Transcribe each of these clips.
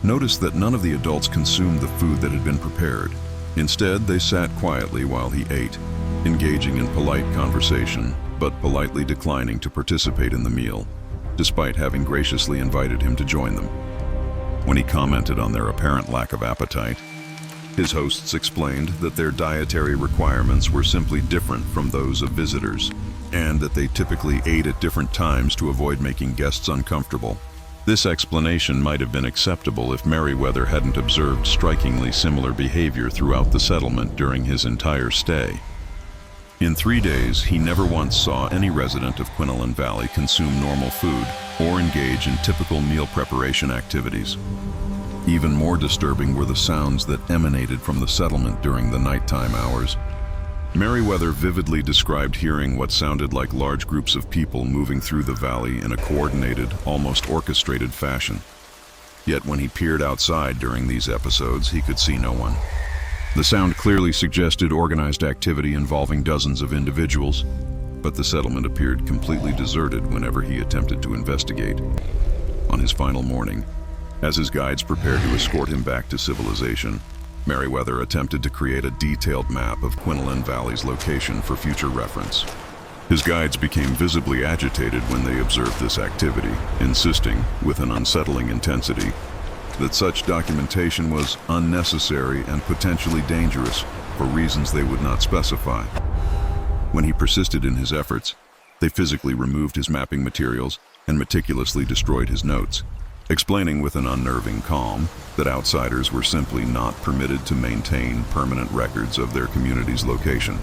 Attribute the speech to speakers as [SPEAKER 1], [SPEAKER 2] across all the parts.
[SPEAKER 1] noticed that none of the adults consumed the food that had been prepared. Instead, they sat quietly while he ate, engaging in polite conversation, but politely declining to participate in the meal, despite having graciously invited him to join them. When he commented on their apparent lack of appetite, his hosts explained that their dietary requirements were simply different from those of visitors, and that they typically ate at different times to avoid making guests uncomfortable. This explanation might have been acceptable if Merriweather hadn't observed strikingly similar behavior throughout the settlement during his entire stay. In 3 days, he never once saw any resident of Quinlan Valley consume normal food or engage in typical meal preparation activities. Even more disturbing were the sounds that emanated from the settlement during the nighttime hours. Merriweather vividly described hearing what sounded like large groups of people moving through the valley in a coordinated, almost orchestrated fashion. Yet when he peered outside during these episodes, he could see no one. The sound clearly suggested organized activity involving dozens of individuals, but the settlement appeared completely deserted whenever he attempted to investigate. On his final morning, as his guides prepared to escort him back to civilization, Merriweather attempted to create a detailed map of Quinlan Valley's location for future reference. His guides became visibly agitated when they observed this activity, insisting, with an unsettling intensity, that such documentation was unnecessary and potentially dangerous for reasons they would not specify. When he persisted in his efforts, they physically removed his mapping materials and meticulously destroyed his notes, explaining with an unnerving calm that outsiders were simply not permitted to maintain permanent records of their community's location.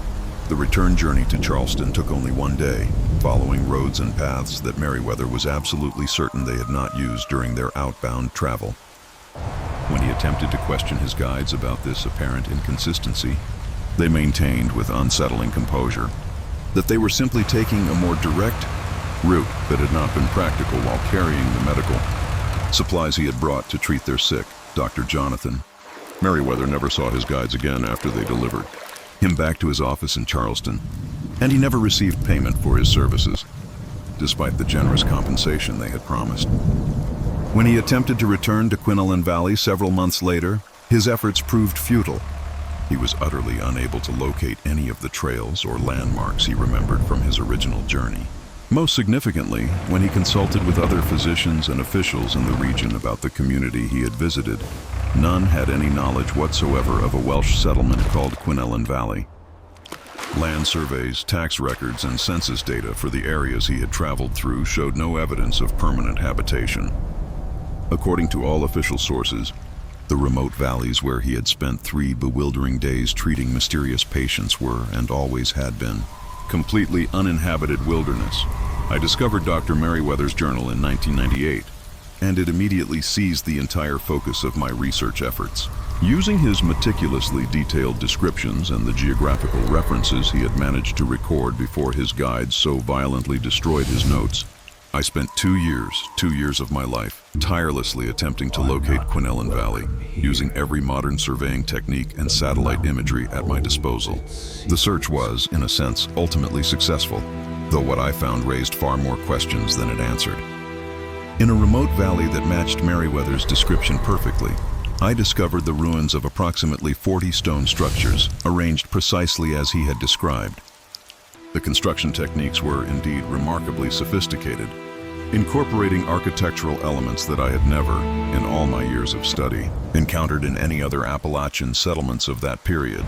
[SPEAKER 1] The return journey to Charleston took only 1 day, following roads and paths that Merriweather was absolutely certain they had not used during their outbound travel. When he attempted to question his guides about this apparent inconsistency, they maintained with unsettling composure that they were simply taking a more direct route that had not been practical while carrying the medical supplies he had brought to treat their sick, Dr. Jonathan. Merriweather never saw his guides again after they delivered him back to his office in Charleston, and he never received payment for his services, despite the generous compensation they had promised. When he attempted to return to Quinlan Valley several months later, his efforts proved futile. He was utterly unable to locate any of the trails or landmarks he remembered from his original journey. Most significantly, when he consulted with other physicians and officials in the region about the community he had visited, none had any knowledge whatsoever of a Welsh settlement called Quinlan Valley. Land surveys, tax records, and census data for the areas he had traveled through showed no evidence of permanent habitation. According to all official sources, the remote valleys where he had spent 3 bewildering days treating mysterious patients were, and always had been, completely uninhabited wilderness. I discovered Dr. Merriweather's journal in 1998, and it immediately seized the entire focus of my research efforts. Using his meticulously detailed descriptions and the geographical references he had managed to record before his guides so violently destroyed his notes, I spent 2 years of my life, tirelessly attempting to locate Quinlan Valley, using every modern surveying technique and satellite imagery at my disposal. The search was, in a sense, ultimately successful, though what I found raised far more questions than it answered. In a remote valley that matched Merriweather's description perfectly, I discovered the ruins of approximately 40 stone structures, arranged precisely as he had described. The construction techniques were indeed remarkably sophisticated, incorporating architectural elements that I had never, in all my years of study, encountered in any other Appalachian settlements of that period.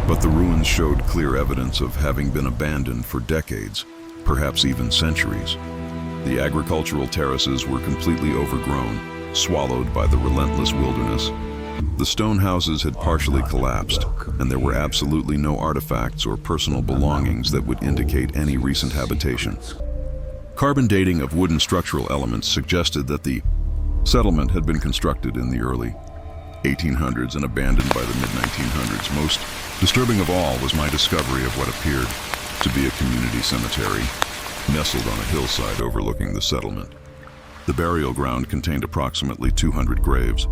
[SPEAKER 1] But the ruins showed clear evidence of having been abandoned for decades, perhaps even centuries. The agricultural terraces were completely overgrown, swallowed by the relentless wilderness. The stone houses had partially collapsed, and there were absolutely no artifacts or personal belongings that would indicate any recent habitation. Carbon dating of wooden structural elements suggested that the settlement had been constructed in the early 1800s and abandoned by the mid-1900s. Most disturbing of all was my discovery of what appeared to be a community cemetery, nestled on a hillside overlooking the settlement. The burial ground contained approximately 200 graves,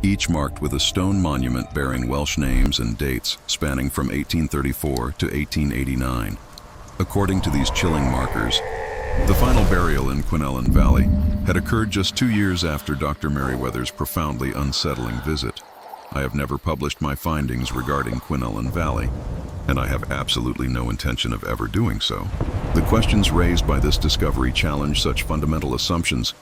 [SPEAKER 1] each marked with a stone monument bearing Welsh names and dates spanning from 1834 to 1889. According to these chilling markers, The final burial in Quinellen Valley had occurred just 2 years after Dr. Merriweather's profoundly unsettling visit. I have never published my findings regarding Quinellen Valley, and I have absolutely no intention of ever doing so. The questions raised by this discovery challenge such fundamental assumptions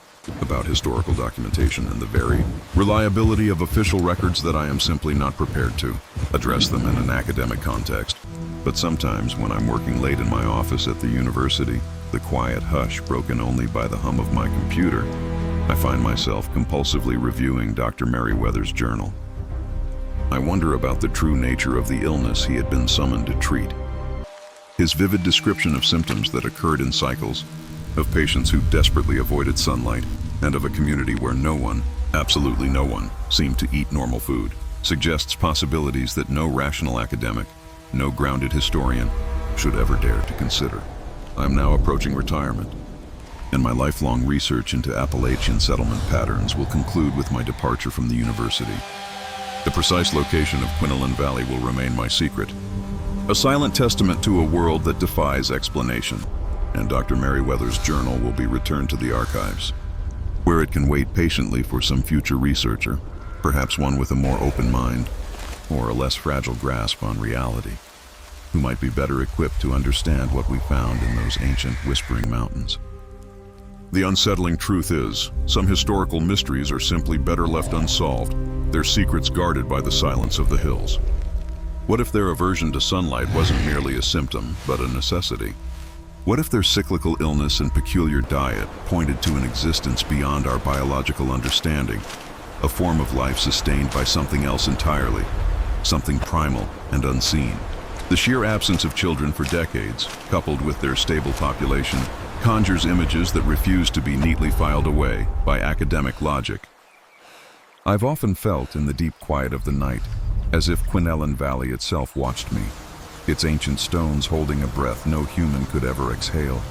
[SPEAKER 1] about historical documentation and the very reliability of official records that I am simply not prepared to address them in an academic context. But sometimes when I'm working late in my office at the university, the quiet hush broken only by the hum of my computer, I find myself compulsively reviewing Dr. Merriweather's journal. I wonder about the true nature of the illness he had been summoned to treat. His vivid description of symptoms that occurred in cycles, of patients who desperately avoided sunlight, and of a community where no one, absolutely no one, seemed to eat normal food, suggests possibilities that no rational academic, no grounded historian, should ever dare to consider. I am now approaching retirement, and my lifelong research into Appalachian settlement patterns will conclude with my departure from the university. The precise location of Quinellen Valley will remain my secret, a silent testament to a world that defies explanation, and Dr. Merriweather's journal will be returned to the archives, where it can wait patiently for some future researcher, perhaps one with a more open mind, or a less fragile grasp on reality, who might be better equipped to understand what we found in those ancient whispering mountains. The unsettling truth is, some historical mysteries are simply better left unsolved, their secrets guarded by the silence of the hills. What if their aversion to sunlight wasn't merely a symptom, but a necessity? What if their cyclical illness and peculiar diet pointed to an existence beyond our biological understanding, a form of life sustained by something else entirely, something primal and unseen? The sheer absence of children for decades, coupled with their stable population, conjures images that refuse to be neatly filed away by academic logic. I've often felt in the deep quiet of the night as if Quinellen Valley itself watched me, its ancient stones holding a breath no human could ever exhale.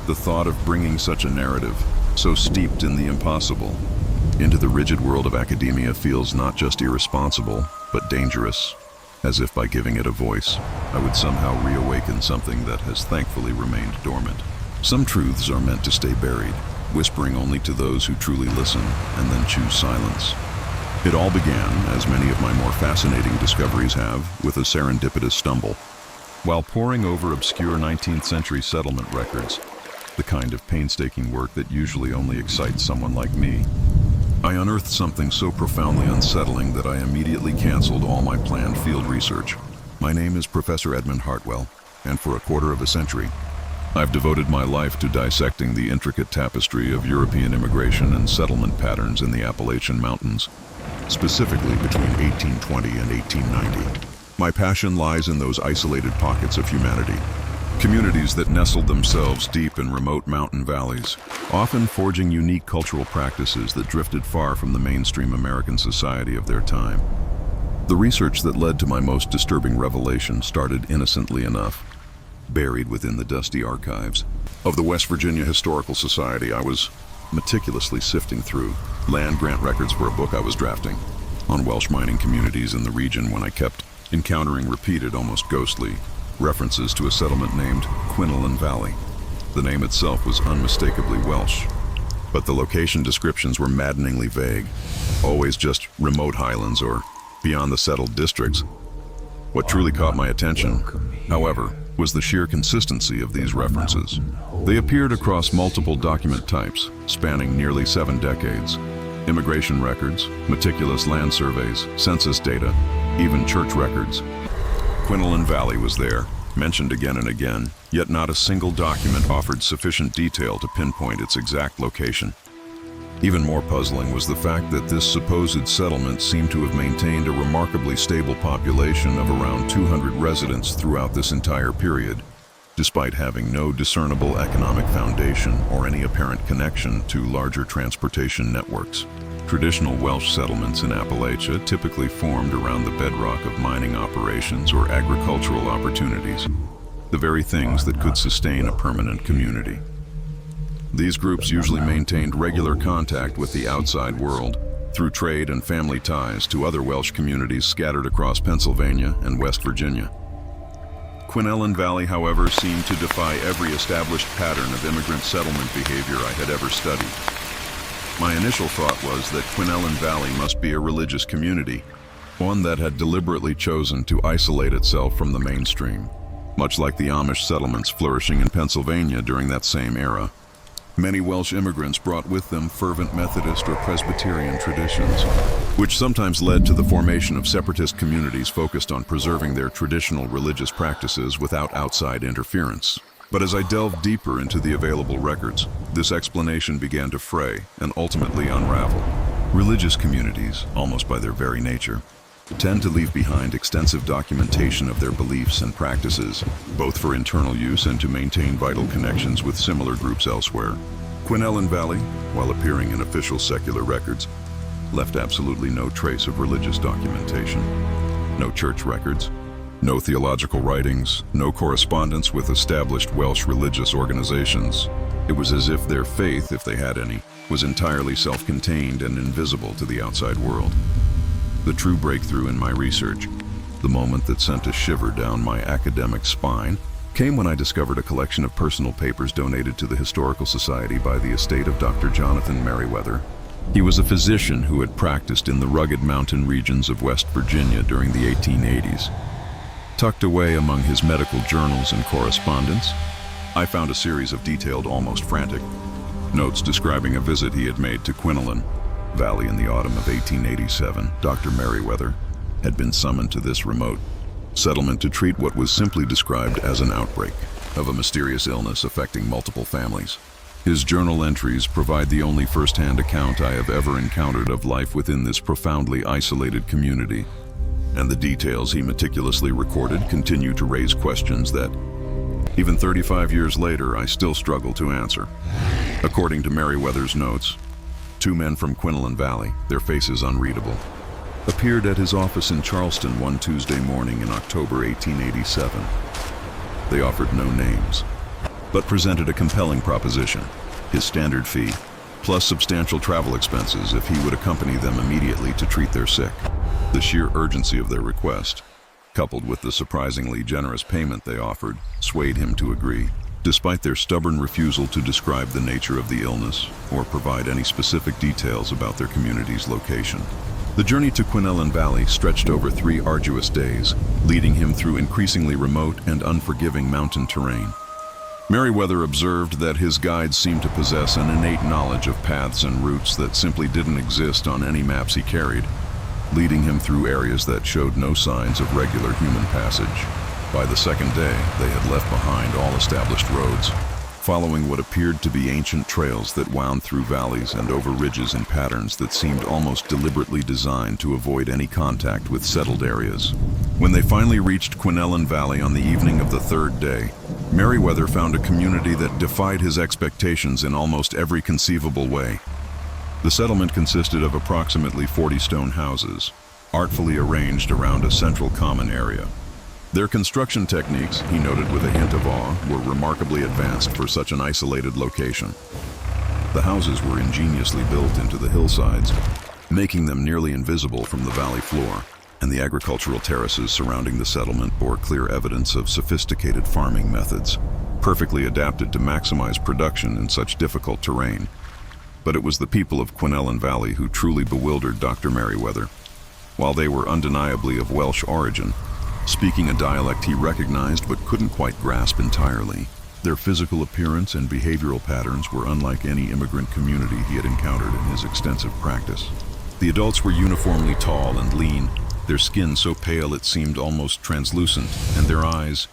[SPEAKER 1] The thought of bringing such a narrative, so steeped in the impossible, into the rigid world of academia feels not just irresponsible, but dangerous, as if by giving it a voice, I would somehow reawaken something that has thankfully remained dormant. Some truths are meant to stay buried, whispering only to those who truly listen and then choose silence. It all began, as many of my more fascinating discoveries have, with a serendipitous stumble. While poring over obscure 19th century settlement records, the kind of painstaking work that usually only excites someone like me, I unearthed something so profoundly unsettling that I immediately canceled all my planned field research. My name is Professor Edmund Hartwell, and for a quarter of a century, I've devoted my life to dissecting the intricate tapestry of European immigration and settlement patterns in the Appalachian Mountains, specifically between 1820 and 1890. My passion lies in those isolated pockets of humanity, communities that nestled themselves deep in remote mountain valleys, often forging unique cultural practices that drifted far from the mainstream American society of their time. The research that led to my most disturbing revelation started innocently enough. Buried within the dusty archives of the West Virginia Historical Society, I was meticulously sifting through land grant records for a book I was drafting on Welsh mining communities in the region when I kept encountering repeated, almost ghostly, references to a settlement named Quinellen Valley. The name itself was unmistakably Welsh, but the location descriptions were maddeningly vague, always just remote highlands or beyond the settled districts. What truly caught my attention, however, was the sheer consistency of these references. They appeared across multiple document types, spanning nearly 7 decades. Immigration records, meticulous land surveys, census data, even church records. Quinellen Valley was there, mentioned again and again, yet not a single document offered sufficient detail to pinpoint its exact location. Even more puzzling was the fact that this supposed settlement seemed to have maintained a remarkably stable population of around 200 residents throughout this entire period, despite having no discernible economic foundation or any apparent connection to larger transportation networks. Traditional Welsh settlements in Appalachia typically formed around the bedrock of mining operations or agricultural opportunities, the very things that could sustain a permanent community. These groups usually maintained regular contact with the outside world through trade and family ties to other Welsh communities scattered across Pennsylvania and West Virginia. Quinellen Valley, however, seemed to defy every established pattern of immigrant settlement behavior I had ever studied. My initial thought was that Quinellen Valley must be a religious community, one that had deliberately chosen to isolate itself from the mainstream, much like the Amish settlements flourishing in Pennsylvania during that same era. Many Welsh immigrants brought with them fervent Methodist or Presbyterian traditions, which sometimes led to the formation of separatist communities focused on preserving their traditional religious practices without outside interference. But as I delved deeper into the available records, this explanation began to fray and ultimately unravel. Religious communities, almost by their very nature, tend to leave behind extensive documentation of their beliefs and practices, both for internal use and to maintain vital connections with similar groups elsewhere. Quinellen Valley, while appearing in official secular records, left absolutely no trace of religious documentation. No church records, no theological writings, no correspondence with established Welsh religious organizations. It was as if their faith, if they had any, was entirely self-contained and invisible to the outside world. The true breakthrough in my research, the moment that sent a shiver down my academic spine, came when I discovered a collection of personal papers donated to the Historical Society by the estate of Dr. Jonathan Merriweather. He was a physician who had practiced in the rugged mountain regions of West Virginia during the 1880s. Tucked away among his medical journals and correspondence, I found a series of detailed, almost frantic notes describing a visit he had made to Quinellen Valley in the autumn of 1887. Dr. Merriweather had been summoned to this remote settlement to treat what was simply described as an outbreak of a mysterious illness affecting multiple families. His journal entries provide the only first-hand account I have ever encountered of life within this profoundly isolated community, and the details he meticulously recorded continue to raise questions that, even 35 years later, I still struggle to answer. According to Merriweather's notes, two men from Quinellen Valley, their faces unreadable, appeared at his office in Charleston one Tuesday morning in October 1887. They offered no names, but presented a compelling proposition: his standard fee, plus substantial travel expenses if he would accompany them immediately to treat their sick. The sheer urgency of their request, coupled with the surprisingly generous payment they offered, swayed him to agree, despite their stubborn refusal to describe the nature of the illness or provide any specific details about their community's location. The journey to Quinellen Valley stretched over 3 arduous days, leading him through increasingly remote and unforgiving mountain terrain. Merriweather observed that his guides seemed to possess an innate knowledge of paths and routes that simply didn't exist on any maps he carried, leading him through areas that showed no signs of regular human passage. By the second day, they had left behind all established roads, following what appeared to be ancient trails that wound through valleys and over ridges in patterns that seemed almost deliberately designed to avoid any contact with settled areas. When they finally reached Quinellen Valley on the evening of the 3rd day, Merriweather found a community that defied his expectations in almost every conceivable way. The settlement consisted of approximately 40 stone houses, artfully arranged around a central common area. Their construction techniques, he noted with a hint of awe, were remarkably advanced for such an isolated location. The houses were ingeniously built into the hillsides, making them nearly invisible from the valley floor, and the agricultural terraces surrounding the settlement bore clear evidence of sophisticated farming methods, perfectly adapted to maximize production in such difficult terrain. But it was the people of Quinellen Valley who truly bewildered Dr. Merriweather. While they were undeniably of Welsh origin, speaking a dialect he recognized but couldn't quite grasp entirely, their physical appearance and behavioral patterns were unlike any immigrant community he had encountered in his extensive practice. The adults were uniformly tall and lean, their skin so pale it seemed almost translucent, and their eyes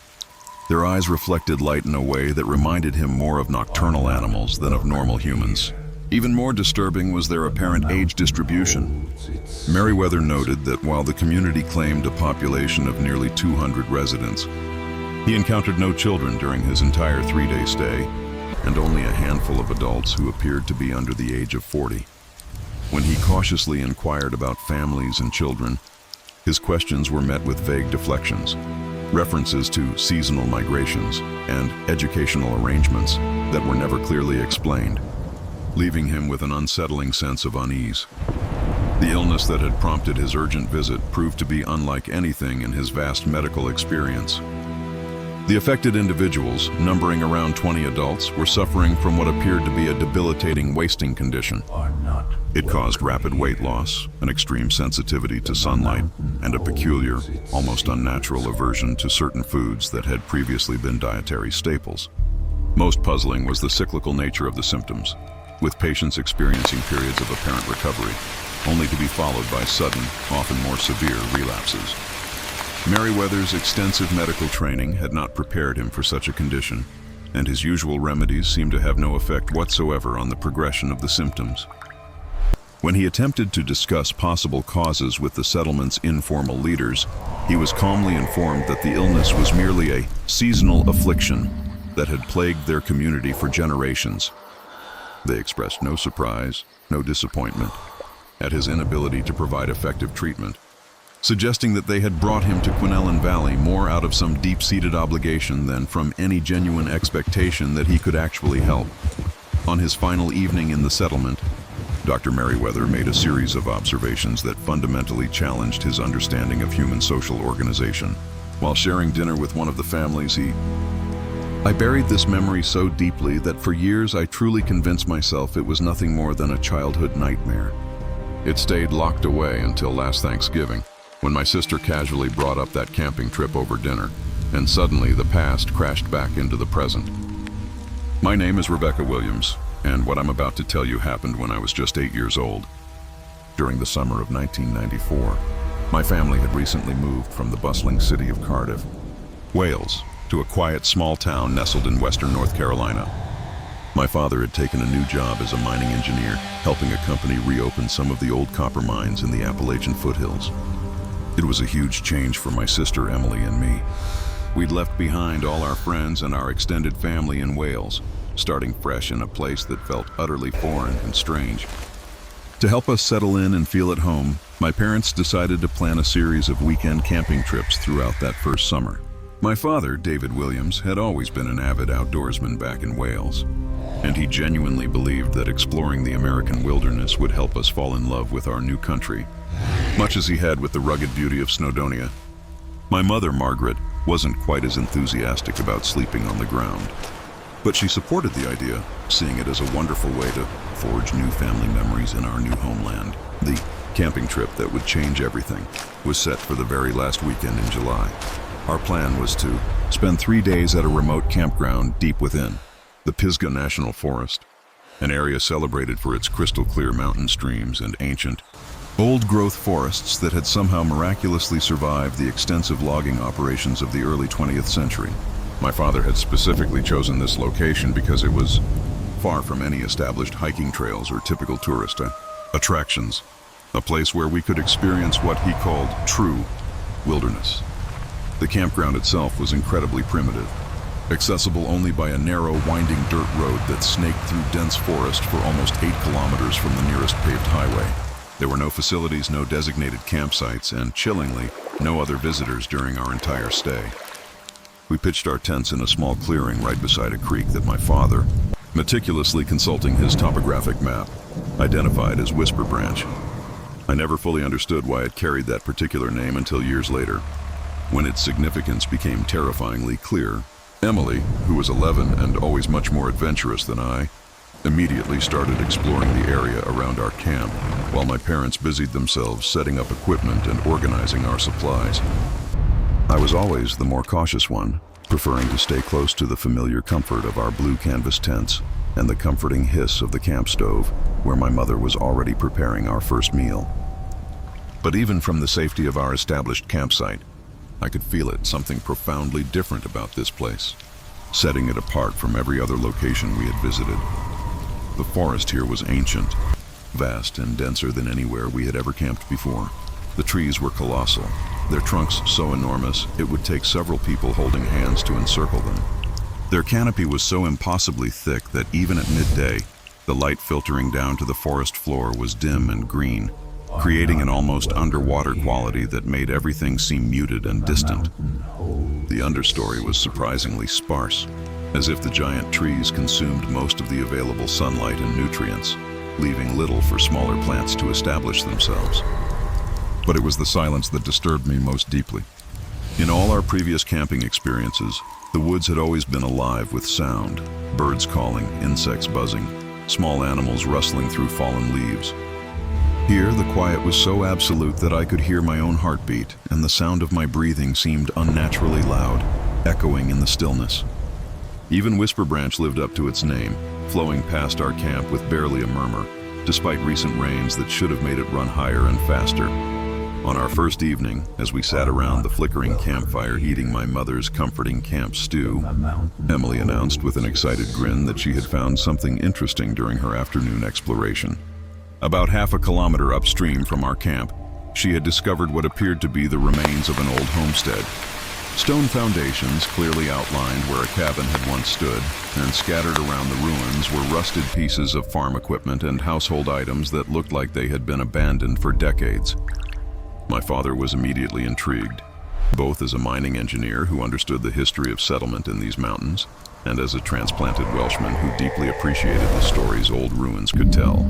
[SPEAKER 1] reflected light in a way that reminded him more of nocturnal animals than of normal humans. Even more disturbing was their apparent age distribution. Merriweather noted that while the community claimed a population of nearly 200 residents, he encountered no children during his entire 3-day stay, and only a handful of adults who appeared to be under the age of 40. When he cautiously inquired about families and children, his questions were met with vague deflections, references to seasonal migrations, and educational arrangements that were never clearly explained, leaving him with an unsettling sense of unease. The illness that had prompted his urgent visit proved to be unlike anything in his vast medical experience. The affected individuals, numbering around 20 adults, were suffering from what appeared to be a debilitating wasting condition. It caused rapid weight loss, an extreme sensitivity to sunlight, and a peculiar, almost unnatural aversion to certain foods that had previously been dietary staples. Most puzzling was the cyclical nature of the symptoms, with patients experiencing periods of apparent recovery, only to be followed by sudden, often more severe relapses. Merriweather's extensive medical training had not prepared him for such a condition, and his usual remedies seemed to have no effect whatsoever on the progression of the symptoms. When he attempted to discuss possible causes with the settlement's informal leaders, he was calmly informed that the illness was merely a seasonal affliction that had plagued their community for generations. They expressed no surprise, no disappointment at his inability to provide effective treatment, suggesting that they had brought him to Quinellen Valley more out of some deep-seated obligation than from any genuine expectation that he could actually help. On his final evening in the settlement, Dr. Merriweather made a series of observations that fundamentally challenged his understanding of human social organization. While sharing dinner with one of the families, I buried this memory so deeply that for years I truly convinced myself it was nothing more than a childhood nightmare. It stayed locked away until last Thanksgiving, when my sister casually brought up that camping trip over dinner, and suddenly the past crashed back into the present. My name is Rebecca Williams, and what I'm about to tell you happened when I was just 8 years old. During the summer of 1994, my family had recently moved from the bustling city of Cardiff, Wales, to a quiet small town nestled in western North Carolina. My father had taken a new job as a mining engineer, helping a company reopen some of the old copper mines in the Appalachian foothills. It was a huge change for my sister Emily and me. We'd left behind all our friends and our extended family in Wales, starting fresh in a place that felt utterly foreign and strange. To help us settle in and feel at home, my parents decided to plan a series of weekend camping trips throughout that first summer. My father, David Williams, had always been an avid outdoorsman back in Wales, and he genuinely believed that exploring the American wilderness would help us fall in love with our new country, much as he had with the rugged beauty of Snowdonia. My mother, Margaret, wasn't quite as enthusiastic about sleeping on the ground, but she supported the idea, seeing it as a wonderful way to forge new family memories in our new homeland. The camping trip that would change everything was set for the very last weekend in July. Our plan was to spend 3 days at a remote campground deep within the Pisgah National Forest, an area celebrated for its crystal-clear mountain streams and ancient, old-growth forests that had somehow miraculously survived the extensive logging operations of the early 20th century. My father had specifically chosen this location because it was far from any established hiking trails or typical tourist attractions, a place where we could experience what he called true wilderness. The campground itself was incredibly primitive, accessible only by a narrow, winding dirt road that snaked through dense forest for almost 8 kilometers from the nearest paved highway. There were no facilities, no designated campsites, and chillingly, no other visitors during our entire stay. We pitched our tents in a small clearing right beside a creek that my father, meticulously consulting his topographic map, identified as Whisper Branch. I never fully understood why it carried that particular name until years later, when its significance became terrifyingly clear. Emily, who was 11 and always much more adventurous than I, immediately started exploring the area around our camp, while my parents busied themselves setting up equipment and organizing our supplies. I was always the more cautious one, preferring to stay close to the familiar comfort of our blue canvas tents and the comforting hiss of the camp stove, where my mother was already preparing our first meal. But even from the safety of our established campsite, I could feel it, something profoundly different about this place, setting it apart from every other location we had visited. The forest here was ancient, vast and denser than anywhere we had ever camped before. The trees were colossal, their trunks so enormous it would take several people holding hands to encircle them. Their canopy was so impossibly thick that even at midday, the light filtering down to the forest floor was dim and green, creating an almost underwater quality that made everything seem muted and distant. The understory was surprisingly sparse, as if the giant trees consumed most of the available sunlight and nutrients, leaving little for smaller plants to establish themselves. But it was the silence that disturbed me most deeply. In all our previous camping experiences, the woods had always been alive with sound, birds calling, insects buzzing, small animals rustling through fallen leaves. Here, the quiet was so absolute that I could hear my own heartbeat, and the sound of my breathing seemed unnaturally loud, echoing in the stillness. Even Whisper Branch lived up to its name, flowing past our camp with barely a murmur, despite recent rains that should have made it run higher and faster. On our first evening, as we sat around the flickering campfire eating my mother's comforting camp stew, Emily announced with an excited grin that she had found something interesting during her afternoon exploration. About half a kilometer upstream from our camp, she had discovered what appeared to be the remains of an old homestead. Stone foundations clearly outlined where a cabin had once stood, and scattered around the ruins were rusted pieces of farm equipment and household items that looked like they had been abandoned for decades. My father was immediately intrigued, both as a mining engineer who understood the history of settlement in these mountains, and as a transplanted Welshman who deeply appreciated the stories old ruins could tell.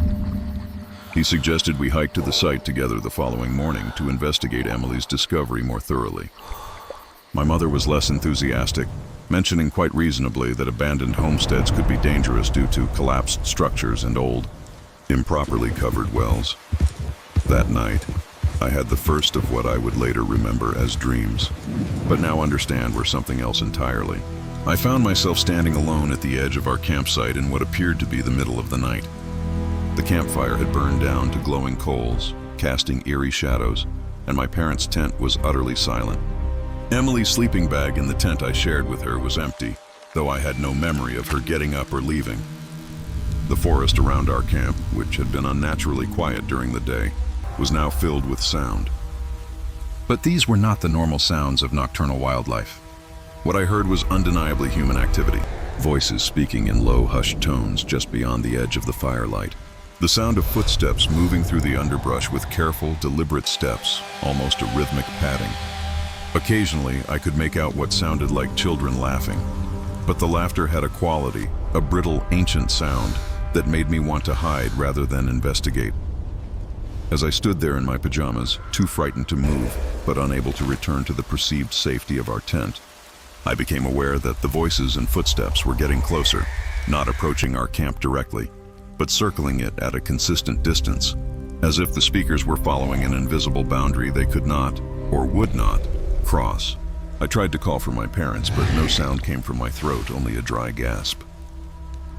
[SPEAKER 1] He suggested we hike to the site together the following morning to investigate Emily's discovery more thoroughly. My mother was less enthusiastic, mentioning quite reasonably that abandoned homesteads could be dangerous due to collapsed structures and old, improperly covered wells. That night, I had the first of what I would later remember as dreams, but now understand were something else entirely. I found myself standing alone at the edge of our campsite in what appeared to be the middle of the night. The campfire had burned down to glowing coals, casting eerie shadows, and my parents' tent was utterly silent. Emily's sleeping bag in the tent I shared with her was empty, though I had no memory of her getting up or leaving. The forest around our camp, which had been unnaturally quiet during the day, was now filled with sound. But these were not the normal sounds of nocturnal wildlife. What I heard was undeniably human activity, voices speaking in low, hushed tones just beyond the edge of the firelight. The sound of footsteps moving through the underbrush with careful, deliberate steps, almost a rhythmic padding. Occasionally, I could make out what sounded like children laughing, but the laughter had a quality, a brittle, ancient sound that made me want to hide rather than investigate. As I stood there in my pajamas, too frightened to move, but unable to return to the perceived safety of our tent, I became aware that the voices and footsteps were getting closer, not approaching our camp directly, but circling it at a consistent distance, as if the speakers were following an invisible boundary they could not, or would not, cross. I tried to call for my parents, but no sound came from my throat, only a dry gasp.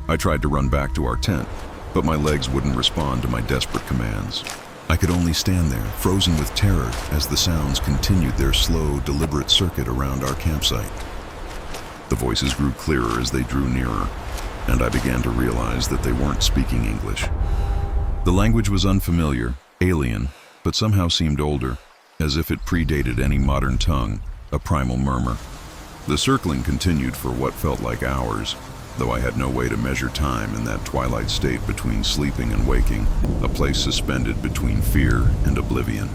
[SPEAKER 1] I tried to run back to our tent, but my legs wouldn't respond to my desperate commands. I could only stand there, frozen with terror, as the sounds continued their slow, deliberate circuit around our campsite. The voices grew clearer as they drew nearer, and I began to realize that they weren't speaking English. The language was unfamiliar, alien, but somehow seemed older, as if it predated any modern tongue, a primal murmur. The circling continued for what felt like hours, though I had no way to measure time in that twilight state between sleeping and waking, a place suspended between fear and oblivion.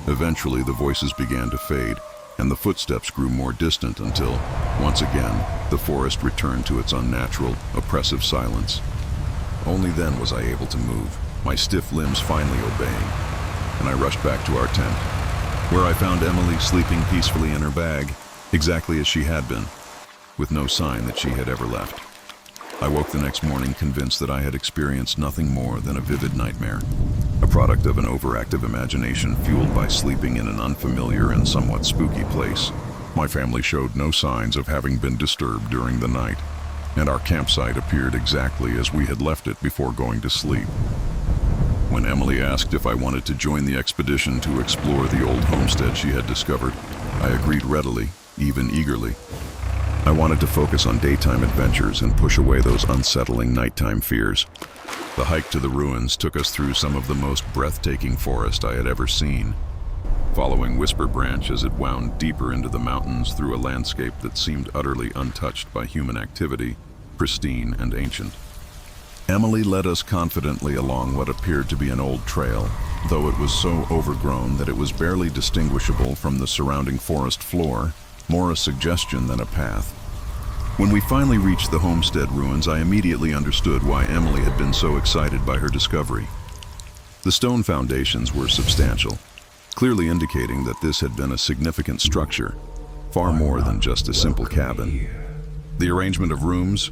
[SPEAKER 1] Eventually, the voices began to fade, and the footsteps grew more distant until, once again, the forest returned to its unnatural, oppressive silence. Only then was I able to move, my stiff limbs finally obeying, and I rushed back to our tent, where I found Emily sleeping peacefully in her bag, exactly as she had been, with no sign that she had ever left. I woke the next morning convinced that I had experienced nothing more than a vivid nightmare, a product of an overactive imagination fueled by sleeping in an unfamiliar and somewhat spooky place. My family showed no signs of having been disturbed during the night, and our campsite appeared exactly as we had left it before going to sleep. When Emily asked if I wanted to join the expedition to explore the old homestead she had discovered, I agreed readily, even eagerly. I wanted to focus on daytime adventures and push away those unsettling nighttime fears. The hike to the ruins took us through some of the most breathtaking forest I had ever seen, following Whisper Branch as it wound deeper into the mountains through a landscape that seemed utterly untouched by human activity, pristine and ancient. Emily led us confidently along what appeared to be an old trail, though it was so overgrown that it was barely distinguishable from the surrounding forest floor, more a suggestion than a path. When we finally reached the homestead ruins, I immediately understood why Emily had been so excited by her discovery. The stone foundations were substantial, clearly indicating that this had been a significant structure, far more than just a simple cabin. The arrangement of rooms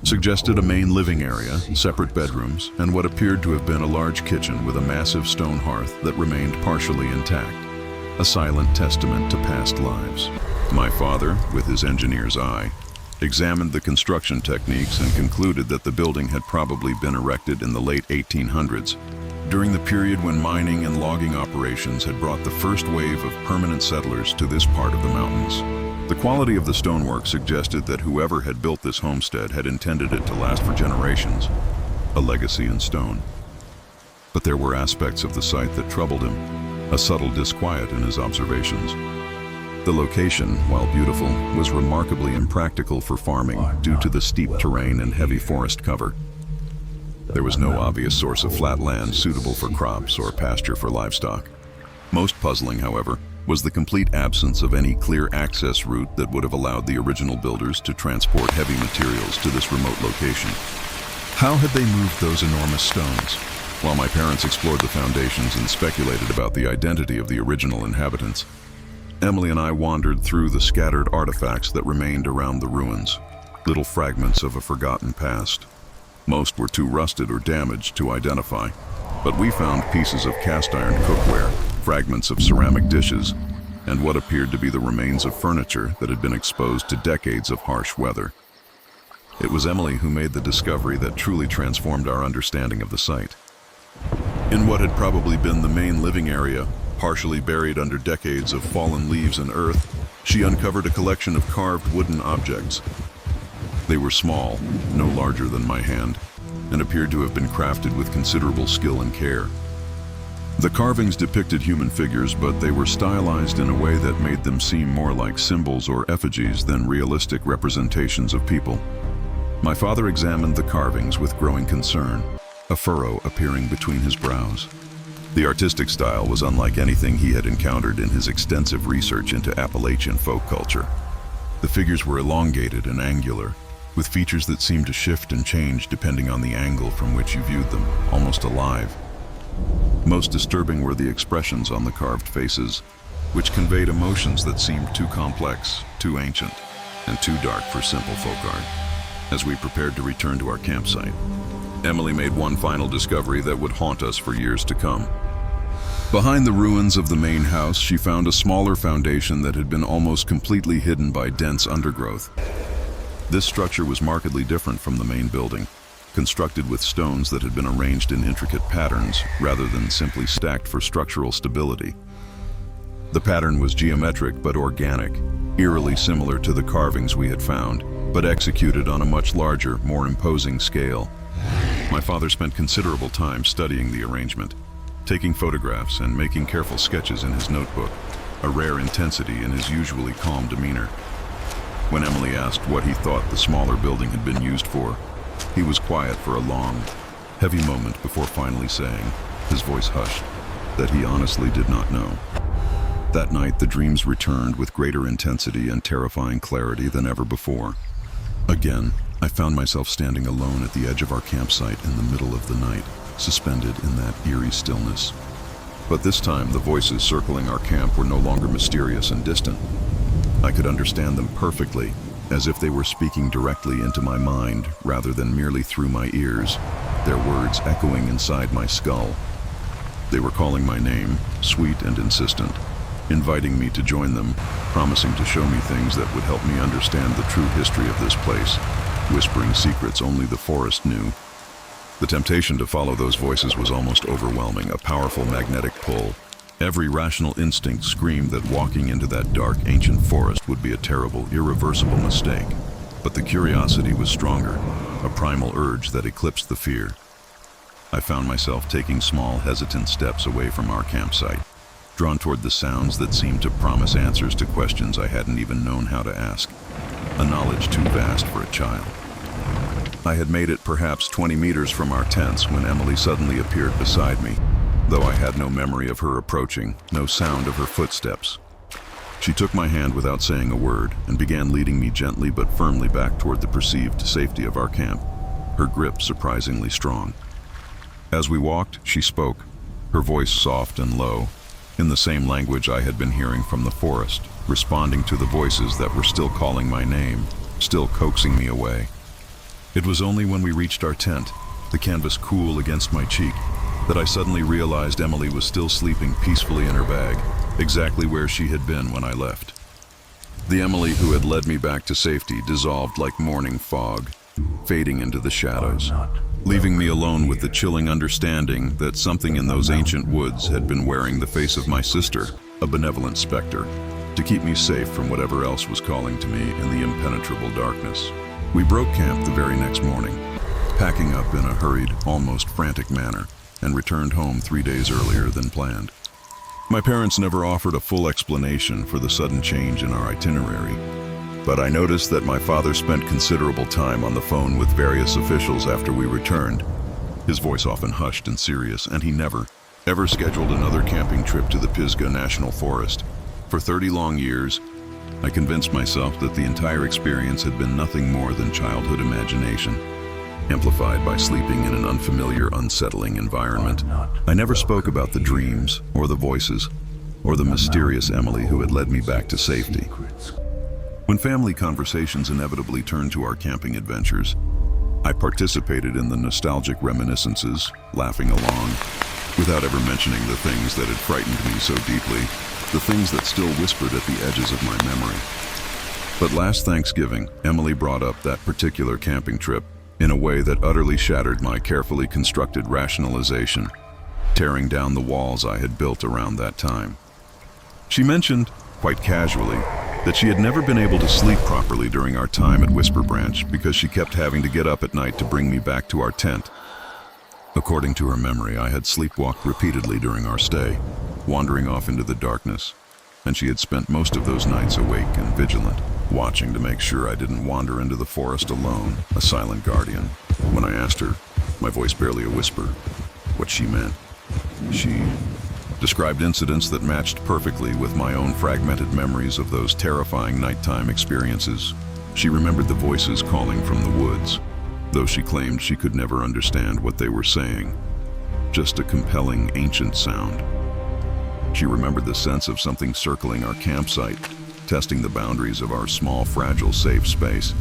[SPEAKER 1] suggested a main living area, separate bedrooms, and what appeared to have been a large kitchen with a massive stone hearth that remained partially intact, a silent testament to past lives. My father, with his engineer's eye, examined the construction techniques and concluded that the building had probably been erected in the late 1800s, during the period when mining and logging operations had brought the first wave of permanent settlers to this part of the mountains. The quality of the stonework suggested that whoever had built this homestead had intended it to last for generations, a legacy in stone. But there were aspects of the site that troubled him, a subtle disquiet in his observations. The location, while beautiful, was remarkably impractical for farming due to the steep terrain and heavy forest cover. There was no obvious source of flat land suitable for crops or pasture for livestock. Most puzzling, however, was the complete absence of any clear access route that would have allowed the original builders to transport heavy materials to this remote location. How had they moved those enormous stones? While my parents explored the foundations and speculated about the identity of the original inhabitants, Emily and I wandered through the scattered artifacts that remained around the ruins, little fragments of a forgotten past. Most were too rusted or damaged to identify, but we found pieces of cast iron cookware, fragments of ceramic dishes, and what appeared to be the remains of furniture that had been exposed to decades of harsh weather. It was Emily who made the discovery that truly transformed our understanding of the site. In what had probably been the main living area, partially buried under decades of fallen leaves and earth, she uncovered a collection of carved wooden objects. They were small, no larger than my hand, and appeared to have been crafted with considerable skill and care. The carvings depicted human figures, but they were stylized in a way that made them seem more like symbols or effigies than realistic representations of people. My father examined the carvings with growing concern, a furrow appearing between his brows. The artistic style was unlike anything he had encountered in his extensive research into Appalachian folk culture. The figures were elongated and angular, with features that seemed to shift and change depending on the angle from which you viewed them, almost alive. Most disturbing were the expressions on the carved faces, which conveyed emotions that seemed too complex, too ancient, and too dark for simple folk art. As we prepared to return to our campsite, Emily made one final discovery that would haunt us for years to come. Behind the ruins of the main house, she found a smaller foundation that had been almost completely hidden by dense undergrowth. This structure was markedly different from the main building, constructed with stones that had been arranged in intricate patterns rather than simply stacked for structural stability. The pattern was geometric but organic, eerily similar to the carvings we had found, but executed on a much larger, more imposing scale. My father spent considerable time studying the arrangement, taking photographs and making careful sketches in his notebook, a rare intensity in his usually calm demeanor. When Emily asked what he thought the smaller building had been used for, he was quiet for a long, heavy moment before finally saying, his voice hushed, that he honestly did not know. That night, the dreams returned with greater intensity and terrifying clarity than ever before. Again, I found myself standing alone at the edge of our campsite in the middle of the night, suspended in that eerie stillness. But this time, the voices circling our camp were no longer mysterious and distant. I could understand them perfectly, as if they were speaking directly into my mind rather than merely through my ears, their words echoing inside my skull. They were calling my name, sweet and insistent, inviting me to join them, promising to show me things that would help me understand the true history of this place, whispering secrets only the forest knew. The temptation to follow those voices was almost overwhelming, a powerful magnetic pull. Every rational instinct screamed that walking into that dark, ancient forest would be a terrible, irreversible mistake. But the curiosity was stronger, a primal urge that eclipsed the fear. I found myself taking small, hesitant steps away from our campsite, drawn toward the sounds that seemed to promise answers to questions I hadn't even known how to ask, a knowledge too vast for a child. I had made it perhaps 20 meters from our tents when Emily suddenly appeared beside me, though I had no memory of her approaching, no sound of her footsteps. She took my hand without saying a word and began leading me gently but firmly back toward the perceived safety of our camp, her grip surprisingly strong. As we walked, she spoke, her voice soft and low, in the same language I had been hearing from the forest, responding to the voices that were still calling my name, still coaxing me away. It was only when we reached our tent, the canvas cool against my cheek, that I suddenly realized Emily was still sleeping peacefully in her bag, exactly where she had been when I left. The Emily who had led me back to safety dissolved like morning fog, fading into the shadows, leaving me alone with the chilling understanding that something in those ancient woods had been wearing the face of my sister, a benevolent specter, to keep me safe from whatever else was calling to me in the impenetrable darkness. We broke camp the very next morning, packing up in a hurried, almost frantic manner, and returned home 3 days earlier than planned. My parents never offered a full explanation for the sudden change in our itinerary, but I noticed that my father spent considerable time on the phone with various officials after we returned, his voice often hushed and serious, and he never, ever scheduled another camping trip to the Pisgah National Forest. For 30 long years, I convinced myself that the entire experience had been nothing more than childhood imagination, amplified by sleeping in an unfamiliar, unsettling environment. I never spoke about the dreams, or the voices, or the mysterious Emily who had led me back to safety. When family conversations inevitably turned to our camping adventures, I participated in the nostalgic reminiscences, laughing along, without ever mentioning the things that had frightened me so deeply, the things that still whispered at the edges of my memory. But last Thanksgiving, Emily brought up that particular camping trip in a way that utterly shattered my carefully constructed rationalization, tearing down the walls I had built around that time. She mentioned, quite casually, that she had never been able to sleep properly during our time at Whisper Branch because she kept having to get up at night to bring me back to our tent. According to her memory, I had sleepwalked repeatedly during our stay, wandering off into the darkness, and she had spent most of those nights awake and vigilant, watching to make sure I didn't wander into the forest alone, a silent guardian. When I asked her, my voice barely a whisper, what she meant, she described incidents that matched perfectly with my own fragmented memories of those terrifying nighttime experiences. She remembered the voices calling from the woods, though she claimed she could never understand what they were saying, just a compelling ancient sound. She remembered the sense of something circling our campsite, testing the boundaries of our small, fragile, safe space.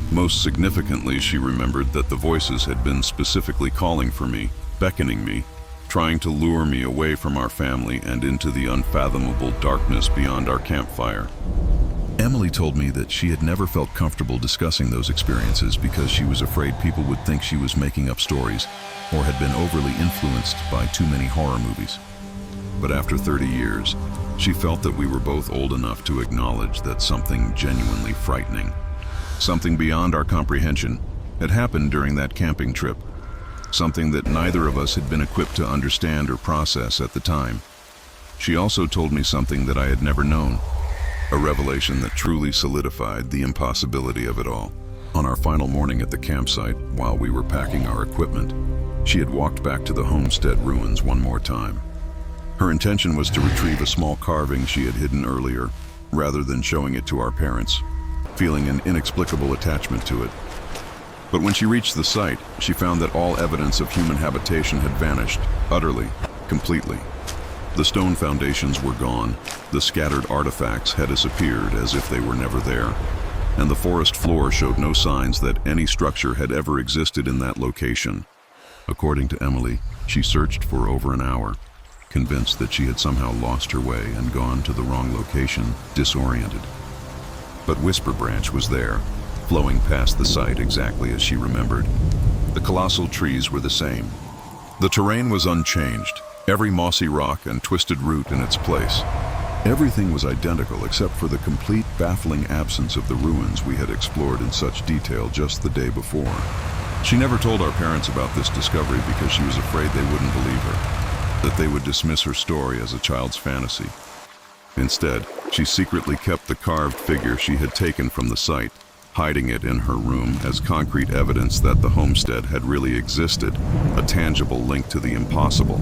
[SPEAKER 1] Most significantly, she remembered that the voices had been specifically calling for me, beckoning me, trying to lure me away from our family and into the unfathomable darkness beyond our campfire. Emily told me that she had never felt comfortable discussing those experiences because she was afraid people would think she was making up stories or had been overly influenced by too many horror movies. But after 30 years, she felt that we were both old enough to acknowledge that something genuinely frightening, something beyond our comprehension, had happened during that camping trip, something that neither of us had been equipped to understand or process at the time. She also told me something that I had never known, a revelation that truly solidified the impossibility of it all. On our final morning at the campsite, while we were packing our equipment, she had walked back to the homestead ruins one more time. Her intention was to retrieve a small carving she had hidden earlier, rather than showing it to our parents, feeling an inexplicable attachment to it. But when she reached the site, she found that all evidence of human habitation had vanished, utterly, completely. The stone foundations were gone, the scattered artifacts had disappeared as if they were never there, and the forest floor showed no signs that any structure had ever existed in that location. According to Emily, she searched for over an hour, convinced that she had somehow lost her way and gone to the wrong location, disoriented. But Whisper Branch was there, flowing past the site exactly as she remembered. The colossal trees were the same. The terrain was unchanged, every mossy rock and twisted root in its place. Everything was identical except for the complete, baffling absence of the ruins we had explored in such detail just the day before. She never told our parents about this discovery because she was afraid they wouldn't believe her, that they would dismiss her story as a child's fantasy. Instead, she secretly kept the carved figure she had taken from the site, hiding it in her room as concrete evidence that the homestead had really existed, a tangible link to the impossible.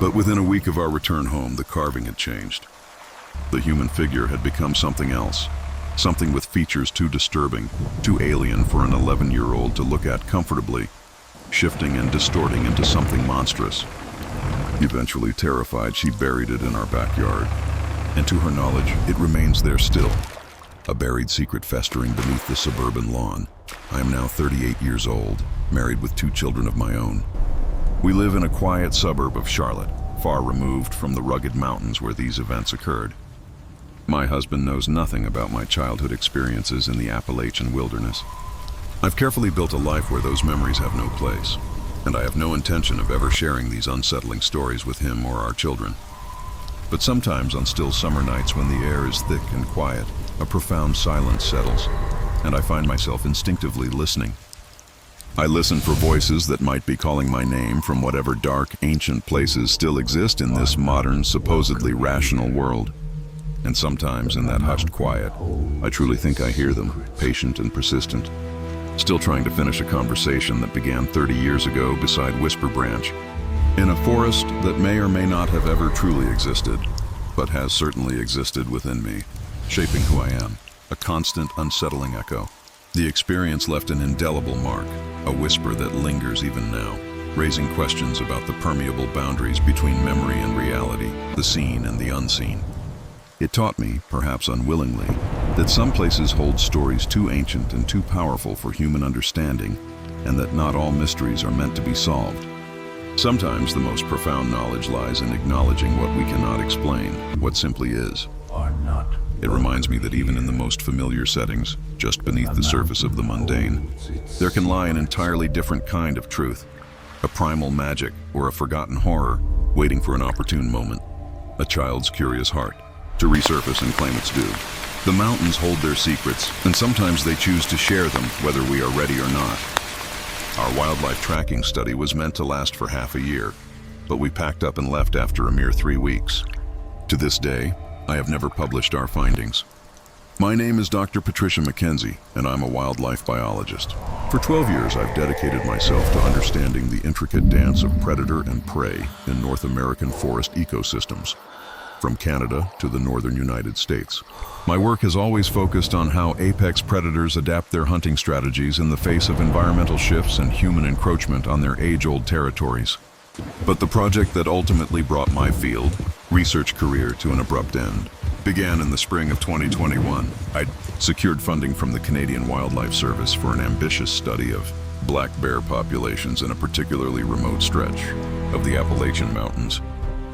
[SPEAKER 1] But within a week of our return home, the carving had changed. The human figure had become something else, something with features too disturbing, too alien for an 11-year-old to look at comfortably, shifting and distorting into something monstrous. Eventually terrified, she buried it in our backyard. And to her knowledge, it remains there still. A buried secret festering beneath the suburban lawn. I am now 38 years old, married with 2 children of my own. We live in a quiet suburb of Charlotte, far removed from the rugged mountains where these events occurred. My husband knows nothing about my childhood experiences in the Appalachian wilderness. I've carefully built a life where those memories have no place, and I have no intention of ever sharing these unsettling stories with him or our children. But sometimes on still summer nights when the air is thick and quiet, a profound silence settles, and I find myself instinctively listening. I listen for voices that might be calling my name from whatever dark, ancient places still exist in this modern, supposedly rational world. And sometimes in that hushed quiet, I truly think I hear them, patient and persistent, still trying to finish a conversation that began 30 years ago beside Whisper Branch, in a forest that may or may not have ever truly existed, but has certainly existed within me, shaping who I am, a constant, unsettling echo. The experience left an indelible mark, a whisper that lingers even now, raising questions about the permeable boundaries between memory and reality, the seen and the unseen. It taught me, perhaps unwillingly, that some places hold stories too ancient and too powerful for human understanding, and that not all mysteries are meant to be solved. Sometimes the most profound knowledge lies in acknowledging what we cannot explain, what simply is. It reminds me that even in the most familiar settings, just beneath the surface of the mundane, there can lie an entirely different kind of truth, a primal magic or a forgotten horror waiting for an opportune moment, a child's curious heart to resurface and claim its due. The mountains hold their secrets, and sometimes they choose to share them, whether we are ready or not. Our wildlife tracking study was meant to last for half a year, but we packed up and left after a mere 3 weeks. To this day, I have never published our findings. My name is Dr. Patricia McKenzie, and I'm a wildlife biologist. For 12 years, I've dedicated myself to understanding the intricate dance of predator and prey in North American forest ecosystems, from Canada to the northern United States. My work has always focused on how apex predators adapt their hunting strategies in the face of environmental shifts and human encroachment on their age-old territories. But the project that ultimately brought my field, research career, to an abrupt end began in the spring of 2021. I'd secured funding from the Canadian Wildlife Service for an ambitious study of black bear populations in a particularly remote stretch of the Appalachian Mountains,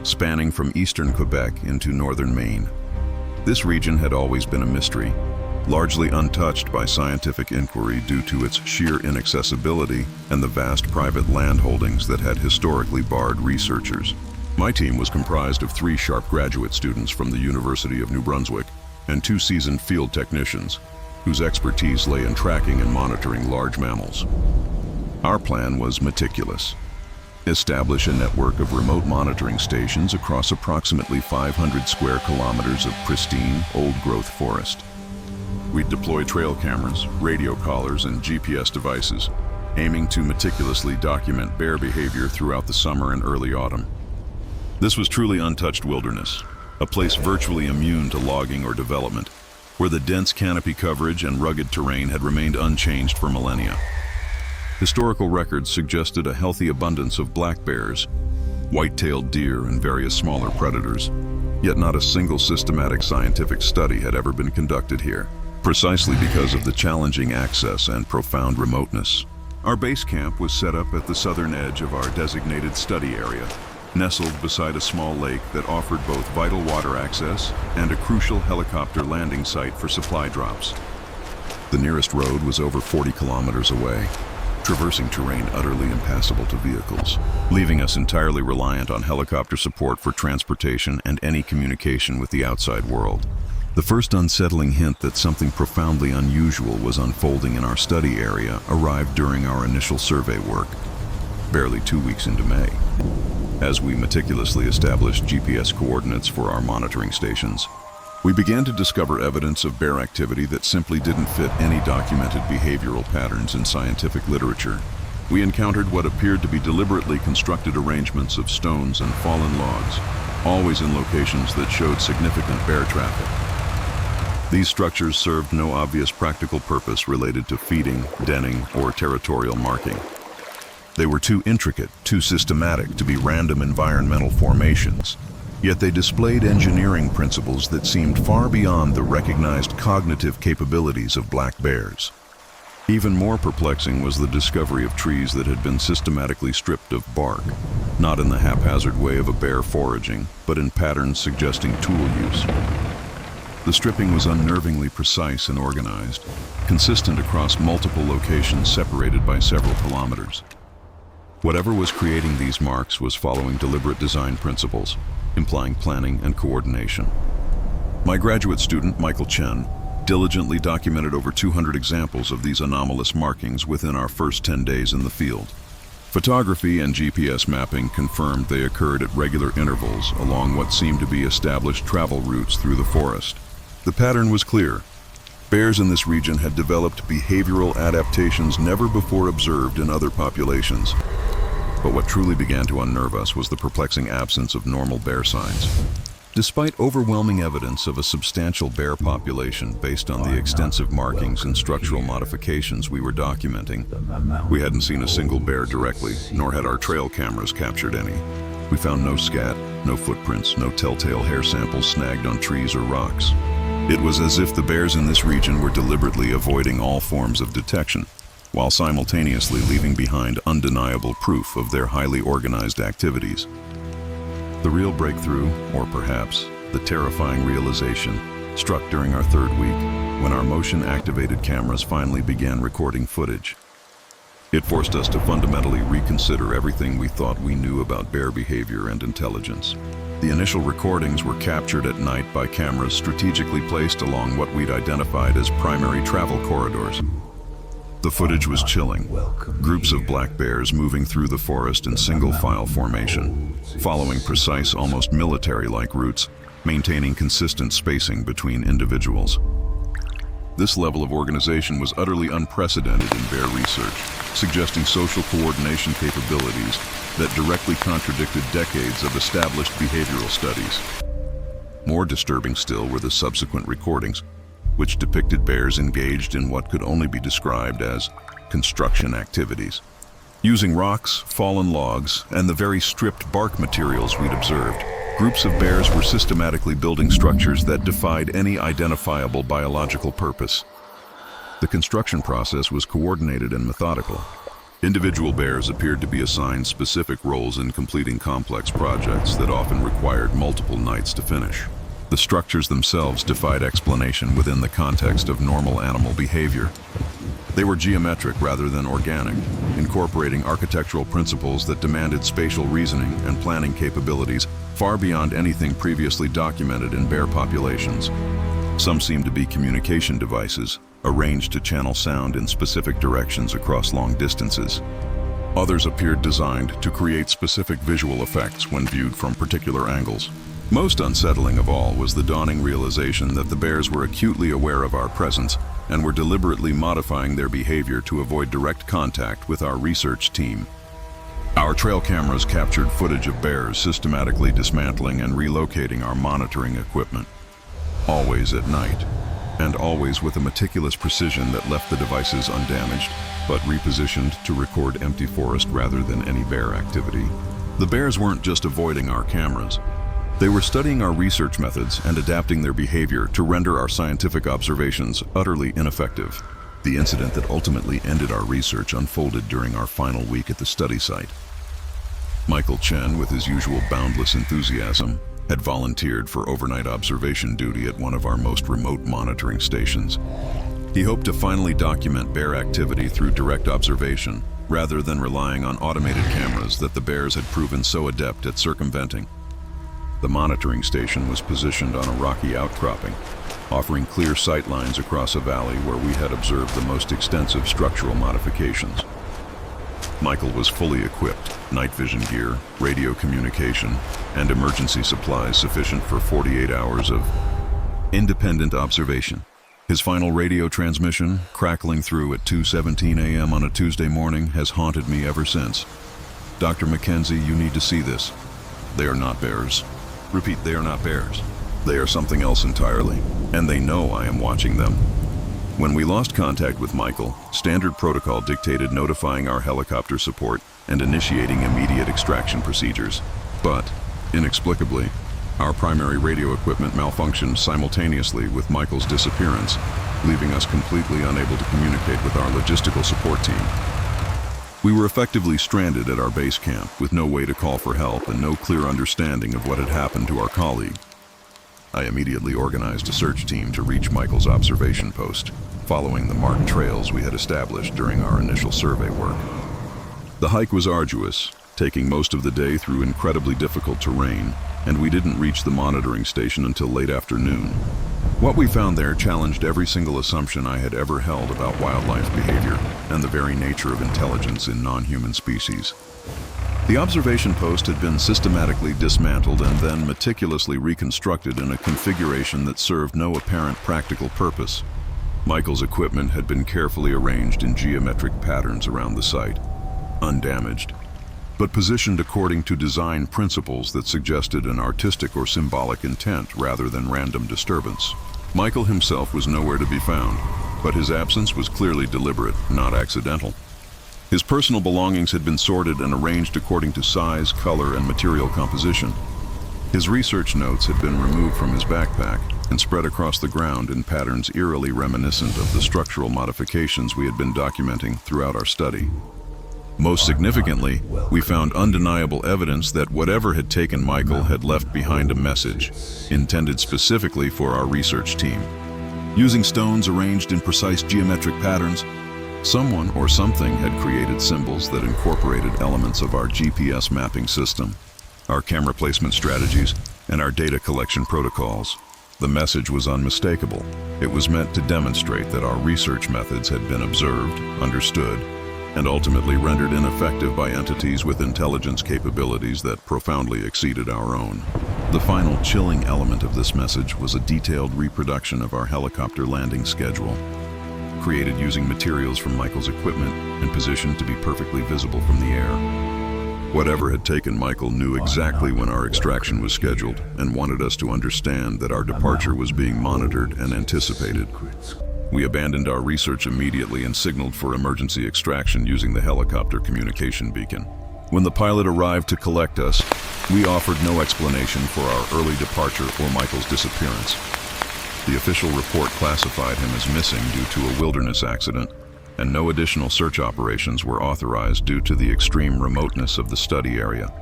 [SPEAKER 1] spanning from eastern Quebec into northern Maine. This region had always been a mystery, largely untouched by scientific inquiry due to its sheer inaccessibility and the vast private land holdings that had historically barred researchers. My team was comprised of 3 sharp graduate students from the University of New Brunswick and 2 seasoned field technicians, whose expertise lay in tracking and monitoring large mammals. Our plan was meticulous. Establish a network of remote monitoring stations across approximately 500 square kilometers of pristine, old-growth forest. We'd deploy trail cameras, radio collars, and GPS devices, aiming to meticulously document bear behavior throughout the summer and early autumn. This was truly untouched wilderness, a place virtually immune to logging or development, where the dense canopy coverage and rugged terrain had remained unchanged for millennia. Historical records suggested a healthy abundance of black bears, white-tailed deer, and various smaller predators, yet not a single systematic scientific study had ever been conducted here, precisely because of the challenging access and profound remoteness. Our base camp was set up at the southern edge of our designated study area, nestled beside a small lake that offered both vital water access and a crucial helicopter landing site for supply drops. The nearest road was over 40 kilometers away, traversing terrain utterly impassable to vehicles, leaving us entirely reliant on helicopter support for transportation and any communication with the outside world. The first unsettling hint that something profoundly unusual was unfolding in our study area arrived during our initial survey work, barely 2 weeks into May. As we meticulously established GPS coordinates for our monitoring stations, we began to discover evidence of bear activity that simply didn't fit any documented behavioral patterns in scientific literature. We encountered what appeared to be deliberately constructed arrangements of stones and fallen logs, always in locations that showed significant bear traffic. These structures served no obvious practical purpose related to feeding, denning, or territorial marking. They were too intricate, too systematic to be random environmental formations. Yet they displayed engineering principles that seemed far beyond the recognized cognitive capabilities of black bears. Even more perplexing was the discovery of trees that had been systematically stripped of bark, not in the haphazard way of a bear foraging, but in patterns suggesting tool use. The stripping was unnervingly precise and organized, consistent across multiple locations separated by several kilometers. Whatever was creating these marks was following deliberate design principles, implying planning and coordination. My graduate student, Michael Chen, diligently documented over 200 examples of these anomalous markings within our first 10 days in the field. Photography and GPS mapping confirmed they occurred at regular intervals along what seemed to be established travel routes through the forest. The pattern was clear. Bears in this region had developed behavioral adaptations never before observed in other populations. But what truly began to unnerve us was the perplexing absence of normal bear signs. Despite overwhelming evidence of a substantial bear population based on the extensive markings and structural modifications we were documenting, we hadn't seen a single bear directly, nor had our trail cameras captured any. We found no scat, no footprints, no telltale hair samples snagged on trees or rocks. It was as if the bears in this region were deliberately avoiding all forms of detection, while simultaneously leaving behind undeniable proof of their highly organized activities. The real breakthrough, or perhaps the terrifying realization, struck during our third week when our motion-activated cameras finally began recording footage. It forced us to fundamentally reconsider everything we thought we knew about bear behavior and intelligence. The initial recordings were captured at night by cameras strategically placed along what we'd identified as primary travel corridors. The footage was chilling. Groups of black bears moving through the forest in single-file formation, following precise, almost military-like routes, maintaining consistent spacing between individuals. This level of organization was utterly unprecedented in bear research, suggesting social coordination capabilities that directly contradicted decades of established behavioral studies. More disturbing still were the subsequent recordings, which depicted bears engaged in what could only be described as construction activities. Using rocks, fallen logs, and the very stripped bark materials we'd observed, groups of bears were systematically building structures that defied any identifiable biological purpose. The construction process was coordinated and methodical. Individual bears appeared to be assigned specific roles in completing complex projects that often required multiple nights to finish. The structures themselves defied explanation within the context of normal animal behavior. They were geometric rather than organic, incorporating architectural principles that demanded spatial reasoning and planning capabilities far beyond anything previously documented in bear populations. Some seemed to be communication devices, arranged to channel sound in specific directions across long distances. Others appeared designed to create specific visual effects when viewed from particular angles. Most unsettling of all was the dawning realization that the bears were acutely aware of our presence and were deliberately modifying their behavior to avoid direct contact with our research team. Our trail cameras captured footage of bears systematically dismantling and relocating our monitoring equipment, always at night, and always with a meticulous precision that left the devices undamaged, but repositioned to record empty forest rather than any bear activity. The bears weren't just avoiding our cameras. They were studying our research methods and adapting their behavior to render our scientific observations utterly ineffective. The incident that ultimately ended our research unfolded during our final week at the study site. Michael Chen, with his usual boundless enthusiasm, had volunteered for overnight observation duty at one of our most remote monitoring stations. He hoped to finally document bear activity through direct observation, rather than relying on automated cameras that the bears had proven so adept at circumventing. The monitoring station was positioned on a rocky outcropping, offering clear sight lines across a valley where we had observed the most extensive structural modifications. Michael was fully equipped, night vision gear, radio communication, and emergency supplies sufficient for 48 hours of independent observation. His final radio transmission, crackling through at 2:17 a.m. on a Tuesday morning, has haunted me ever since. Dr. Mackenzie, you need to see this. They are not bears. Repeat, they are not bears. They are something else entirely, and they know I am watching them. When we lost contact with Michael, standard protocol dictated notifying our helicopter support and initiating immediate extraction procedures. But, inexplicably, our primary radio equipment malfunctioned simultaneously with Michael's disappearance, leaving us completely unable to communicate with our logistical support team. We were effectively stranded at our base camp with no way to call for help and no clear understanding of what had happened to our colleague. I immediately organized a search team to reach Michael's observation post, following the marked trails we had established during our initial survey work. The hike was arduous, taking most of the day through incredibly difficult terrain, and we didn't reach the monitoring station until late afternoon. What we found there challenged every single assumption I had ever held about wildlife behavior and the very nature of intelligence in non-human species. The observation post had been systematically dismantled and then meticulously reconstructed in a configuration that served no apparent practical purpose. Michael's equipment had been carefully arranged in geometric patterns around the site, undamaged, but positioned according to design principles that suggested an artistic or symbolic intent rather than random disturbance. Michael himself was nowhere to be found, but his absence was clearly deliberate, not accidental. His personal belongings had been sorted and arranged according to size, color, and material composition. His research notes had been removed from his backpack and spread across the ground in patterns eerily reminiscent of the structural modifications we had been documenting throughout our study. Most significantly, we found undeniable evidence that whatever had taken Michael had left behind a message, intended specifically for our research team. Using stones arranged in precise geometric patterns, someone or something had created symbols that incorporated elements of our GPS mapping system, our camera placement strategies, and our data collection protocols. The message was unmistakable. It was meant to demonstrate that our research methods had been observed, understood, and ultimately rendered ineffective by entities with intelligence capabilities that profoundly exceeded our own. The final chilling element of this message was a detailed reproduction of our helicopter landing schedule, created using materials from Michael's equipment and positioned to be perfectly visible from the air. Whatever had taken Michael knew exactly when our extraction was scheduled and wanted us to understand that our departure was being monitored and anticipated. We abandoned our research immediately and signaled for emergency extraction using the helicopter communication beacon. When the pilot arrived to collect us, we offered no explanation for our early departure or Michael's disappearance. The official report classified him as missing due to a wilderness accident, and no additional search operations were authorized due to the extreme remoteness of the study area.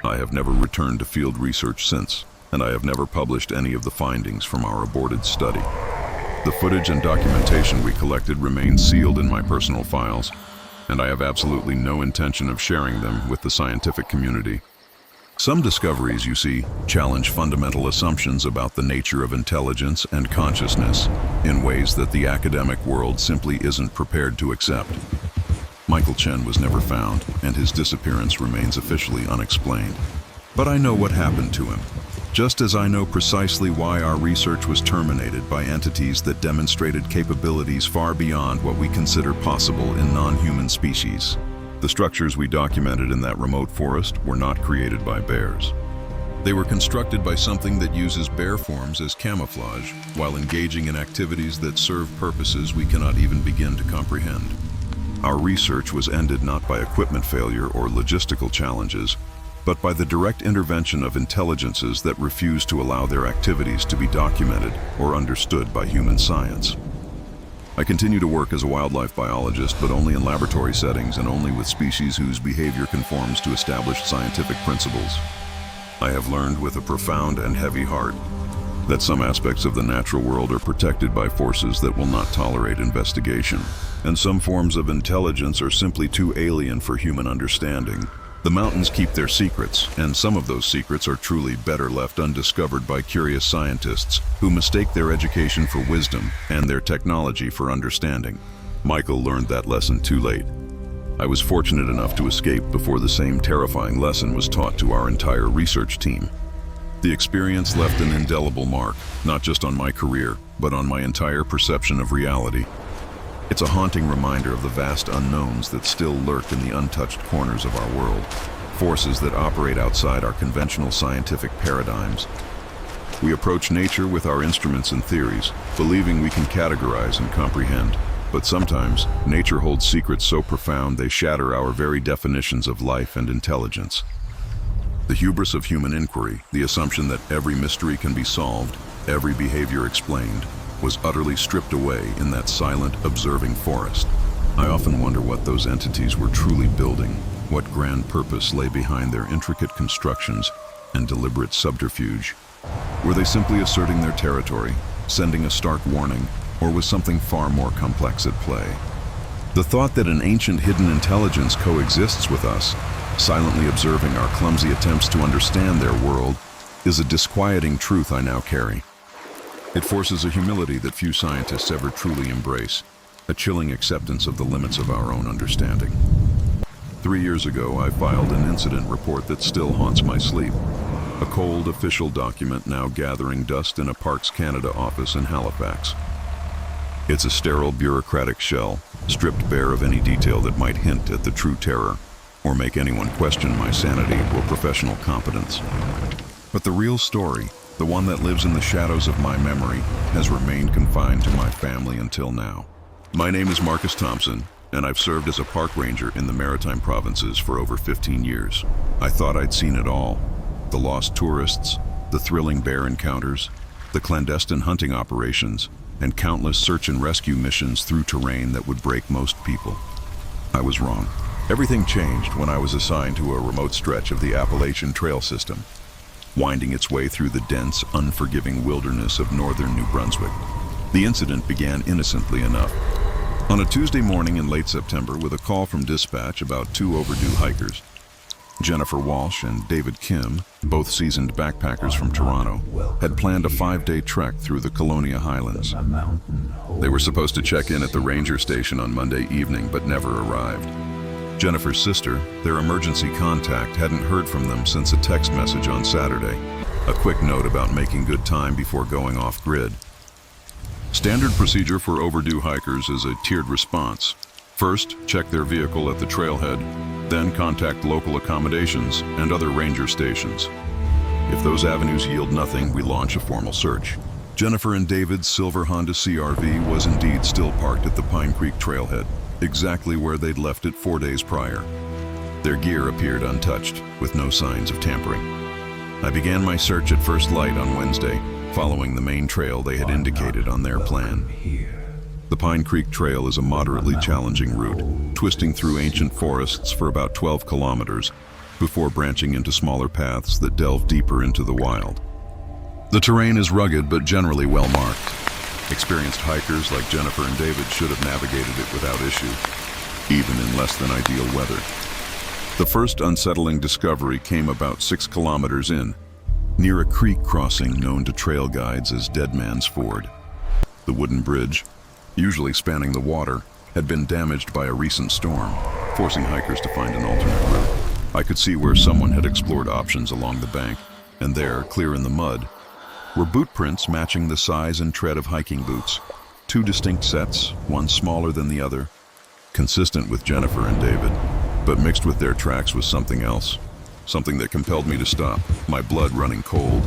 [SPEAKER 1] I have never returned to field research since, and I have never published any of the findings from our aborted study. The footage and documentation we collected remain sealed in my personal files, and I have absolutely no intention of sharing them with the scientific community. Some discoveries, you see, challenge fundamental assumptions about the nature of intelligence and consciousness in ways that the academic world simply isn't prepared to accept. Michael Chen was never found, and his disappearance remains officially unexplained. But I know what happened to him, just as I know precisely why our research was terminated by entities that demonstrated capabilities far beyond what we consider possible in non-human species. The structures we documented in that remote forest were not created by bears. They were constructed by something that uses bear forms as camouflage while engaging in activities that serve purposes we cannot even begin to comprehend. Our research was ended not by equipment failure or logistical challenges, but by the direct intervention of intelligences that refuse to allow their activities to be documented or understood by human science. I continue to work as a wildlife biologist, but only in laboratory settings and only with species whose behavior conforms to established scientific principles. I have learned with a profound and heavy heart that some aspects of the natural world are protected by forces that will not tolerate investigation, and some forms of intelligence are simply too alien for human understanding. The mountains keep their secrets, and some of those secrets are truly better left undiscovered by curious scientists who mistake their education for wisdom and their technology for understanding. Michael learned that lesson too late. I was fortunate enough to escape before the same terrifying lesson was taught to our entire research team. The experience left an indelible mark, not just on my career, but on my entire perception of reality. It's a haunting reminder of the vast unknowns that still lurk in the untouched corners of our world, forces that operate outside our conventional scientific paradigms. We approach nature with our instruments and theories, believing we can categorize and comprehend, But sometimes, nature holds secrets so profound they shatter our very definitions of life and intelligence. The hubris of human inquiry, the assumption that every mystery can be solved, every behavior explained, was utterly stripped away in that silent, observing forest. I often wonder what those entities were truly building, what grand purpose lay behind their intricate constructions and deliberate subterfuge. Were they simply asserting their territory, sending a stark warning, or was something far more complex at play? The thought that an ancient hidden intelligence coexists with us, silently observing our clumsy attempts to understand their world, is a disquieting truth I now carry. It forces a humility that few scientists ever truly embrace, a chilling acceptance of the limits of our own understanding. 3 years ago, I filed an incident report that still haunts my sleep. A cold official document now gathering dust in a Parks Canada office in Halifax. It's a sterile bureaucratic shell, stripped bare of any detail that might hint at the true terror, or make anyone question my sanity or professional competence. But the real story, the one that lives in the shadows of my memory, has remained confined to my family until now. My name is Marcus Thompson, and I've served as a park ranger in the Maritime Provinces for over 15 years. I thought I'd seen it all. The lost tourists, the thrilling bear encounters, the clandestine hunting operations, and countless search and rescue missions through terrain that would break most people. I was wrong. Everything changed when I was assigned to a remote stretch of the Appalachian trail system, winding its way through the dense, unforgiving wilderness of northern New Brunswick. The incident began innocently enough. On a Tuesday morning in late September, with a call from dispatch about 2 overdue hikers, Jennifer Walsh and David Kim, both seasoned backpackers from Toronto, had planned a 5-day trek through the Colonia Highlands. They were supposed to check in at the ranger station on Monday evening, but never arrived. Jennifer's sister, their emergency contact, hadn't heard from them since a text message on Saturday, a quick note about making good time before going off-grid. Standard procedure for overdue hikers is a tiered response. First, check their vehicle at the trailhead, then contact local accommodations and other ranger stations. If those avenues yield nothing, we launch a formal search. Jennifer and David's silver Honda CR-V was indeed still parked at the Pine Creek trailhead, exactly where they'd left it 4 days prior. Their gear appeared untouched, with no signs of tampering. I began my search at first light on Wednesday, following the main trail they had indicated on their plan. The Pine Creek Trail is a moderately challenging route, twisting through ancient forests for about 12 kilometers before branching into smaller paths that delve deeper into the wild. The terrain is rugged but generally well marked. Experienced hikers like Jennifer and David should have navigated it without issue, even in less than ideal weather. The first unsettling discovery came about 6 kilometers in, near a creek crossing known to trail guides as Dead Man's Ford. The wooden bridge, usually spanning the water, had been damaged by a recent storm, forcing hikers to find an alternate route. I could see where someone had explored options along the bank, and there, clear in the mud, were boot prints matching the size and tread of hiking boots. 2 distinct sets, one smaller than the other, consistent with Jennifer and David, but mixed with their tracks was something else. Something that compelled me to stop, my blood running cold.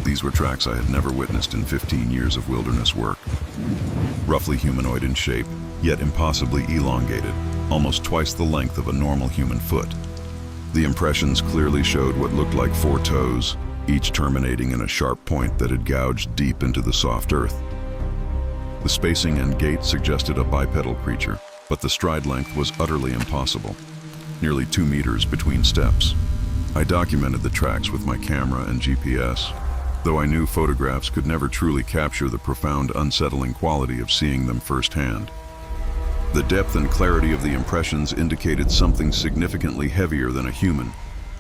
[SPEAKER 1] These were tracks I had never witnessed in 15 years of wilderness work. Roughly humanoid in shape, yet impossibly elongated, almost twice the length of a normal human foot. The impressions clearly showed what looked like 4 toes, each terminating in a sharp point that had gouged deep into the soft earth. The spacing and gait suggested a bipedal creature, but the stride length was utterly impossible, nearly 2 meters between steps. I documented the tracks with my camera and GPS, though I knew photographs could never truly capture the profound, unsettling quality of seeing them firsthand. The depth and clarity of the impressions indicated something significantly heavier than a human,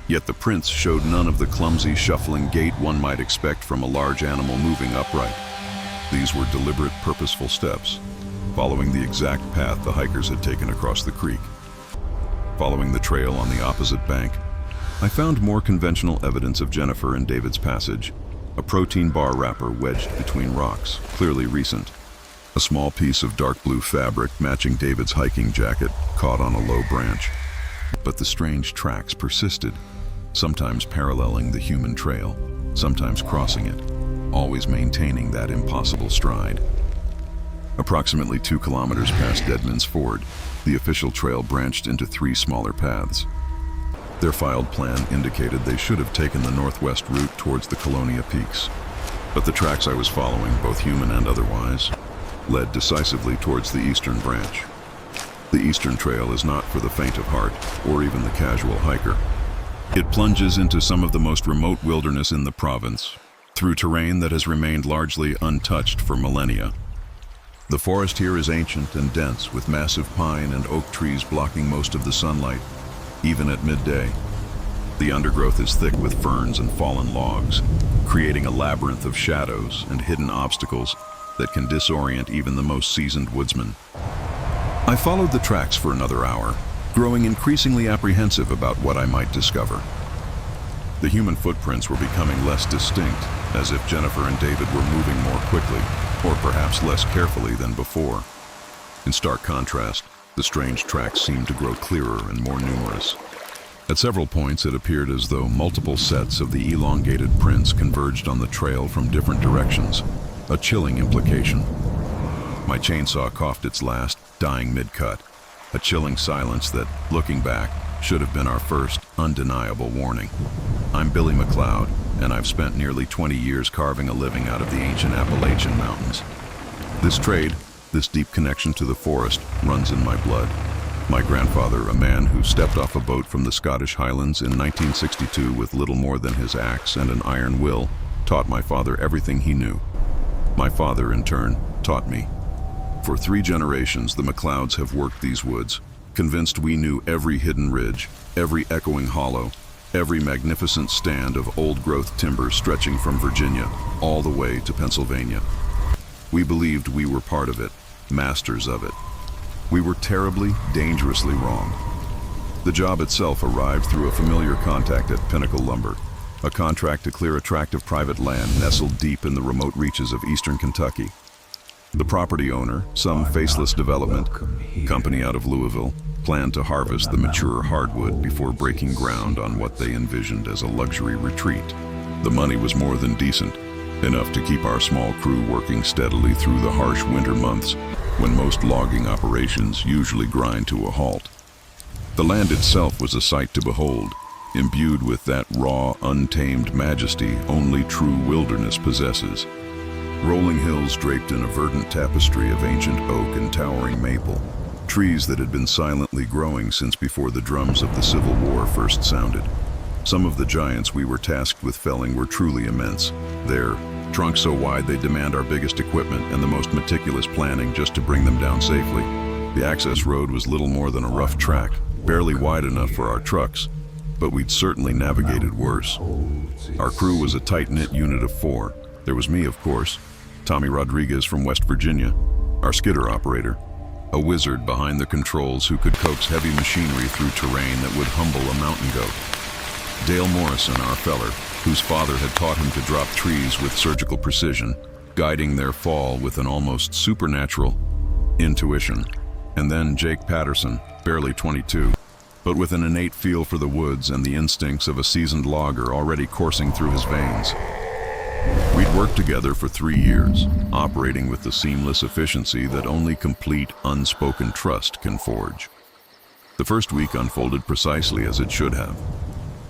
[SPEAKER 1] yet the prints showed none of the clumsy, shuffling gait one might expect from a large animal moving upright. These were deliberate, purposeful steps, following the exact path the hikers had taken across the creek. Following the trail on the opposite bank, I found more conventional evidence of Jennifer and David's passage, a protein bar wrapper wedged between rocks, clearly recent. A small piece of dark blue fabric matching David's hiking jacket caught on a low branch. But the strange tracks persisted, sometimes paralleling the human trail, sometimes crossing it, always maintaining that impossible stride. Approximately 2 kilometers past Deadman's Ford, the official trail branched into 3 smaller paths. Their filed plan indicated they should have taken the northwest route towards the Colonia Peaks. But the tracks I was following, both human and otherwise, led decisively towards the eastern branch. The eastern trail is not for the faint of heart, or even the casual hiker. It plunges into some of the most remote wilderness in the province, through terrain that has remained largely untouched for millennia. The forest here is ancient and dense, with massive pine and oak trees blocking most of the sunlight, even at midday. The undergrowth is thick with ferns and fallen logs, creating a labyrinth of shadows and hidden obstacles that can disorient even the most seasoned woodsman. I followed the tracks for another hour, growing increasingly apprehensive about what I might discover. The human footprints were becoming less distinct, as if Jennifer and David were moving more quickly, or perhaps less carefully than before. In stark contrast, the strange tracks seemed to grow clearer and more numerous. At several points, it appeared as though multiple sets of the elongated prints converged on the trail from different directions, a chilling implication. My chainsaw coughed its last, dying mid-cut, a chilling silence that, looking back, should have been our first, undeniable warning. I'm Billy McLeod, and I've spent nearly 20 years carving a living out of the ancient Appalachian mountains. This trade, this deep connection to the forest, runs in my blood. My grandfather, a man who stepped off a boat from the Scottish Highlands in 1962 with little more than his axe and an iron will, taught my father everything he knew. My father, in turn, taught me. For 3 generations, the McLeods have worked these woods, convinced we knew every hidden ridge, every echoing hollow, every magnificent stand of old-growth timber stretching from Virginia all the way to Pennsylvania. We believed we were part of it, masters of it. We were terribly, dangerously wrong. The job itself arrived through a familiar contact at Pinnacle Lumber, a contract to clear a tract of private land nestled deep in the remote reaches of eastern Kentucky. The property owner, some faceless development company out of Louisville, planned to harvest the mature hardwood before breaking ground on what they envisioned as a luxury retreat. The money was more than decent, enough to keep our small crew working steadily through the harsh winter months when most logging operations usually grind to a halt. The land itself was a sight to behold, imbued with that raw, untamed majesty only true wilderness possesses. Rolling hills draped in a verdant tapestry of ancient oak and towering maple, trees that had been silently growing since before the drums of the Civil War first sounded. Some of the giants we were tasked with felling were truly immense. Their trunks so wide they demand our biggest equipment and the most meticulous planning just to bring them down safely. The access road was little more than a rough track, barely wide enough for our trucks, but we'd certainly navigated worse. Our crew was a tight-knit unit of 4. There was me, of course, Tommy Rodriguez from West Virginia, our skidder operator, a wizard behind the controls who could coax heavy machinery through terrain that would humble a mountain goat. Dale Morrison, our feller, whose father had taught him to drop trees with surgical precision, guiding their fall with an almost supernatural intuition. And then Jake Patterson, barely 22, but with an innate feel for the woods and the instincts of a seasoned logger already coursing through his veins. We'd worked together for 3 years, operating with the seamless efficiency that only complete, unspoken trust can forge. The first week unfolded precisely as it should have.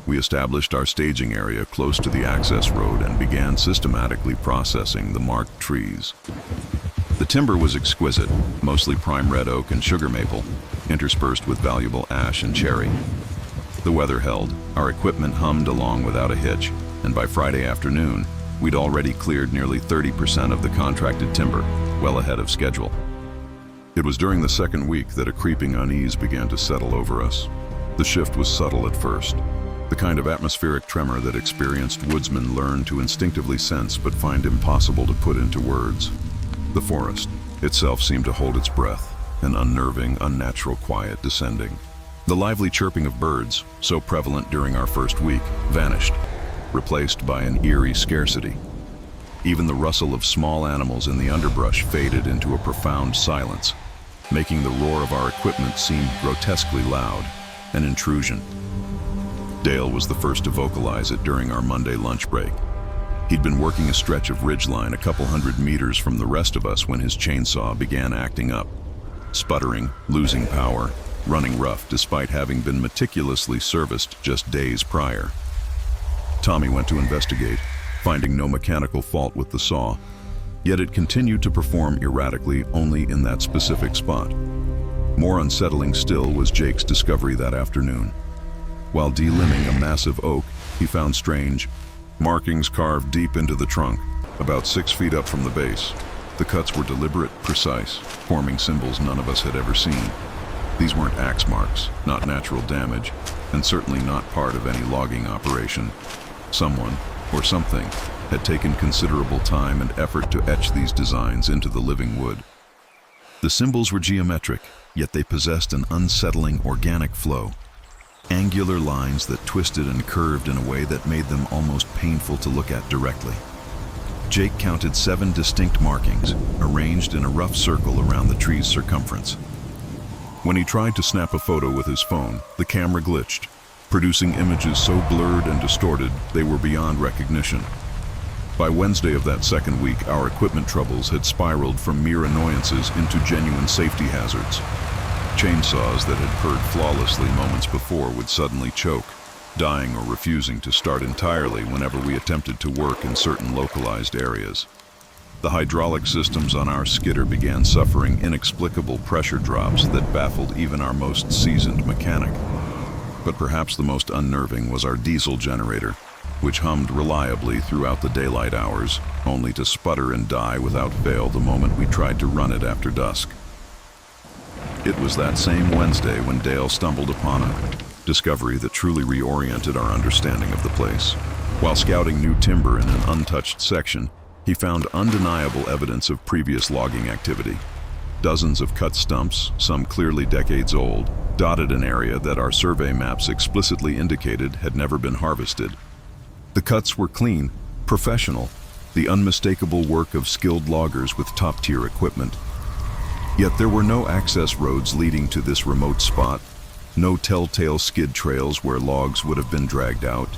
[SPEAKER 1] We established our staging area close to the access road and began systematically processing the marked trees. The timber was exquisite, mostly prime red oak and sugar maple, interspersed with valuable ash and cherry. The weather held, our equipment hummed along without a hitch, and by Friday afternoon, we'd already cleared nearly 30% of the contracted timber, well ahead of schedule. It was during the second week that a creeping unease began to settle over us. The shift was subtle at first, the kind of atmospheric tremor that experienced woodsmen learn to instinctively sense but find impossible to put into words. The forest itself seemed to hold its breath, an unnerving, unnatural quiet descending. The lively chirping of birds, so prevalent during our first week, vanished, replaced by an eerie scarcity. Even the rustle of small animals in the underbrush faded into a profound silence, making the roar of our equipment seem grotesquely loud, an intrusion. Dale was the first to vocalize it during our Monday lunch break. He'd been working a stretch of ridgeline a couple hundred meters from the rest of us when his chainsaw began acting up, sputtering, losing power, running rough despite having been meticulously serviced just days prior. Tommy went to investigate, finding no mechanical fault with the saw, yet it continued to perform erratically only in that specific spot. More unsettling still was Jake's discovery that afternoon. While delimbing a massive oak, he found strange markings carved deep into the trunk, about 6 feet up from the base. The cuts were deliberate, precise, forming symbols none of us had ever seen. These weren't axe marks, not natural damage, and certainly not part of any logging operation. Someone, or something, had taken considerable time and effort to etch these designs into the living wood. The symbols were geometric, yet they possessed an unsettling organic flow. Angular lines that twisted and curved in a way that made them almost painful to look at directly. Jake counted 7 distinct markings, arranged in a rough circle around the tree's circumference. When he tried to snap a photo with his phone, the camera glitched, producing images so blurred and distorted they were beyond recognition. By Wednesday of that second week, our equipment troubles had spiraled from mere annoyances into genuine safety hazards. Chainsaws that had purred flawlessly moments before would suddenly choke, dying or refusing to start entirely whenever we attempted to work in certain localized areas. The hydraulic systems on our skidder began suffering inexplicable pressure drops that baffled even our most seasoned mechanic. But perhaps the most unnerving was our diesel generator, which hummed reliably throughout the daylight hours, only to sputter and die without fail the moment we tried to run it after dusk. It was that same Wednesday when Dale stumbled upon a discovery that truly reoriented our understanding of the place. While scouting new timber in an untouched section, he found undeniable evidence of previous logging activity. Dozens of cut stumps, some clearly decades old, dotted an area that our survey maps explicitly indicated had never been harvested. The cuts were clean, professional, the unmistakable work of skilled loggers with top-tier equipment. Yet there were no access roads leading to this remote spot, no telltale skid trails where logs would have been dragged out,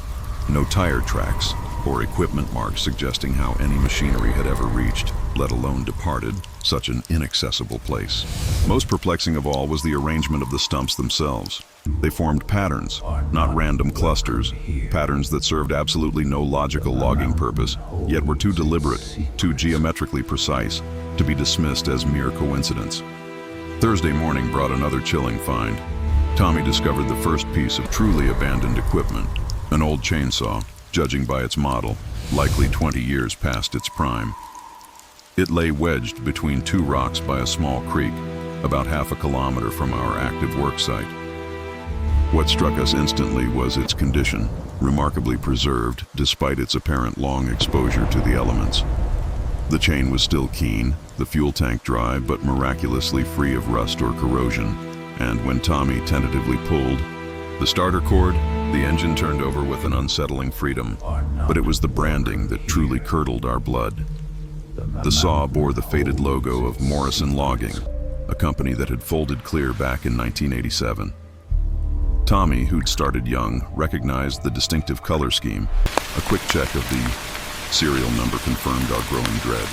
[SPEAKER 1] no tire tracks or equipment marks suggesting how any machinery had ever reached, let alone departed, such an inaccessible place. Most perplexing of all was the arrangement of the stumps themselves. They formed patterns, not random clusters, patterns that served absolutely no logical logging purpose, yet were too deliberate, too geometrically precise, to be dismissed as mere coincidence. Thursday morning brought another chilling find. Tommy discovered the first piece of truly abandoned equipment, an old chainsaw, judging by its model, likely 20 years past its prime. It lay wedged between 2 rocks by a small creek, about half a kilometer from our active work site. What struck us instantly was its condition, remarkably preserved despite its apparent long exposure to the elements. The chain was still keen, the fuel tank dry but miraculously free of rust or corrosion, and when Tommy tentatively pulled the starter cord, the engine turned over with an unsettling freedom, but it was the branding that truly curdled our blood. The saw bore the faded logo of Morrison Logging, a company that had folded clear back in 1987. Tommy, who'd started young, recognized the distinctive color scheme. A quick check of the serial number confirmed our growing dread.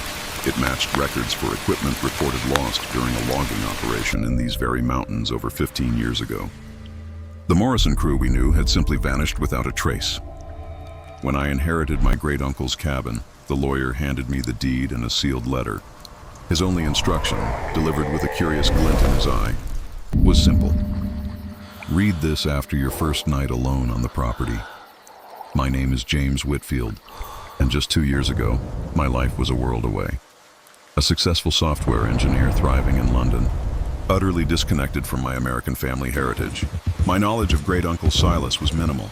[SPEAKER 1] It matched records for equipment reported lost during a logging operation in these very mountains over 15 years ago. The Morrison crew, we knew, had simply vanished without a trace. When I inherited my great-uncle's cabin, the lawyer handed me the deed and a sealed letter. His only instruction, delivered with a curious glint in his eye, was simple. Read this after your first night alone on the property. My name is James Whitfield, and just 2 years ago, my life was a world away. A successful software engineer thriving in London, utterly disconnected from my American family heritage. My knowledge of great-uncle Silas was minimal,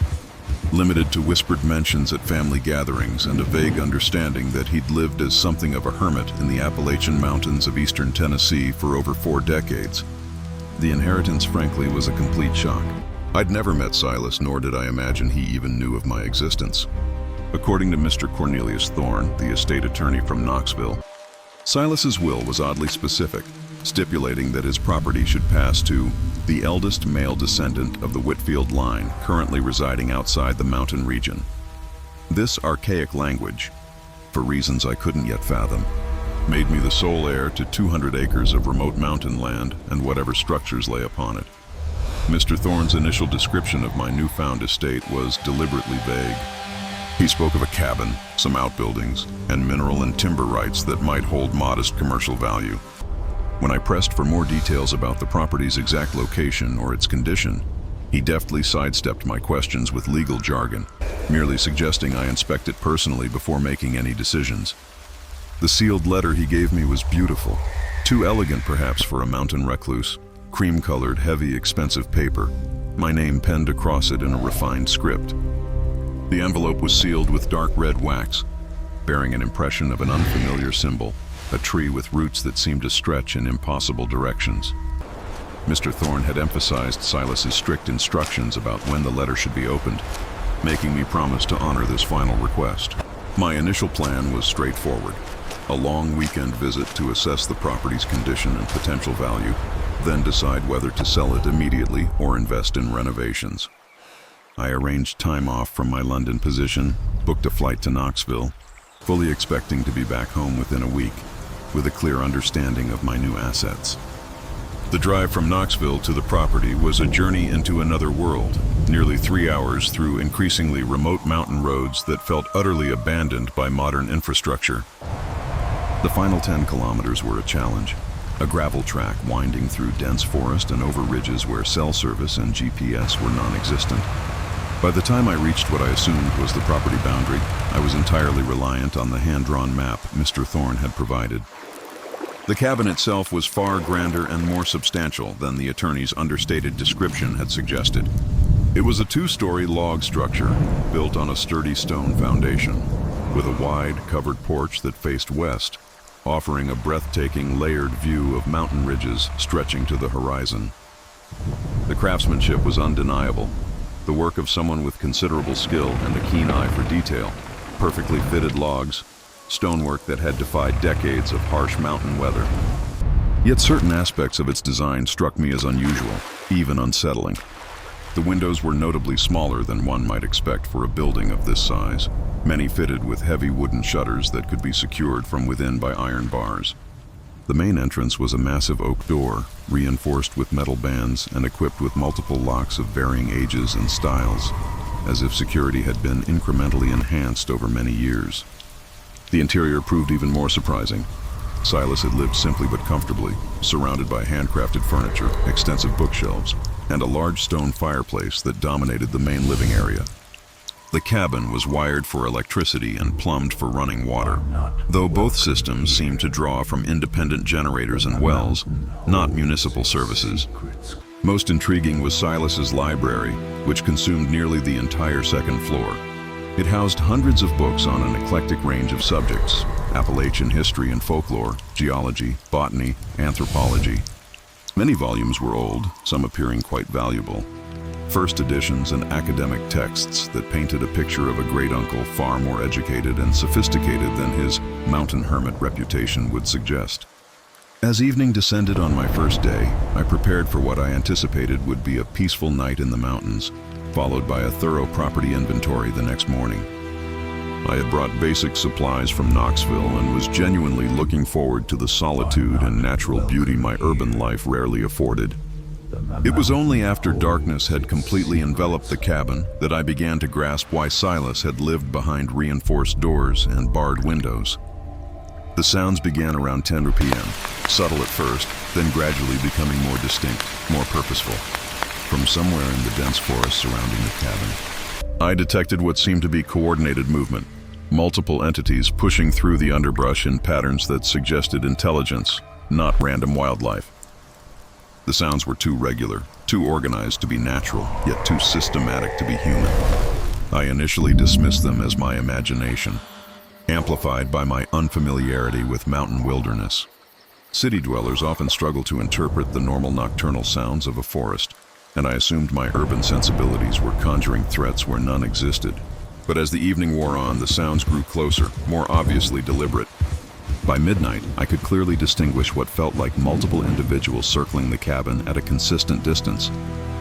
[SPEAKER 1] limited to whispered mentions at family gatherings and a vague understanding that he'd lived as something of a hermit in the Appalachian mountains of eastern Tennessee for over 4 decades. The inheritance, frankly, was a complete shock. I'd never met Silas, nor did I imagine he even knew of my existence. According to Mr. Cornelius Thorne, the estate attorney from Knoxville, Silas's will was oddly specific, stipulating that his property should pass to the eldest male descendant of the Whitfield line currently residing outside the mountain region. This archaic language, for reasons I couldn't yet fathom, made me the sole heir to 200 acres of remote mountain land and whatever structures lay upon it. Mr. Thorne's initial description of my newfound estate was deliberately vague. He spoke of a cabin, some outbuildings, and mineral and timber rights that might hold modest commercial value. When I pressed for more details about the property's exact location or its condition, he deftly sidestepped my questions with legal jargon, merely suggesting I inspect it personally before making any decisions. The sealed letter he gave me was beautiful, too elegant perhaps for a mountain recluse. Cream-colored, heavy, expensive paper, my name penned across it in a refined script. The envelope was sealed with dark red wax, bearing an impression of an unfamiliar symbol, a tree with roots that seemed to stretch in impossible directions. Mr. Thorne had emphasized Silas's strict instructions about when the letter should be opened, making me promise to honor this final request. My initial plan was straightforward: a long weekend visit to assess the property's condition and potential value, then decide whether to sell it immediately or invest in renovations. I arranged time off from my London position, booked a flight to Knoxville, fully expecting to be back home within a week, with a clear understanding of my new assets. The drive from Knoxville to the property was a journey into another world, nearly 3 hours through increasingly remote mountain roads that felt utterly abandoned by modern infrastructure. The final 10 kilometers were a challenge. A gravel track winding through dense forest and over ridges where cell service and GPS were non-existent. By the time I reached what I assumed was the property boundary, I was entirely reliant on the hand-drawn map Mr. Thorne had provided. The cabin itself was far grander and more substantial than the attorney's understated description had suggested. It was a 2-story log structure built on a sturdy stone foundation, with a wide, covered porch that faced west, offering a breathtaking layered view of mountain ridges stretching to the horizon. The craftsmanship was undeniable, the work of someone with considerable skill and a keen eye for detail. Perfectly fitted logs, stonework that had defied decades of harsh mountain weather. Yet certain aspects of its design struck me as unusual, even unsettling. The windows were notably smaller than one might expect for a building of this size, many fitted with heavy wooden shutters that could be secured from within by iron bars. The main entrance was a massive oak door, reinforced with metal bands and equipped with multiple locks of varying ages and styles, as if security had been incrementally enhanced over many years. The interior proved even more surprising. Silas had lived simply but comfortably, surrounded by handcrafted furniture, extensive bookshelves, and a large stone fireplace that dominated the main living area. The cabin was wired for electricity and plumbed for running water, though both systems seemed to draw from independent generators and wells, not municipal services. Most intriguing was Silas's library, which consumed nearly the entire second floor. It housed hundreds of books on an eclectic range of subjects: Appalachian history and folklore, geology, botany, anthropology. Many volumes were old, some appearing quite valuable. First editions and academic texts that painted a picture of a great-uncle far more educated and sophisticated than his mountain hermit reputation would suggest. As evening descended on my first day, I prepared for what I anticipated would be a peaceful night in the mountains, followed by a thorough property inventory the next morning. I had brought basic supplies from Knoxville and was genuinely looking forward to the solitude and natural beauty my urban life rarely afforded. It was only after darkness had completely enveloped the cabin that I began to grasp why Silas had lived behind reinforced doors and barred windows. The sounds began around 10 p.m., subtle at first, then gradually becoming more distinct, more purposeful, from somewhere in the dense forest surrounding the cabin. I detected what seemed to be coordinated movement, multiple entities pushing through the underbrush in patterns that suggested intelligence, not random wildlife. The sounds were too regular, too organized to be natural, yet too systematic to be human. I initially dismissed them as my imagination, amplified by my unfamiliarity with mountain wilderness. City dwellers often struggle to interpret the normal nocturnal sounds of a forest, and I assumed my urban sensibilities were conjuring threats where none existed. But as the evening wore on, the sounds grew closer, more obviously deliberate. By midnight, I could clearly distinguish what felt like multiple individuals circling the cabin at a consistent distance,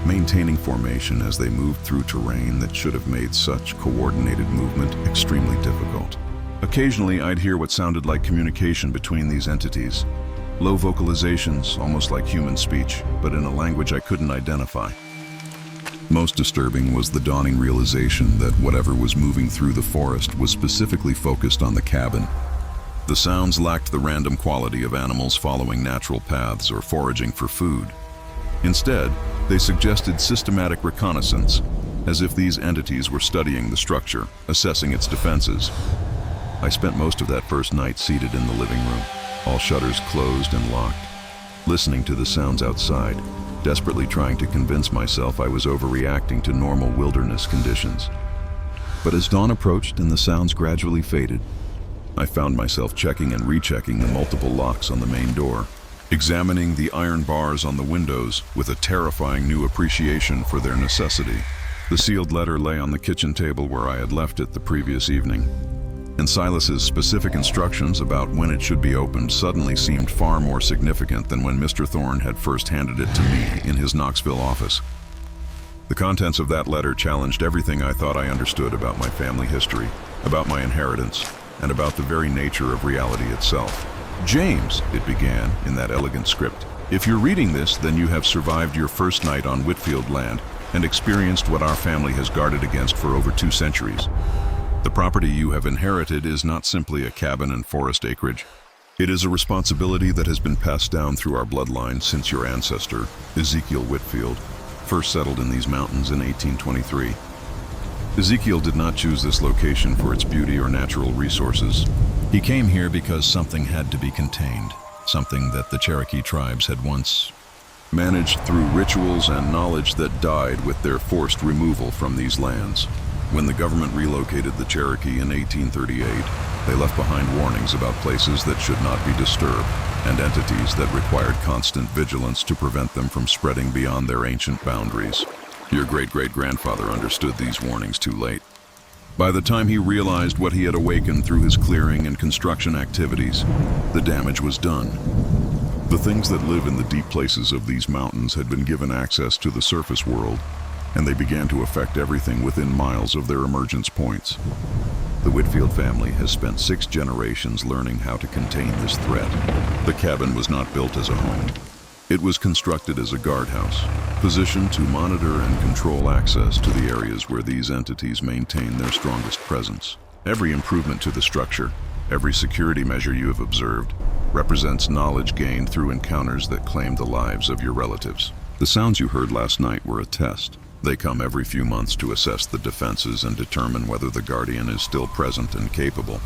[SPEAKER 1] maintaining formation as they moved through terrain that should have made such coordinated movement extremely difficult. Occasionally, I'd hear what sounded like communication between these entities. Low vocalizations, almost like human speech, but in a language I couldn't identify. Most disturbing was the dawning realization that whatever was moving through the forest was specifically focused on the cabin. The sounds lacked the random quality of animals following natural paths or foraging for food. Instead, they suggested systematic reconnaissance, as if these entities were studying the structure, assessing its defenses. I spent most of that first night seated in the living room, all shutters closed and locked, listening to the sounds outside, desperately trying to convince myself I was overreacting to normal wilderness conditions. But as dawn approached and the sounds gradually faded, I found myself checking and rechecking the multiple locks on the main door, examining the iron bars on the windows with a terrifying new appreciation for their necessity. The sealed letter lay on the kitchen table where I had left it the previous evening, and Silas's specific instructions about when it should be opened suddenly seemed far more significant than when Mr. Thorne had first handed it to me in his Knoxville office. The contents of that letter challenged everything I thought I understood about my family history, about my inheritance, and about the very nature of reality itself. "James," it began in that elegant script, "if you're reading this, then you have survived your first night on Whitfield land and experienced what our family has guarded against for over 2 centuries. The property you have inherited is not simply a cabin and forest acreage. It is a responsibility that has been passed down through our bloodline since your ancestor, Ezekiel Whitfield, first settled in these mountains in 1823. Ezekiel did not choose this location for its beauty or natural resources. He came here because something had to be contained, something that the Cherokee tribes had once managed through rituals and knowledge that died with their forced removal from these lands. When the government relocated the Cherokee in 1838, they left behind warnings about places that should not be disturbed and entities that required constant vigilance to prevent them from spreading beyond their ancient boundaries. Your great-great-grandfather understood these warnings too late. By the time he realized what he had awakened through his clearing and construction activities, the damage was done. The things that live in the deep places of these mountains had been given access to the surface world, and they began to affect everything within miles of their emergence points. The Whitfield family has spent 6 generations learning how to contain this threat. The cabin was not built as a home. It was constructed as a guardhouse, positioned to monitor and control access to the areas where these entities maintain their strongest presence. Every improvement to the structure, every security measure you have observed, represents knowledge gained through encounters that claim the lives of your relatives. The sounds you heard last night were a test. They come every few months to assess the defenses and determine whether the guardian is still present and capable.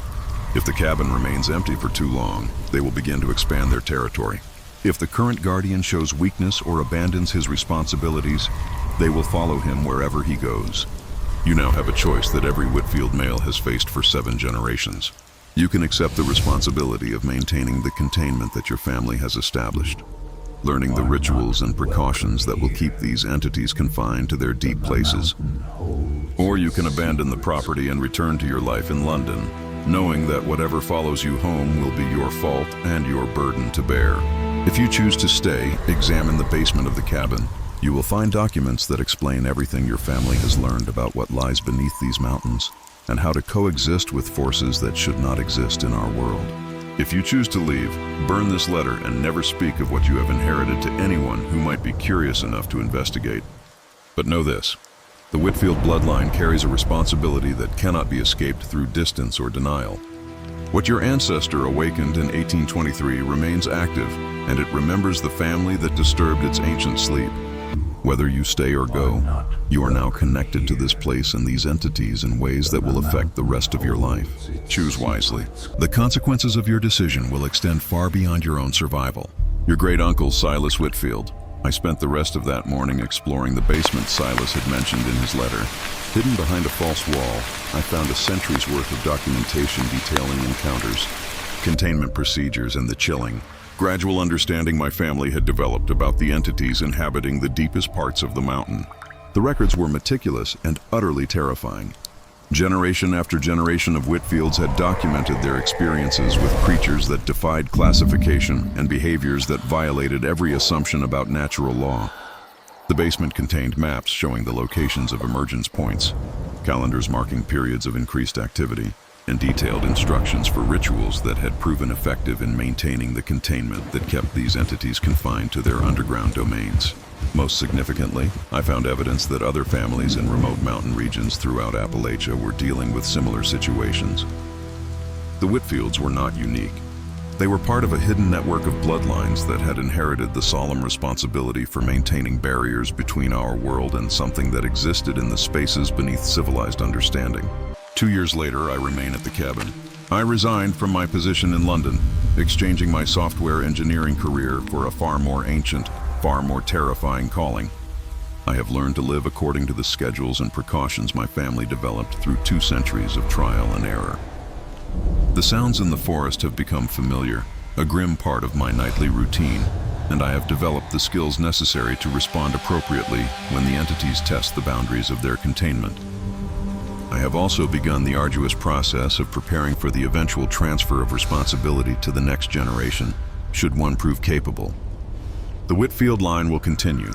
[SPEAKER 1] If the cabin remains empty for too long, they will begin to expand their territory. If the current guardian shows weakness or abandons his responsibilities, they will follow him wherever he goes. You now have a choice that every Whitfield male has faced for 7 generations. You can accept the responsibility of maintaining the containment that your family has established, learning the rituals and precautions that will keep these entities confined to their deep places. Or you can abandon the property and return to your life in London, knowing that whatever follows you home will be your fault and your burden to bear. If you choose to stay, examine the basement of the cabin. You will find documents that explain everything your family has learned about what lies beneath these mountains and how to coexist with forces that should not exist in our world. If you choose to leave, burn this letter and never speak of what you have inherited to anyone who might be curious enough to investigate. But know this, the Whitfield bloodline carries a responsibility that cannot be escaped through distance or denial. What your ancestor awakened in 1823 remains active, and it remembers the family that disturbed its ancient sleep. Whether you stay or go, you are now connected to this place and these entities in ways that will affect the rest of your life. Choose wisely. The consequences of your decision will extend far beyond your own survival. Your great-uncle, Silas Whitfield. I spent the rest of that morning exploring the basement Silas had mentioned in his letter. Hidden behind a false wall, I found a century's worth of documentation detailing encounters, containment procedures, and the chilling, gradual understanding my family had developed about the entities inhabiting the deepest parts of the mountain. The records were meticulous and utterly terrifying. Generation after generation of Whitfields had documented their experiences with creatures that defied classification and behaviors that violated every assumption about natural law. The basement contained maps showing the locations of emergence points, calendars marking periods of increased activity, and detailed instructions for rituals that had proven effective in maintaining the containment that kept these entities confined to their underground domains. Most significantly, I found evidence that other families in remote mountain regions throughout Appalachia were dealing with similar situations. The Whitfields were not unique. They were part of a hidden network of bloodlines that had inherited the solemn responsibility for maintaining barriers between our world and something that existed in the spaces beneath civilized understanding. 2 years later, I remain at the cabin. I resigned from my position in London, exchanging my software engineering career for a far more ancient, far more terrifying calling. I have learned to live according to the schedules and precautions my family developed through 2 centuries of trial and error. The sounds in the forest have become familiar, a grim part of my nightly routine, and I have developed the skills necessary to respond appropriately when the entities test the boundaries of their containment. I have also begun the arduous process of preparing for the eventual transfer of responsibility to the next generation, should one prove capable. The Whitfield line will continue,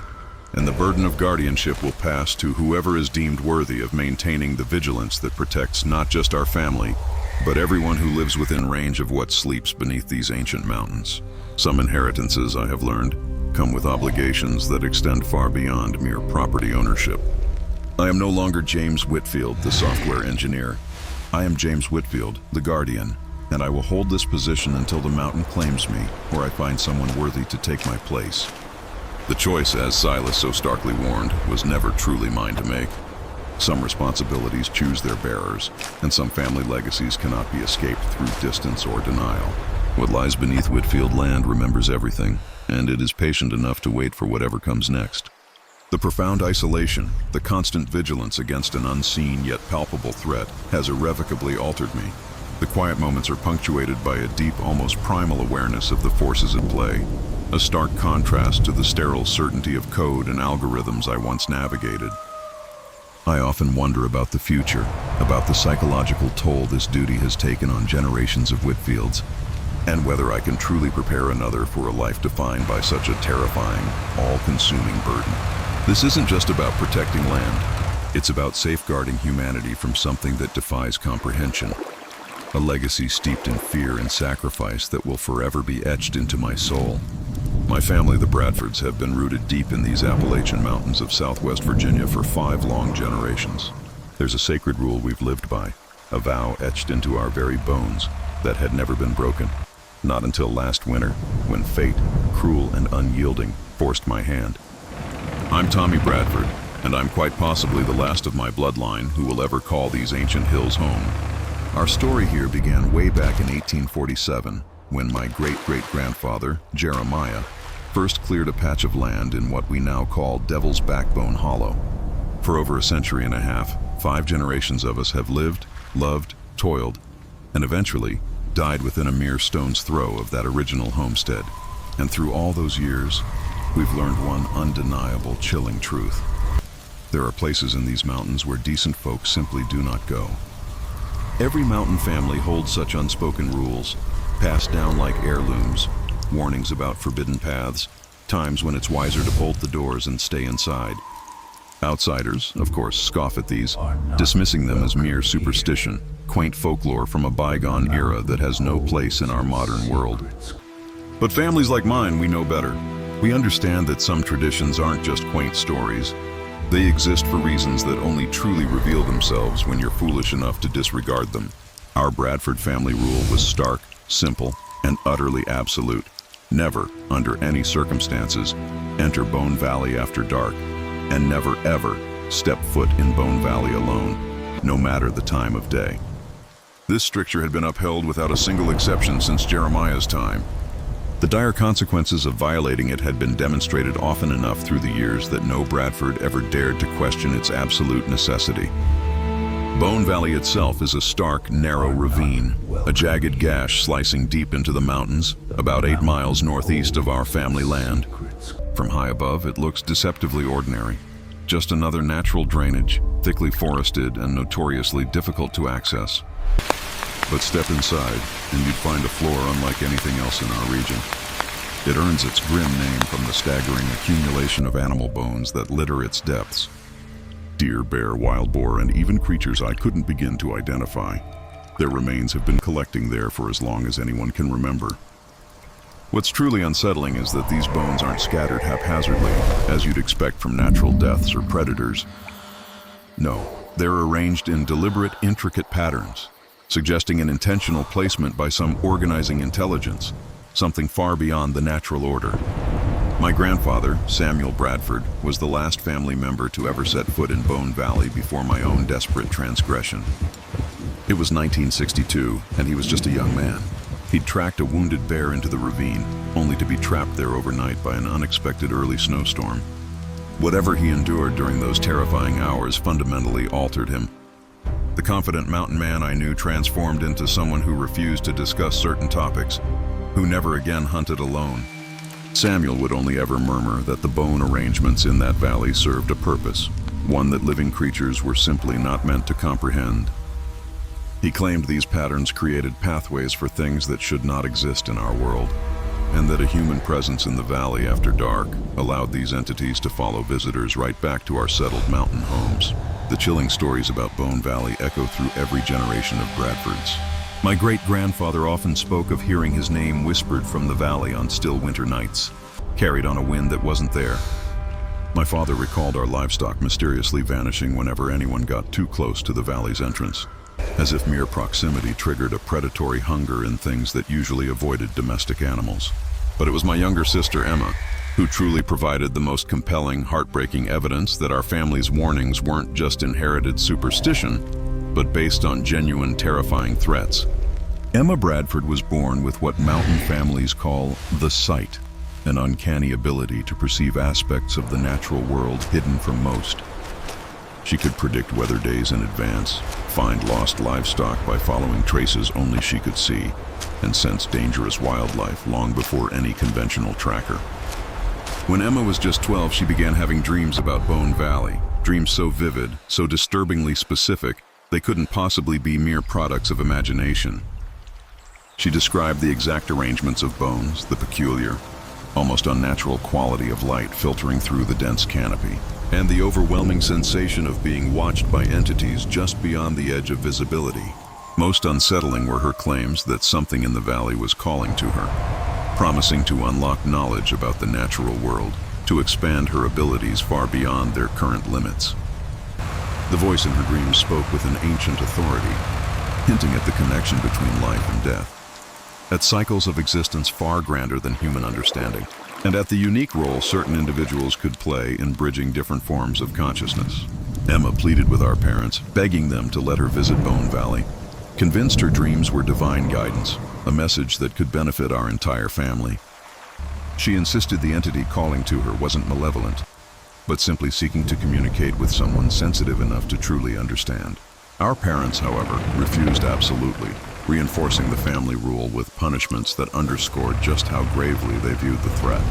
[SPEAKER 1] and the burden of guardianship will pass to whoever is deemed worthy of maintaining the vigilance that protects not just our family, but everyone who lives within range of what sleeps beneath these ancient mountains. Some inheritances, I have learned, come with obligations that extend far beyond mere property ownership. I am no longer James Whitfield, the software engineer. I am James Whitfield, the guardian, and I will hold this position until the mountain claims me, or I find someone worthy to take my place. The choice, as Silas so starkly warned, was never truly mine to make. Some responsibilities choose their bearers, and some family legacies cannot be escaped through distance or denial. What lies beneath Whitfield land remembers everything, and it is patient enough to wait for whatever comes next. The profound isolation, the constant vigilance against an unseen yet palpable threat, has irrevocably altered me. The quiet moments are punctuated by a deep, almost primal awareness of the forces at play, a stark contrast to the sterile certainty of code and algorithms I once navigated. I often wonder about the future, about the psychological toll this duty has taken on generations of Whitfields, and whether I can truly prepare another for a life defined by such a terrifying, all-consuming burden. This isn't just about protecting land. It's about safeguarding humanity from something that defies comprehension. A legacy steeped in fear and sacrifice that will forever be etched into my soul. My family, the Bradfords, have been rooted deep in these Appalachian mountains of southwest Virginia for 5 long generations. There's a sacred rule we've lived by, a vow etched into our very bones that had never been broken. Not until last winter, when fate, cruel and unyielding, forced my hand. I'm Tommy Bradford, and I'm quite possibly the last of my bloodline who will ever call these ancient hills home. Our story here began way back in 1847, when my great-great-grandfather, Jeremiah, first cleared a patch of land in what we now call Devil's Backbone Hollow. For over a century and a half, 5 generations of us have lived, loved, toiled, and eventually died within a mere stone's throw of that original homestead. And through all those years, we've learned one undeniable, chilling truth. There are places in these mountains where decent folk simply do not go. Every mountain family holds such unspoken rules, passed down like heirlooms, warnings about forbidden paths, times when it's wiser to bolt the doors and stay inside. Outsiders, of course, scoff at these, dismissing them as mere superstition, quaint folklore from a bygone era that has no place in our modern world. But families like mine, we know better. We understand that some traditions aren't just quaint stories. They exist for reasons that only truly reveal themselves when you're foolish enough to disregard them. Our Bradford family rule was stark, simple, and utterly absolute. Never, under any circumstances, enter Bone Valley after dark, and never ever step foot in Bone Valley alone, no matter the time of day. This stricture had been upheld without a single exception since Jeremiah's time. The dire consequences of violating it had been demonstrated often enough through the years that no Bradford ever dared to question its absolute necessity. Bone Valley itself is a stark, narrow ravine, a jagged gash slicing deep into the mountains, about 8 miles northeast of our family land. From high above, it looks deceptively ordinary. Just another natural drainage, thickly forested and notoriously difficult to access. But step inside, and you'd find a floor unlike anything else in our region. It earns its grim name from the staggering accumulation of animal bones that litter its depths. Deer, bear, wild boar, and even creatures I couldn't begin to identify. Their remains have been collecting there for as long as anyone can remember. What's truly unsettling is that these bones aren't scattered haphazardly, as you'd expect from natural deaths or predators. No, they're arranged in deliberate, intricate patterns, suggesting an intentional placement by some organizing intelligence, something far beyond the natural order. My grandfather, Samuel Bradford, was the last family member to ever set foot in Bone Valley before my own desperate transgression. It was 1962, and he was just a young man. He'd tracked a wounded bear into the ravine, only to be trapped there overnight by an unexpected early snowstorm. Whatever he endured during those terrifying hours fundamentally altered him. The confident mountain man I knew transformed into someone who refused to discuss certain topics, who never again hunted alone. Samuel would only ever murmur that the bone arrangements in that valley served a purpose, one that living creatures were simply not meant to comprehend. He claimed these patterns created pathways for things that should not exist in our world, and that a human presence in the valley after dark allowed these entities to follow visitors right back to our settled mountain homes. The chilling stories about Bone Valley echo through every generation of Bradfords. My great-grandfather often spoke of hearing his name whispered from the valley on still winter nights, carried on a wind that wasn't there. My father recalled our livestock mysteriously vanishing whenever anyone got too close to the valley's entrance, as if mere proximity triggered a predatory hunger in things that usually avoided domestic animals. But it was my younger sister, Emma, who truly provided the most compelling, heartbreaking evidence that our family's warnings weren't just inherited superstition, but based on genuine, terrifying threats. Emma Bradford was born with what mountain families call the sight, an uncanny ability to perceive aspects of the natural world hidden from most. She could predict weather days in advance, find lost livestock by following traces only she could see, and sense dangerous wildlife long before any conventional tracker. When Emma was just 12, she began having dreams about Bone Valley, dreams so vivid, so disturbingly specific, they couldn't possibly be mere products of imagination. She described the exact arrangements of bones, the peculiar, almost unnatural quality of light filtering through the dense canopy, and the overwhelming sensation of being watched by entities just beyond the edge of visibility. Most unsettling were her claims that something in the valley was calling to her, promising to unlock knowledge about the natural world, to expand her abilities far beyond their current limits. The voice in her dreams spoke with an ancient authority, hinting at the connection between life and death, at cycles of existence far grander than human understanding, and at the unique role certain individuals could play in bridging different forms of consciousness. Emma pleaded with our parents, begging them to let her visit Bone Valley, convinced her dreams were divine guidance, a message that could benefit our entire family. She insisted the entity calling to her wasn't malevolent, but simply seeking to communicate with someone sensitive enough to truly understand. Our parents, however, refused absolutely, reinforcing the family rule with punishments that underscored just how gravely they viewed the threat.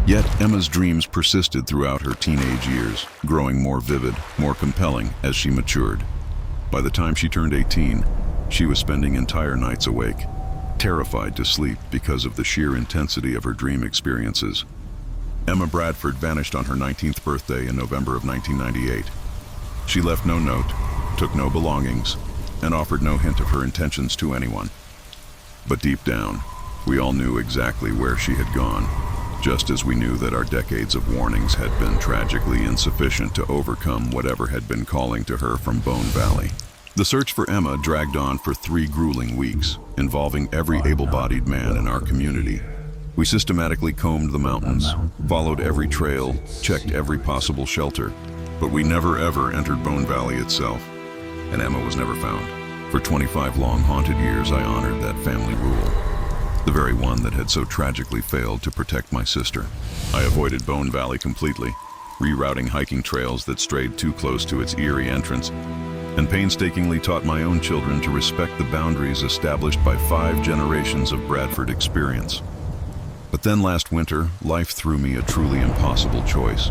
[SPEAKER 1] Yet Emma's dreams persisted throughout her teenage years, growing more vivid, more compelling as she matured. By the time she turned 18, she was spending entire nights awake, terrified to sleep because of the sheer intensity of her dream experiences. Emma Bradford vanished on her 19th birthday in November of 1998. She left no note, took no belongings, and offered no hint of her intentions to anyone. But deep down, we all knew exactly where she had gone, just as we knew that our decades of warnings had been tragically insufficient to overcome whatever had been calling to her from Bone Valley. The search for Emma dragged on for 3 grueling weeks, involving every able-bodied man in our community. We systematically combed the mountains, followed every trail, checked every possible shelter, but we never ever entered Bone Valley itself, and Emma was never found. For 25 long haunted years, I honored that family rule, the very one that had so tragically failed to protect my sister. I avoided Bone Valley completely, rerouting hiking trails that strayed too close to its eerie entrance, and painstakingly taught my own children to respect the boundaries established by 5 generations of Bradford experience. But then last winter, life threw me a truly impossible choice: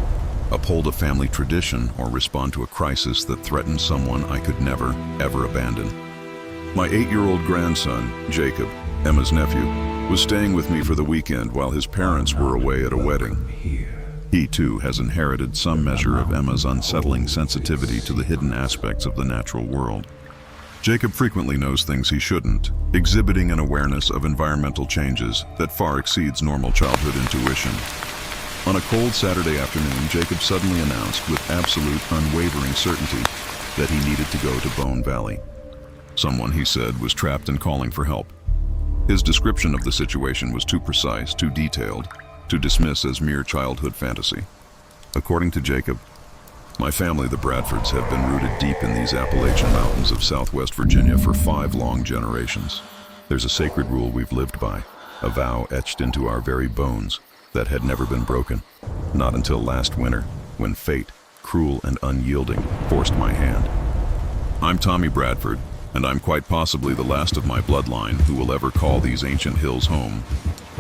[SPEAKER 1] uphold a family tradition or respond to a crisis that threatened someone I could never, ever abandon. My 8-year-old grandson, Jacob, Emma's nephew, was staying with me for the weekend while his parents were away at a wedding. He too has inherited some measure of Emma's unsettling sensitivity to the hidden aspects of the natural world. Jacob frequently knows things he shouldn't, exhibiting an awareness of environmental changes that far exceeds normal childhood intuition. On a cold Saturday afternoon, Jacob suddenly announced with absolute, unwavering certainty that he needed to go to Bone Valley. Someone, he said, was trapped and calling for help. His description of the situation was too precise, too detailed, to dismiss as mere childhood fantasy. According to Jacob, "My family, the Bradfords, have been rooted deep in these Appalachian mountains of southwest Virginia for 5 long generations. There's a sacred rule we've lived by, a vow etched into our very bones that had never been broken. Not until last winter, when fate, cruel and unyielding, forced my hand. I'm Tommy Bradford, and I'm quite possibly the last of my bloodline who will ever call these ancient hills home."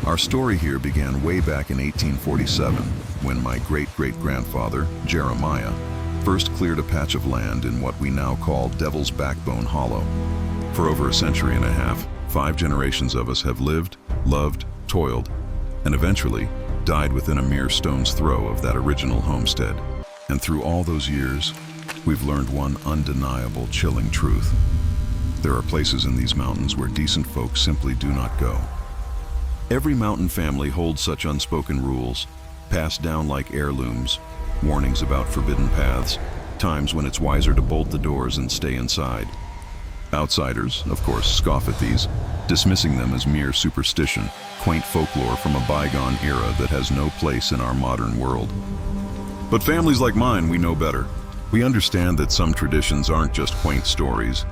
[SPEAKER 1] Our story here began way back in 1847, when my great-great-grandfather, Jeremiah, first cleared a patch of land in what we now call Devil's Backbone Hollow. For over a century and a half, 5 generations of us have lived, loved, toiled, and eventually died within a mere stone's throw of that original homestead. And through all those years, we've learned one undeniable, chilling truth. There are places in these mountains where decent folk simply do not go. Every mountain family holds such unspoken rules, passed down like heirlooms, warnings about forbidden paths, times when it's wiser to bolt the doors and stay inside. Outsiders, of course, scoff at these, dismissing them as mere superstition, quaint folklore from a bygone era that has no place in our modern world. But families like mine, we know better. We understand that some traditions aren't just quaint stories.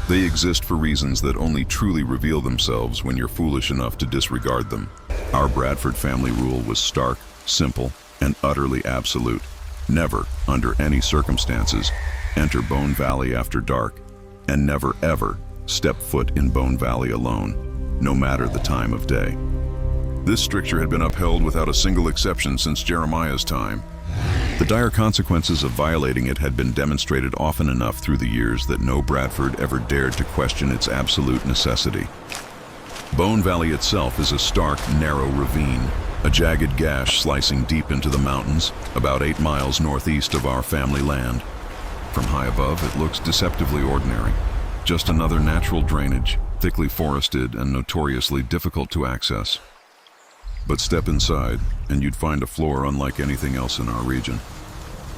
[SPEAKER 1] They exist for reasons that only truly reveal themselves when you're foolish enough to disregard them. Our Bradford family rule was stark, simple, and utterly absolute. Never, under any circumstances, enter Bone Valley after dark, and never ever step foot in Bone Valley alone, no matter the time of day. This stricture had been upheld without a single exception since Jeremiah's time. The dire consequences of violating it had been demonstrated often enough through the years that no Bradford ever dared to question its absolute necessity. Bone Valley itself is a stark, narrow ravine, a jagged gash slicing deep into the mountains, about 8 miles northeast of our family land. From high above, it looks deceptively ordinary. Just another natural drainage, thickly forested and notoriously difficult to access. But step inside, and you'd find a floor unlike anything else in our region.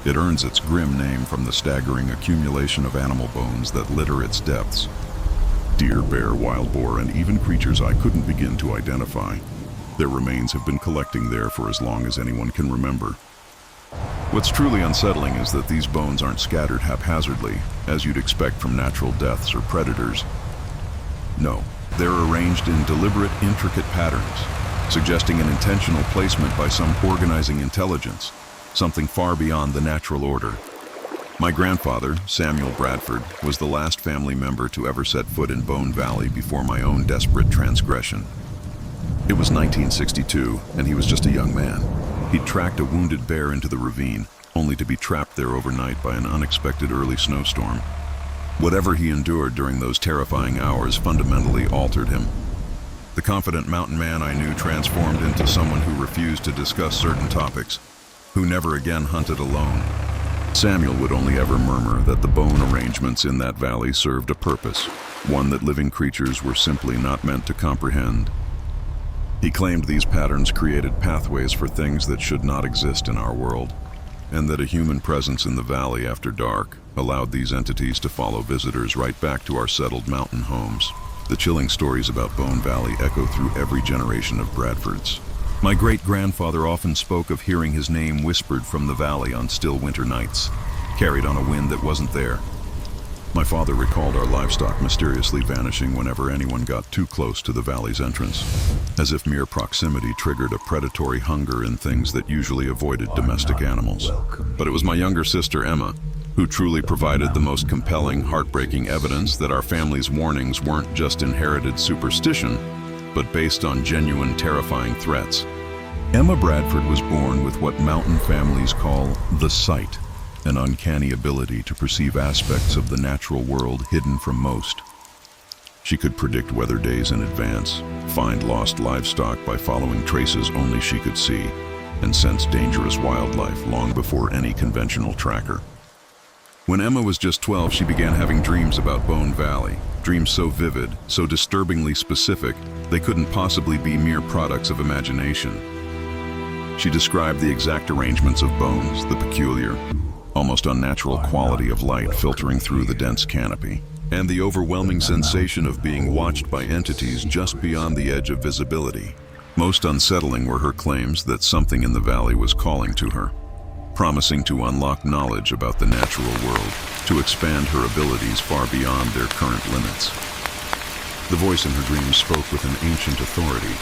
[SPEAKER 1] It earns its grim name from the staggering accumulation of animal bones that litter its depths. Deer, bear, wild boar, and even creatures I couldn't begin to identify. Their remains have been collecting there for as long as anyone can remember. What's truly unsettling is that these bones aren't scattered haphazardly, as you'd expect from natural deaths or predators. No, they're arranged in deliberate, intricate patterns, suggesting an intentional placement by some organizing intelligence, something far beyond the natural order. My grandfather, Samuel Bradford, was the last family member to ever set foot in Bone Valley before my own desperate transgression. It was 1962, and he was just a young man. He'd tracked a wounded bear into the ravine, only to be trapped there overnight by an unexpected early snowstorm. Whatever he endured during those terrifying hours fundamentally altered him. The confident mountain man I knew transformed into someone who refused to discuss certain topics, who never again hunted alone. Samuel would only ever murmur that the bone arrangements in that valley served a purpose, one that living creatures were simply not meant to comprehend. He claimed these patterns created pathways for things that should not exist in our world, and that a human presence in the valley after dark allowed these entities to follow visitors right back to our settled mountain homes. The chilling stories about Bone Valley echo through every generation of Bradfords. My great-grandfather often spoke of hearing his name whispered from the valley on still winter nights, carried on a wind that wasn't there. My father recalled our livestock mysteriously vanishing whenever anyone got too close to the valley's entrance, as if mere proximity triggered a predatory hunger in things that usually avoided domestic animals. But it was my younger sister, Emma, who truly provided the most compelling, heartbreaking evidence that our family's warnings weren't just inherited superstition, but based on genuine, terrifying threats. Emma Bradford was born with what mountain families call the sight, an uncanny ability to perceive aspects of the natural world hidden from most. She could predict weather days in advance, find lost livestock by following traces only she could see, and sense dangerous wildlife long before any conventional tracker. When Emma was just 12, she began having dreams about Bone Valley. Dreams so vivid, so disturbingly specific, they couldn't possibly be mere products of imagination. She described the exact arrangements of bones, the peculiar, almost unnatural quality of light filtering through the dense canopy, and the overwhelming sensation of being watched by entities just beyond the edge of visibility. Most unsettling were her claims that something in the valley was calling to her, promising to unlock knowledge about the natural world, to expand her abilities far beyond their current limits. The voice in her dreams spoke with an ancient authority,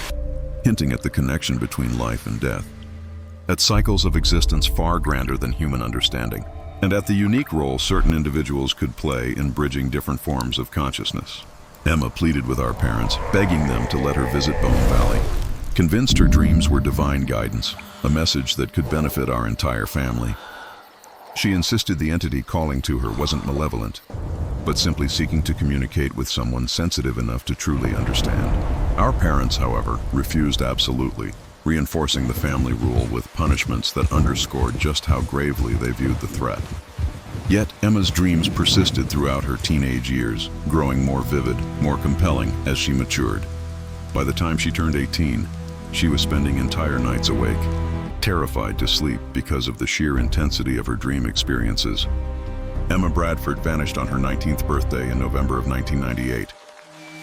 [SPEAKER 1] hinting at the connection between life and death, at cycles of existence far grander than human understanding, and at the unique role certain individuals could play in bridging different forms of consciousness. Emma pleaded with our parents, begging them to let her visit Bone Valley, convinced her dreams were divine guidance, a message that could benefit our entire family. She insisted the entity calling to her wasn't malevolent, but simply seeking to communicate with someone sensitive enough to truly understand. Our parents, however, refused absolutely, reinforcing the family rule with punishments that underscored just how gravely they viewed the threat. Yet Emma's dreams persisted throughout her teenage years, growing more vivid, more compelling as she matured. By the time she turned 18, she was spending entire nights awake, terrified to sleep because of the sheer intensity of her dream experiences. Emma Bradford vanished on her 19th birthday in November of 1998.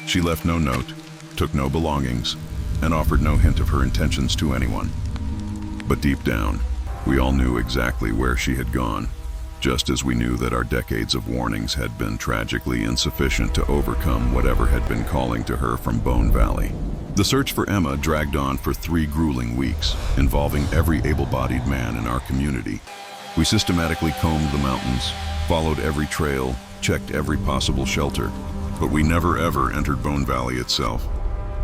[SPEAKER 1] She left no note, took no belongings, and offered no hint of her intentions to anyone. But deep down, we all knew exactly where she had gone, just as we knew that our decades of warnings had been tragically insufficient to overcome whatever had been calling to her from Bone Valley. The search for Emma dragged on for 3 grueling weeks, involving every able-bodied man in our community. We systematically combed the mountains, followed every trail, checked every possible shelter, but we never ever entered Bone Valley itself,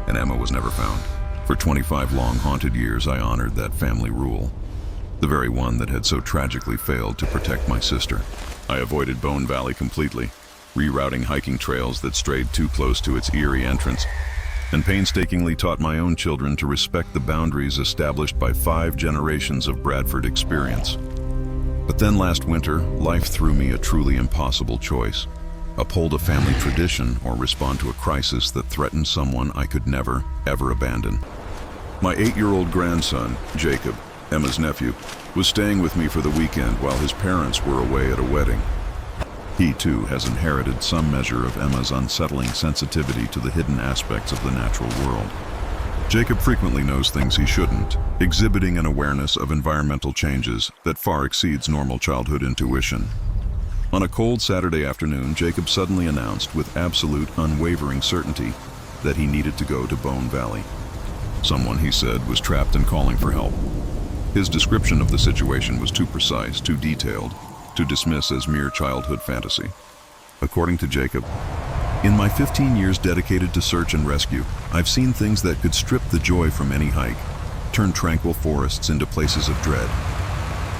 [SPEAKER 1] and Emma was never found. For 25 long haunted years, I honored that family rule, the very one that had so tragically failed to protect my sister. I avoided Bone Valley completely, rerouting hiking trails that strayed too close to its eerie entrance, and painstakingly taught my own children to respect the boundaries established by 5 generations of Bradford experience. But then last winter, life threw me a truly impossible choice: uphold a family tradition or respond to a crisis that threatened someone I could never, ever abandon. My 8-year-old grandson, Jacob, Emma's nephew, was staying with me for the weekend while his parents were away at a wedding. He, too, has inherited some measure of Emma's unsettling sensitivity to the hidden aspects of the natural world. Jacob frequently knows things he shouldn't, exhibiting an awareness of environmental changes that far exceeds normal childhood intuition. On a cold Saturday afternoon, Jacob suddenly announced with absolute, unwavering certainty that he needed to go to Bone Valley. Someone, he said, was trapped and calling for help. His description of the situation was too precise, too detailed, to dismiss as mere childhood fantasy. According to Jacob, "In my 15 years dedicated to search and rescue, I've seen things that could strip the joy from any hike, turn tranquil forests into places of dread.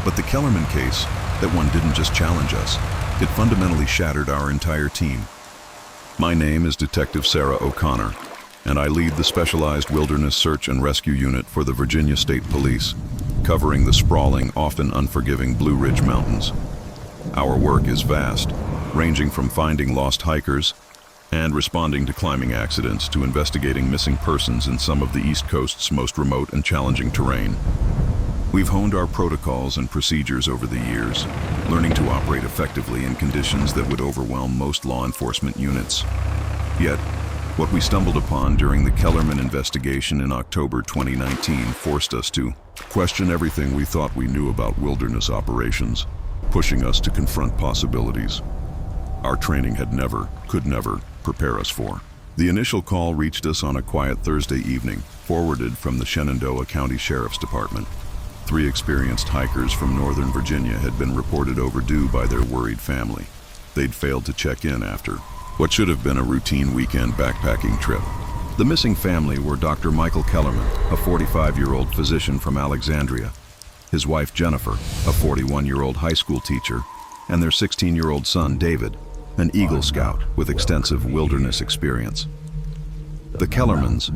[SPEAKER 1] But the Kellerman case, that one didn't just challenge us, it fundamentally shattered our entire team. My name is Detective Sarah O'Connor, and I lead the Specialized Wilderness Search and Rescue Unit for the Virginia State Police, covering the sprawling, often unforgiving Blue Ridge Mountains. Our work is vast, ranging from finding lost hikers and responding to climbing accidents to investigating missing persons in some of the East Coast's most remote and challenging terrain. We've honed our protocols and procedures over the years, learning to operate effectively in conditions that would overwhelm most law enforcement units. Yet, what we stumbled upon during the Kellerman investigation in October 2019 forced us to question everything we thought we knew about wilderness operations, pushing us to confront possibilities our training had never, could never, prepare us for. The initial call reached us on a quiet Thursday evening, forwarded from the Shenandoah County Sheriff's Department. 3 experienced hikers from Northern Virginia had been reported overdue by their worried family. They'd failed to check in after what should have been a routine weekend backpacking trip. The missing family were Dr. Michael Kellerman, a 45-year-old physician from Alexandria, his wife Jennifer, a 41-year-old high school teacher, and their 16-year-old son David, an Eagle Scout with extensive wilderness experience. The Kellermans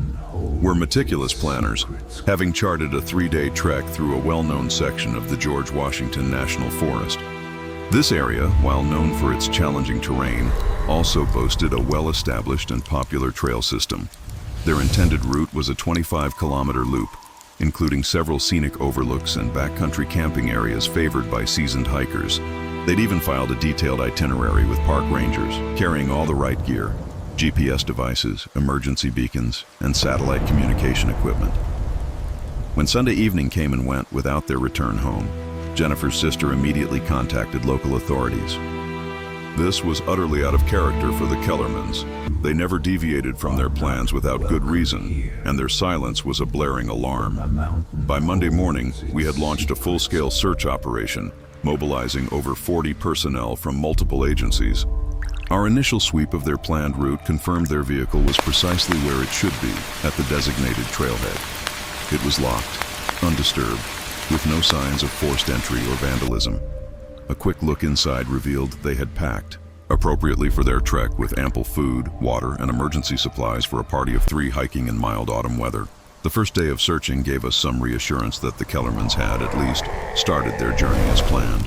[SPEAKER 1] were meticulous planners, having charted a 3-day trek through a well-known section of the George Washington National Forest. This area, while known for its challenging terrain, also boasted a well-established and popular trail system. Their intended route was a 25-kilometer loop, including several scenic overlooks and backcountry camping areas favored by seasoned hikers. They'd even filed a detailed itinerary with park rangers, carrying all the right gear: GPS devices, emergency beacons, and satellite communication equipment. When Sunday evening came and went without their return home, Jennifer's sister immediately contacted local authorities. This was utterly out of character for the Kellermans. They never deviated from their plans without good reason, and their silence was a blaring alarm. By Monday morning, we had launched a full-scale search operation, mobilizing over 40 personnel from multiple agencies. Our initial sweep of their planned route confirmed their vehicle was precisely where it should be, at the designated trailhead. It was locked, undisturbed, with no signs of forced entry or vandalism. A quick look inside revealed they had packed, appropriately for their trek, with ample food, water, and emergency supplies for a party of 3 hiking in mild autumn weather. The first day of searching gave us some reassurance that the Kellermans had, at least, started their journey as planned.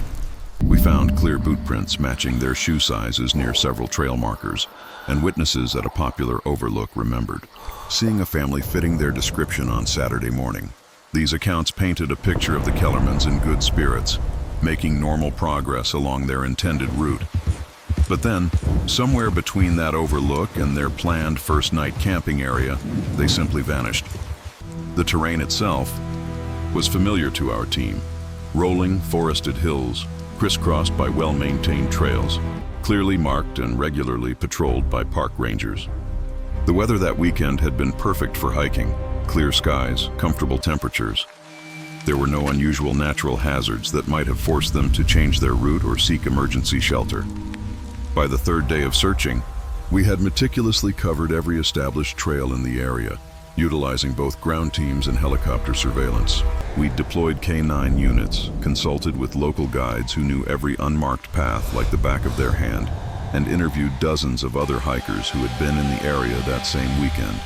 [SPEAKER 1] We found clear boot prints matching their shoe sizes near several trail markers, and witnesses at a popular overlook remembered seeing a family fitting their description on Saturday morning. These accounts painted a picture of the Kellermans in good spirits, making normal progress along their intended route. But then, somewhere between that overlook and their planned first night camping area, they simply vanished. The terrain itself was familiar to our team: rolling, forested hills, crisscrossed by well-maintained trails, clearly marked and regularly patrolled by park rangers. The weather that weekend had been perfect for hiking: clear skies, comfortable temperatures. There were no unusual natural hazards that might have forced them to change their route or seek emergency shelter. By the third day of searching, we had meticulously covered every established trail in the area, utilizing both ground teams and helicopter surveillance. We deployed K9 units, consulted with local guides who knew every unmarked path like the back of their hand, and interviewed dozens of other hikers who had been in the area that same weekend.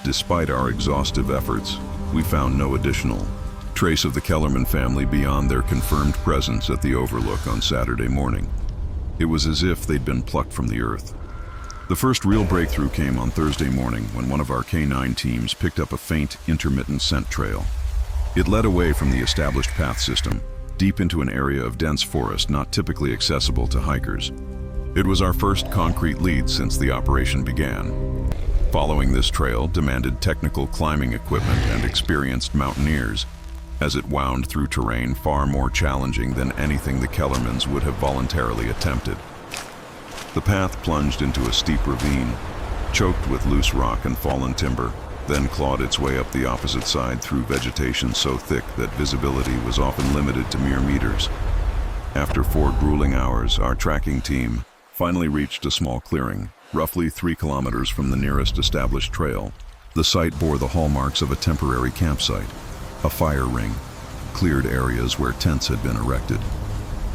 [SPEAKER 1] Despite our exhaustive efforts, we found no additional trace of the Kellerman family beyond their confirmed presence at the overlook on Saturday morning. It was as if they'd been plucked from the earth. The first real breakthrough came on Thursday morning when one of our K9 teams picked up a faint, intermittent scent trail. It led away from the established path system, deep into an area of dense forest not typically accessible to hikers. It was our first concrete lead since the operation began. Following this trail demanded technical climbing equipment and experienced mountaineers, as it wound through terrain far more challenging than anything the Kellermans would have voluntarily attempted. The path plunged into a steep ravine, choked with loose rock and fallen timber, then clawed its way up the opposite side through vegetation so thick that visibility was often limited to mere meters. After 4 grueling hours, our tracking team finally reached a small clearing, roughly 3 kilometers from the nearest established trail. The site bore the hallmarks of a temporary campsite: a fire ring, cleared areas where tents had been erected.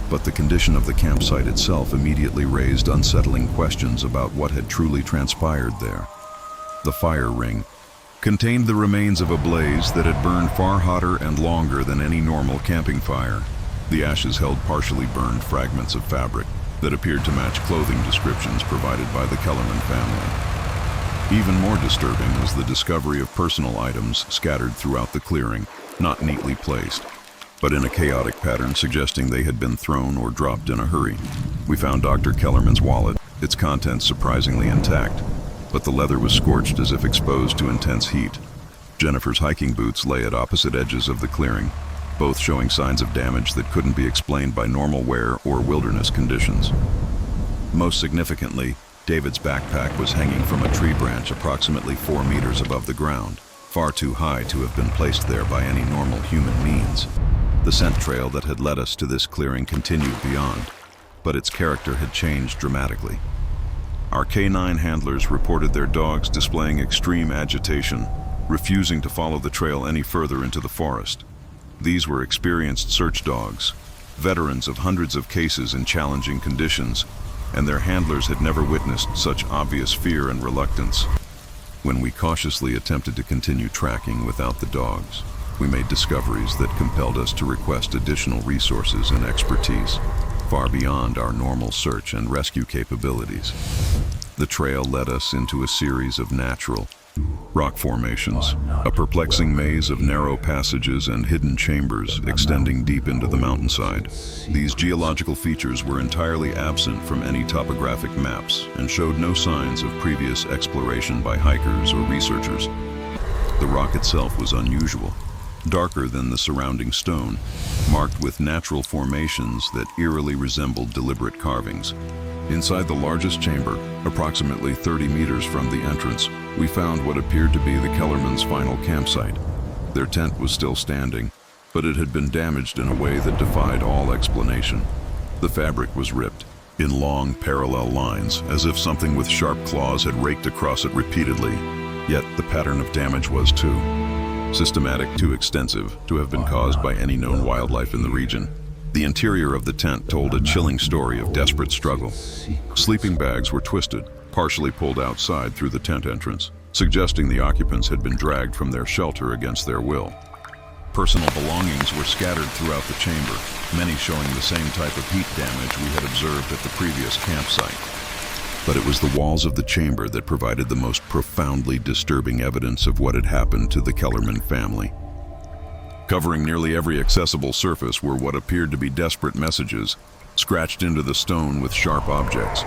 [SPEAKER 1] But the condition of the campsite itself immediately raised unsettling questions about what had truly transpired there. The fire ring contained the remains of a blaze that had burned far hotter and longer than any normal camping fire. The ashes held partially burned fragments of fabric that appeared to match clothing descriptions provided by the Kellerman family. Even more disturbing was the discovery of personal items scattered throughout the clearing, not neatly placed, but in a chaotic pattern suggesting they had been thrown or dropped in a hurry. We found Dr. Kellerman's wallet, its contents surprisingly intact, but the leather was scorched as if exposed to intense heat. Jennifer's hiking boots lay at opposite edges of the clearing, both showing signs of damage that couldn't be explained by normal wear or wilderness conditions. Most significantly, David's backpack was hanging from a tree branch approximately 4 meters above the ground, far too high to have been placed there by any normal human means. The scent trail that had led us to this clearing continued beyond, but its character had changed dramatically. Our K9 handlers reported their dogs displaying extreme agitation, refusing to follow the trail any further into the forest. These were experienced search dogs, veterans of hundreds of cases in challenging conditions, and their handlers had never witnessed such obvious fear and reluctance. When we cautiously attempted to continue tracking without the dogs, we made discoveries that compelled us to request additional resources and expertise. far beyond our normal search and rescue capabilities. The trail led us into a series of natural rock formations, a perplexing maze of narrow passages and hidden chambers extending deep into the mountainside. These geological features were entirely absent from any topographic maps and showed no signs of previous exploration by hikers or researchers. The rock itself was unusual, darker than the surrounding stone, marked with natural formations that eerily resembled deliberate carvings. Inside the largest chamber, approximately 30 meters from the entrance, we found what appeared to be the Kellerman's final campsite. Their tent was still standing, but it had been damaged in a way that defied all explanation. The fabric was ripped, in long, parallel lines, as if something with sharp claws had raked across it repeatedly. Yet the pattern of damage was too systematic, too extensive to have been caused by any known wildlife in the region. The interior of the tent told a chilling story of desperate struggle. Sleeping bags were twisted, partially pulled outside through the tent entrance, suggesting the occupants had been dragged from their shelter against their will. Personal belongings were scattered throughout the chamber, many showing the same type of heat damage we had observed at the previous campsite. But it was the walls of the chamber that provided the most profoundly disturbing evidence of what had happened to the Kellerman family. Covering nearly every accessible surface were what appeared to be desperate messages, scratched into the stone with sharp objects.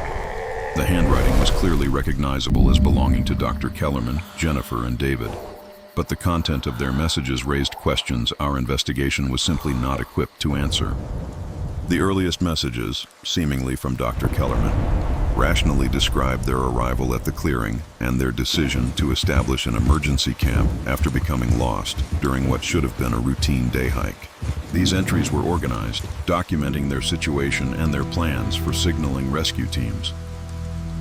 [SPEAKER 1] The handwriting was clearly recognizable as belonging to Dr. Kellerman, Jennifer, and David. But the content of their messages raised questions our investigation was simply not equipped to answer. The earliest messages, seemingly from Dr. Kellerman, rationally described their arrival at the clearing and their decision to establish an emergency camp after becoming lost during what should have been a routine day hike. These entries were organized, documenting their situation and their plans for signaling rescue teams.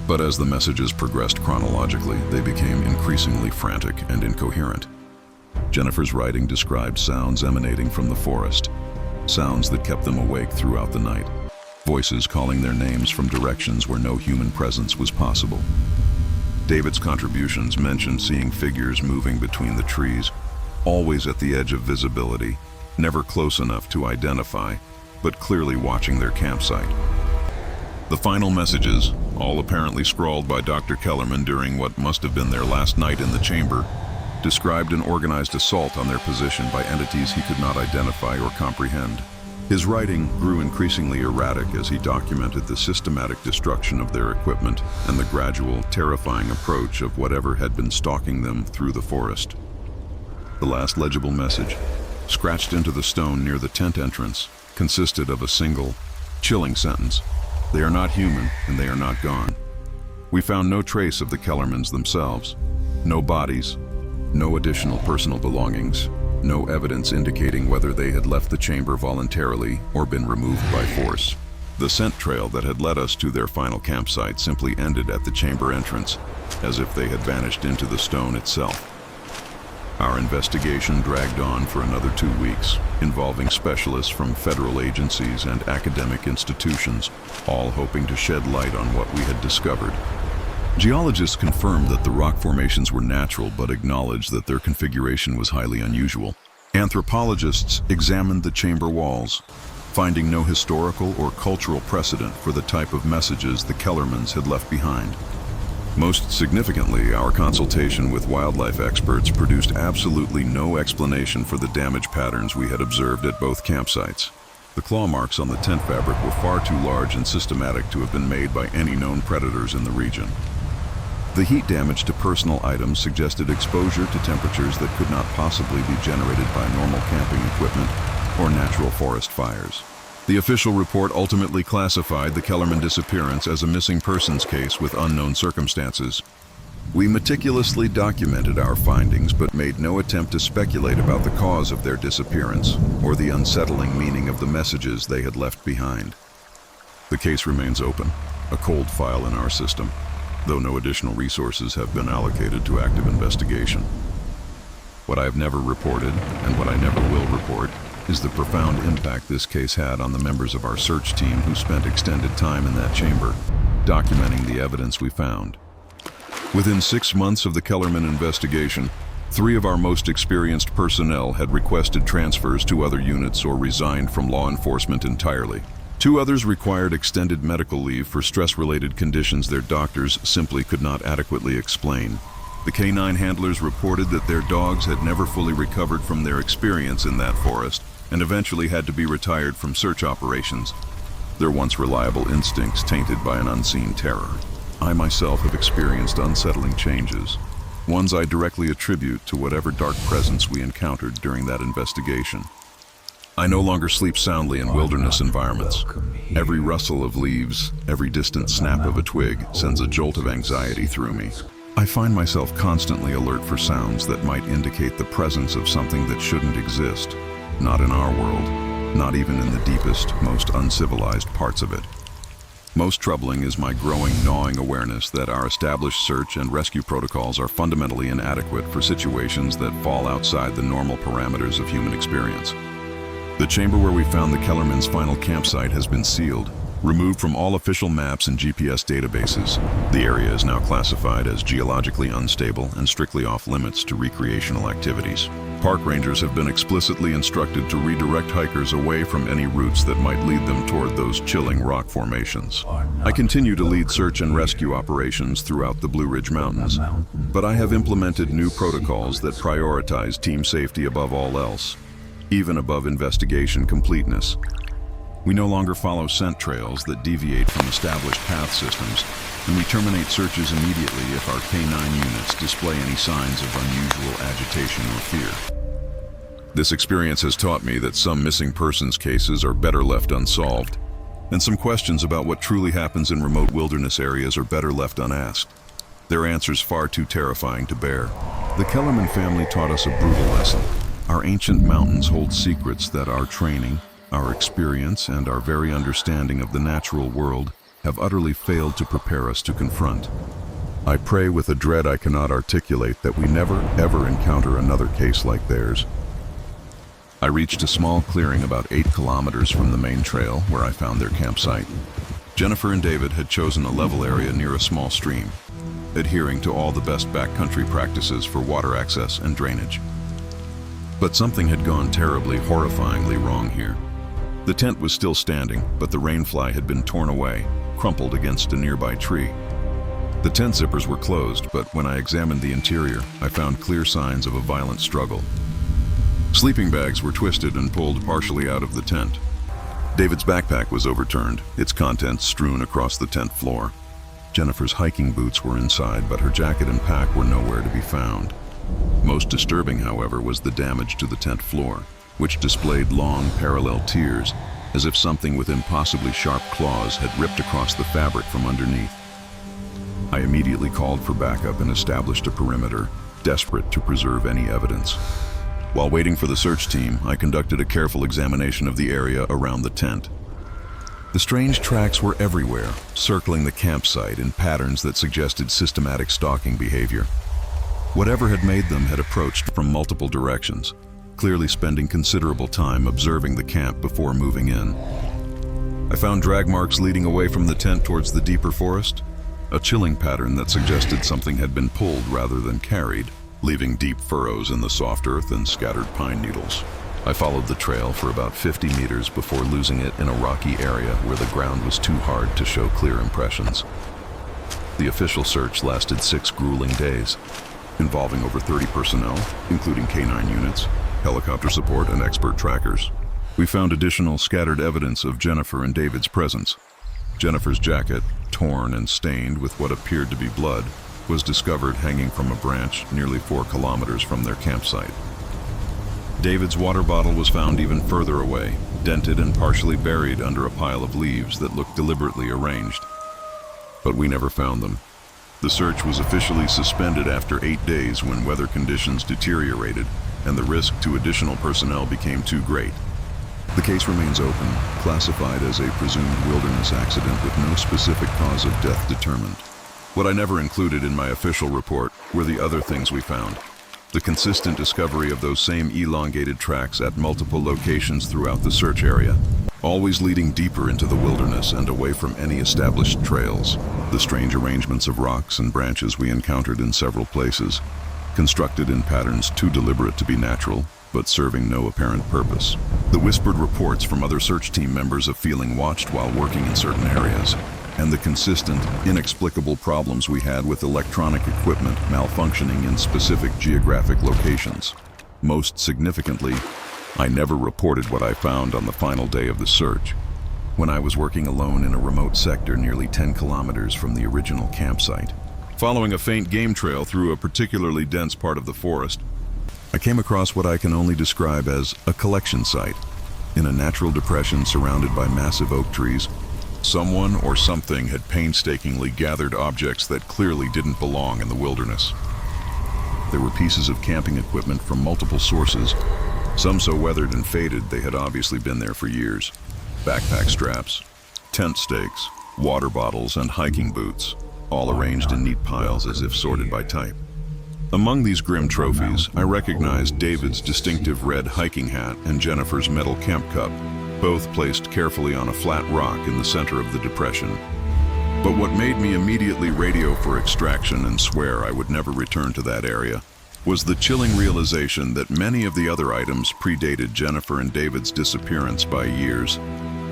[SPEAKER 1] But as the messages progressed chronologically, they became increasingly frantic and incoherent. Jennifer's writing described sounds emanating from the forest, sounds that kept them awake throughout the night. Voices calling their names from directions where no human presence was possible. David's contributions mentioned seeing figures moving between the trees, always at the edge of visibility, never close enough to identify, but clearly watching their campsite. The final messages, all apparently scrawled by Dr. Kellerman during what must have been their last night in the chamber, described an organized assault on their position by entities he could not identify or comprehend. His writing grew increasingly erratic as he documented the systematic destruction of their equipment and the gradual, terrifying approach of whatever had been stalking them through the forest. The last legible message, scratched into the stone near the tent entrance, consisted of a single, chilling sentence: "They are not human, and they are not gone." We found no trace of the Kellermans themselves, no bodies, no additional personal belongings, no evidence indicating whether they had left the chamber voluntarily or been removed by force. The scent trail that had led us to their final campsite simply ended at the chamber entrance, as if they had vanished into the stone itself. Our investigation dragged on for another 2 weeks, involving specialists from federal agencies and academic institutions, all hoping to shed light on what we had discovered. Geologists confirmed that the rock formations were natural, but acknowledged that their configuration was highly unusual. Anthropologists examined the chamber walls, finding no historical or cultural precedent for the type of messages the Kellermans had left behind. Most significantly, our consultation with wildlife experts produced absolutely no explanation for the damage patterns we had observed at both campsites. The claw marks on the tent fabric were far too large and systematic to have been made by any known predators in the region. The heat damage to personal items suggested exposure to temperatures that could not possibly be generated by normal camping equipment or natural forest fires. The official report ultimately classified the Kellerman disappearance as a missing persons case with unknown circumstances. We meticulously documented our findings but made no attempt to speculate about the cause of their disappearance or the unsettling meaning of the messages they had left behind. The case remains open, a cold file in our system, though no additional resources have been allocated to active investigation. What I have never reported, and what I never will report, is the profound impact this case had on the members of our search team who spent extended time in that chamber, documenting the evidence we found. Within 6 months of the Kellerman investigation, 3 of our most experienced personnel had requested transfers to other units or resigned from law enforcement entirely. Two others required extended medical leave for stress-related conditions their doctors simply could not adequately explain. The canine handlers reported that their dogs had never fully recovered from their experience in that forest and eventually had to be retired from search operations, their once reliable instincts tainted by an unseen terror. I myself have experienced unsettling changes, ones I directly attribute to whatever dark presence we encountered during that investigation. I no longer sleep soundly in wilderness environments. Every rustle of leaves, every distant snap of a twig sends a jolt of anxiety through me. I find myself constantly alert for sounds that might indicate the presence of something that shouldn't exist, not in our world, not even in the deepest, most uncivilized parts of it. Most troubling is my growing, gnawing awareness that our established search and rescue protocols are fundamentally inadequate for situations that fall outside the normal parameters of human experience. The chamber where we found the Kellerman's final campsite has been sealed, removed from all official maps and GPS databases. The area is now classified as geologically unstable and strictly off-limits to recreational activities. Park rangers have been explicitly instructed to redirect hikers away from any routes that might lead them toward those chilling rock formations. I continue to lead search and rescue operations throughout the Blue Ridge Mountains, but I have implemented new protocols that prioritize team safety above all else, even above investigation completeness. We no longer follow scent trails that deviate from established path systems, and we terminate searches immediately if our K9 units display any signs of unusual agitation or fear. This experience has taught me that some missing persons cases are better left unsolved, and some questions about what truly happens in remote wilderness areas are better left unasked. Their answers far too terrifying to bear. The Kellerman family taught us a brutal lesson. Our ancient mountains hold secrets that our training, our experience, and our very understanding of the natural world have utterly failed to prepare us to confront. I pray with a dread I cannot articulate that we never, ever encounter another case like theirs. I reached a small clearing about 8 kilometers from the main trail where I found their campsite. Jennifer and David had chosen a level area near a small stream, adhering to all the best backcountry practices for water access and drainage. But something had gone terribly, horrifyingly wrong here. The tent was still standing, but the rainfly had been torn away, crumpled against a nearby tree. The tent zippers were closed, but when I examined the interior, I found clear signs of a violent struggle. Sleeping bags were twisted and pulled partially out of the tent. David's backpack was overturned, its contents strewn across the tent floor. Jennifer's hiking boots were inside, but her jacket and pack were nowhere to be found. Most disturbing, however, was the damage to the tent floor, which displayed long, parallel tiers, as if something with impossibly sharp claws had ripped across the fabric from underneath. I immediately called for backup and established a perimeter, desperate to preserve any evidence. While waiting for the search team, I conducted a careful examination of the area around the tent. The strange tracks were everywhere, circling the campsite in patterns that suggested systematic stalking behavior. Whatever had made them had approached from multiple directions, clearly spending considerable time observing the camp before moving in. I found drag marks leading away from the tent towards the deeper forest, a chilling pattern that suggested something had been pulled rather than carried, leaving deep furrows in the soft earth and scattered pine needles. I followed the trail for about 50 meters before losing it in a rocky area where the ground was too hard to show clear impressions. The official search lasted 6 grueling days, involving over 30 personnel, including K9 units, helicopter support, and expert trackers. We found additional scattered evidence of Jennifer and David's presence. Jennifer's jacket, torn and stained with what appeared to be blood, was discovered hanging from a branch nearly 4 kilometers from their campsite. David's water bottle was found even further away, dented and partially buried under a pile of leaves that looked deliberately arranged. But we never found them. The search was officially suspended after 8 days when weather conditions deteriorated and the risk to additional personnel became too great. The case remains open, classified as a presumed wilderness accident with no specific cause of death determined. What I never included in my official report were the other things we found. The consistent discovery of those same elongated tracks at multiple locations throughout the search area, always leading deeper into the wilderness and away from any established trails. The strange arrangements of rocks and branches we encountered in several places, constructed in patterns too deliberate to be natural, but serving no apparent purpose. The whispered reports from other search team members of feeling watched while working in certain areas, and the consistent, inexplicable problems we had with electronic equipment malfunctioning in specific geographic locations. Most significantly, I never reported what I found on the final day of the search, when I was working alone in a remote sector nearly 10 kilometers from the original campsite. Following a faint game trail through a particularly dense part of the forest, I came across what I can only describe as a collection site. In a natural depression surrounded by massive oak trees, someone or something had painstakingly gathered objects that clearly didn't belong in the wilderness. There were pieces of camping equipment from multiple sources, some so weathered and faded they had obviously been there for years. Backpack straps, tent stakes, water bottles, and hiking boots, all arranged in neat piles as if sorted by type. Among these grim trophies, I recognized David's distinctive red hiking hat and Jennifer's metal camp cup, both placed carefully on a flat rock in the center of the depression. But what made me immediately radio for extraction and swear I would never return to that area was the chilling realization that many of the other items predated Jennifer and David's disappearance by years,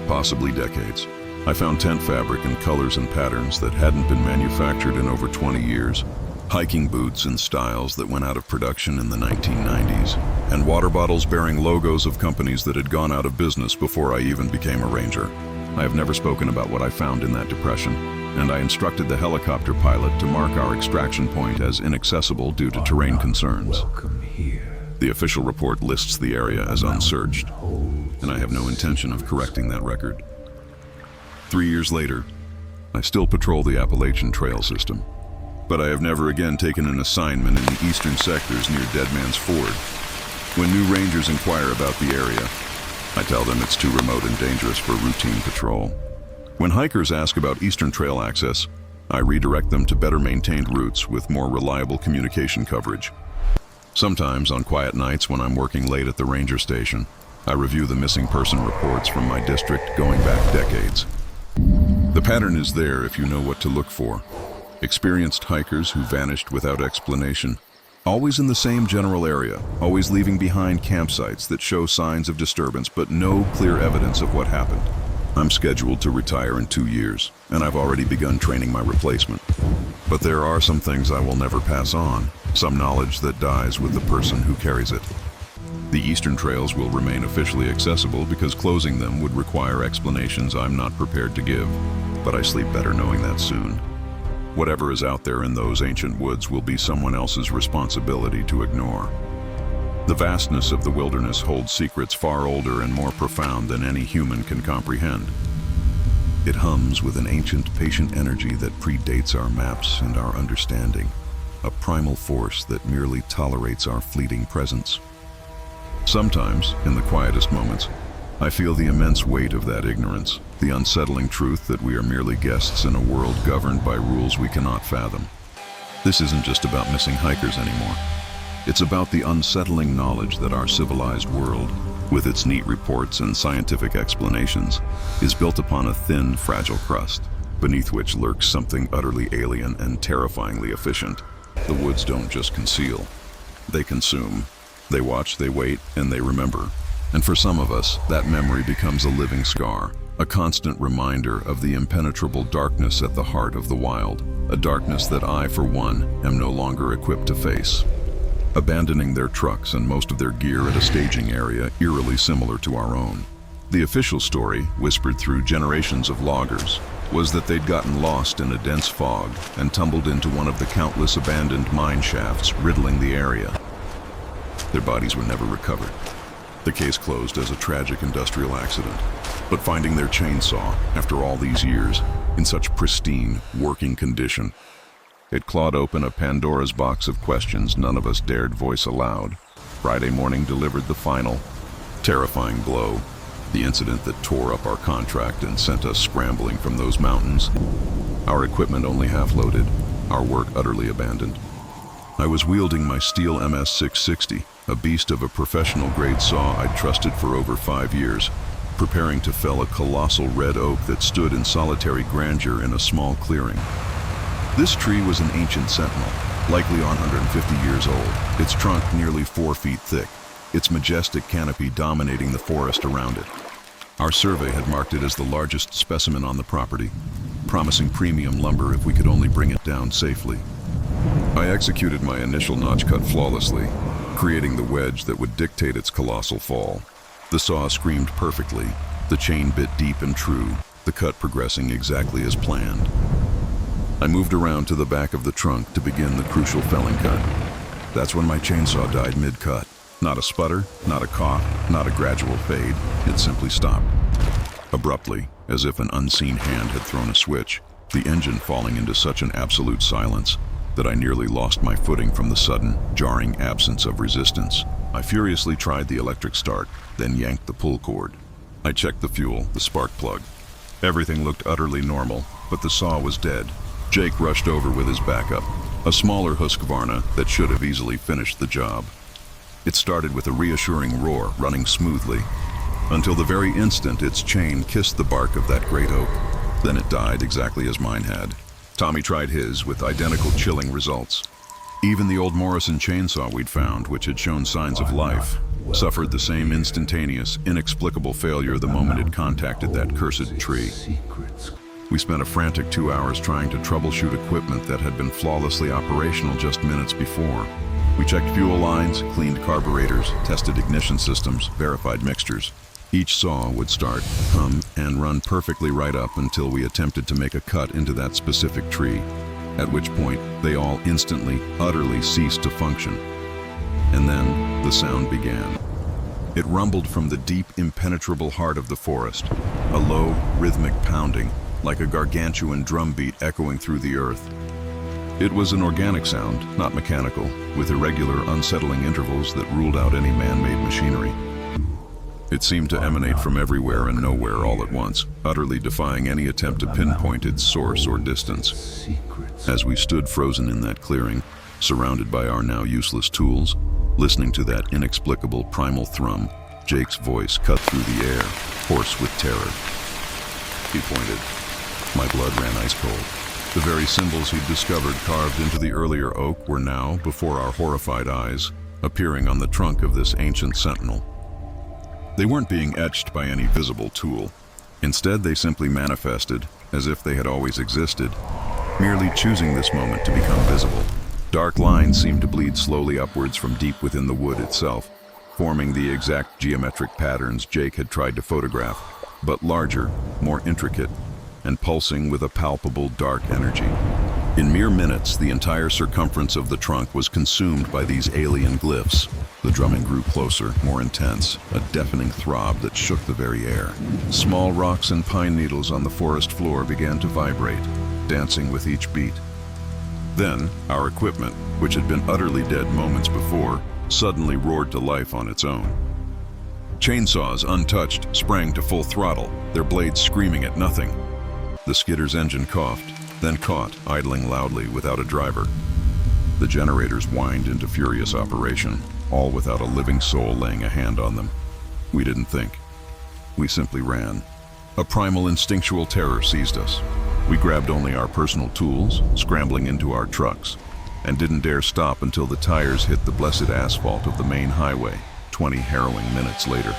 [SPEAKER 1] possibly decades. I found tent fabric in colors and patterns that hadn't been manufactured in over 20 years, hiking boots in styles that went out of production in the 1990s, and water bottles bearing logos of companies that had gone out of business before I even became a ranger. I have never spoken about what I found in that depression, and I instructed the helicopter pilot to mark our extraction point as inaccessible due to terrain concerns. The official report lists the area as unsearched, and I have no intention of correcting that record. 3 years later, I still patrol the Appalachian trail system, but I have never again taken an assignment in the eastern sectors near Dead Man's Ford. When new rangers inquire about the area, I tell them it's too remote and dangerous for routine patrol. When hikers ask about eastern trail access, I redirect them to better maintained routes with more reliable communication coverage. Sometimes, on quiet nights when I'm working late at the ranger station, I review the missing person reports from my district going back decades. The pattern is there if you know what to look for. Experienced hikers who vanished without explanation, always in the same general area, always leaving behind campsites that show signs of disturbance but no clear evidence of what happened. I'm scheduled to retire in 2 years, and I've already begun training my replacement. But there are some things I will never pass on, some knowledge that dies with the person who carries it. The eastern trails will remain officially accessible because closing them would require explanations I'm not prepared to give, but I sleep better knowing that soon. Whatever is out there in those ancient woods will be someone else's responsibility to ignore. The vastness of the wilderness holds secrets far older and more profound than any human can comprehend. It hums with an ancient, patient energy that predates our maps and our understanding, a primal force that merely tolerates our fleeting presence. Sometimes, in the quietest moments, I feel the immense weight of that ignorance, the unsettling truth that we are merely guests in a world governed by rules we cannot fathom. This isn't just about missing hikers anymore. It's about the unsettling knowledge that our civilized world, with its neat reports and scientific explanations, is built upon a thin, fragile crust, beneath which lurks something utterly alien and terrifyingly efficient. The woods don't just conceal, they consume. They watch, they wait, and they remember. And for some of us, that memory becomes a living scar, a constant reminder of the impenetrable darkness at the heart of the wild, a darkness that I, for one, am no longer equipped to face. Abandoning their trucks and most of their gear at a staging area eerily similar to our own. The official story, whispered through generations of loggers, was that they'd gotten lost in a dense fog and tumbled into one of the countless abandoned mine shafts riddling the area. Their bodies were never recovered. The case closed as a tragic industrial accident. But finding their chainsaw, after all these years, in such pristine, working condition, it clawed open a Pandora's box of questions none of us dared voice aloud. Friday morning delivered the final, terrifying blow, the incident that tore up our contract and sent us scrambling from those mountains. Our equipment only half-loaded, our work utterly abandoned. I was wielding my steel MS-660, a beast of a professional-grade saw I'd trusted for over 5 years, preparing to fell a colossal red oak that stood in solitary grandeur in a small clearing. This tree was an ancient sentinel, likely 150 years old, its trunk nearly 4 feet thick, its majestic canopy dominating the forest around it. Our survey had marked it as the largest specimen on the property, promising premium lumber if we could only bring it down safely. I executed my initial notch cut flawlessly, creating the wedge that would dictate its colossal fall. The saw screamed perfectly, the chain bit deep and true, the cut progressing exactly as planned. I moved around to the back of the trunk to begin the crucial felling cut. That's when my chainsaw died mid-cut. Not a sputter, not a cough, not a gradual fade. It simply stopped. Abruptly, as if an unseen hand had thrown a switch, the engine falling into such an absolute silence that I nearly lost my footing from the sudden, jarring absence of resistance. I furiously tried the electric start, then yanked the pull cord. I checked the fuel, the spark plug. Everything looked utterly normal, but the saw was dead. Jake rushed over with his backup, a smaller Husqvarna that should have easily finished the job. It started with a reassuring roar, running smoothly, until the very instant its chain kissed the bark of that great oak. Then it died exactly as mine had. Tommy tried his with identical chilling results. Even the old Morrison chainsaw we'd found, which had shown signs of life, suffered the same instantaneous, inexplicable failure the moment it contacted that cursed tree. We spent a frantic 2 hours trying to troubleshoot equipment that had been flawlessly operational just minutes before. We checked fuel lines, cleaned carburetors, tested ignition systems, verified mixtures. Each saw would start, hum, and run perfectly right up until we attempted to make a cut into that specific tree, at which point they all instantly, utterly ceased to function. And then the sound began. It rumbled from the deep, impenetrable heart of the forest, a low, rhythmic pounding, like a gargantuan drumbeat echoing through the earth. It was an organic sound, not mechanical, with irregular, unsettling intervals that ruled out any man-made machinery. It seemed to emanate from everywhere and nowhere all at once, utterly defying any attempt to pinpoint its source or distance. As we stood frozen in that clearing, surrounded by our now useless tools, listening to that inexplicable primal thrum, Jake's voice cut through the air, hoarse with terror. He pointed. My blood ran ice cold. The very symbols he'd discovered carved into the earlier oak were now, before our horrified eyes, appearing on the trunk of this ancient sentinel. They weren't being etched by any visible tool. Instead, they simply manifested, as if they had always existed, merely choosing this moment to become visible. Dark lines seemed to bleed slowly upwards from deep within the wood itself, forming the exact geometric patterns Jake had tried to photograph, but larger, more intricate, and pulsing with a palpable dark energy. In mere minutes, the entire circumference of the trunk was consumed by these alien glyphs. The drumming grew closer, more intense, a deafening throb that shook the very air. Small rocks and pine needles on the forest floor began to vibrate, dancing with each beat. Then, our equipment, which had been utterly dead moments before, suddenly roared to life on its own. Chainsaws, untouched, sprang to full throttle, their blades screaming at nothing. The skidder's engine coughed, then caught, idling loudly without a driver. The generators whined into furious operation, all without a living soul laying a hand on them. We didn't think. We simply ran. A primal instinctual terror seized us. We grabbed only our personal tools, scrambling into our trucks, and didn't dare stop until the tires hit the blessed asphalt of the main highway, 20 harrowing minutes later.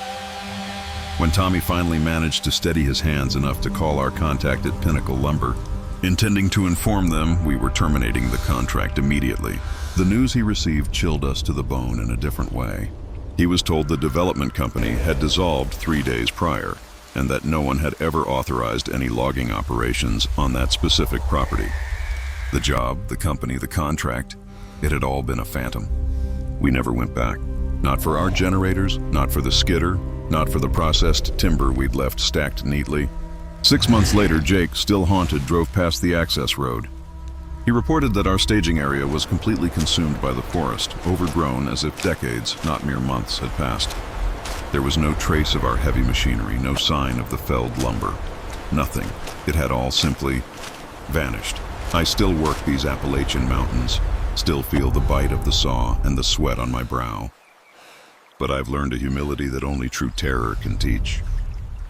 [SPEAKER 1] When Tommy finally managed to steady his hands enough to call our contact at Pinnacle Lumber, intending to inform them we were terminating the contract immediately, the news he received chilled us to the bone in a different way. He was told the development company had dissolved 3 days prior, and that no one had ever authorized any logging operations on that specific property. The job, the company, the contract, it had all been a phantom. We never went back. Not for our generators, not for the skidder, not for the processed timber we'd left stacked neatly. 6 months later, Jake, still haunted, drove past the access road. He reported that our staging area was completely consumed by the forest, overgrown as if decades, not mere months, had passed. There was no trace of our heavy machinery, no sign of the felled lumber. Nothing. It had all simply vanished. I still work these Appalachian mountains, still feel the bite of the saw and the sweat on my brow. But I've learned a humility that only true terror can teach.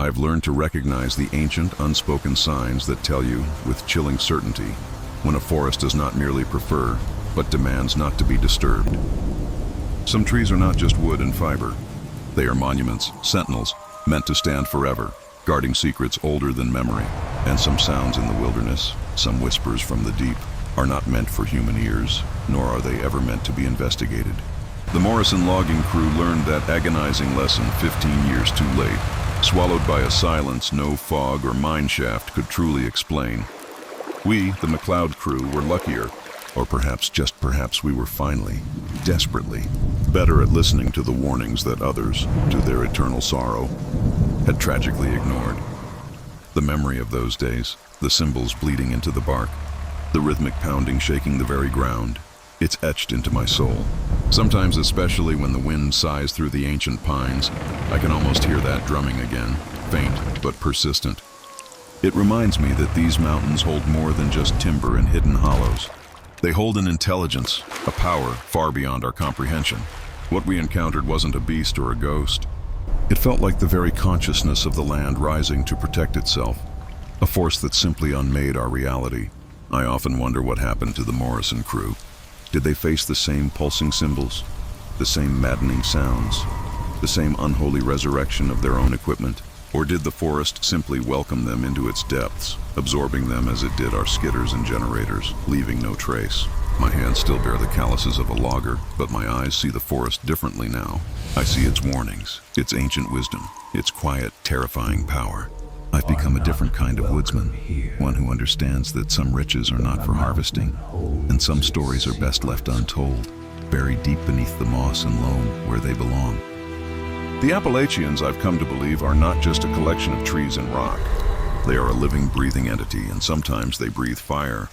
[SPEAKER 1] I've learned to recognize the ancient, unspoken signs that tell you, with chilling certainty, when a forest does not merely prefer, but demands not to be disturbed. Some trees are not just wood and fiber. They are monuments, sentinels, meant to stand forever, guarding secrets older than memory. And some sounds in the wilderness, some whispers from the deep, are not meant for human ears, nor are they ever meant to be investigated. The Morrison logging crew learned that agonizing lesson 15 years too late, swallowed by a silence no fog or mine shaft could truly explain. We, the McLeod crew, were luckier, or just perhaps we were finally, desperately, better at listening to the warnings that others, to their eternal sorrow, had tragically ignored. The memory of those days, the symbols bleeding into the bark, the rhythmic pounding shaking the very ground, it's etched into my soul. Sometimes, especially when the wind sighs through the ancient pines, I can almost hear that drumming again, faint but persistent. It reminds me that these mountains hold more than just timber and hidden hollows. They hold an intelligence, a power far beyond our comprehension. What we encountered wasn't a beast or a ghost. It felt like the very consciousness of the land rising to protect itself, a force that simply unmade our reality. I often wonder what happened to the Morrison crew. Did they face the same pulsing symbols, the same maddening sounds, the same unholy resurrection of their own equipment? Or did the forest simply welcome them into its depths, absorbing them as it did our skidders and generators, leaving no trace? My hands still bear the calluses of a logger, but my eyes see the forest differently now. I see its warnings, its ancient wisdom, its quiet, terrifying power. I've become a different kind of woodsman, one who understands that some riches are not for harvesting, and some stories are best left untold, buried deep beneath the moss and loam where they belong. The Appalachians, I've come to believe, are not just a collection of trees and rock. They are a living, breathing entity, and sometimes they breathe fire,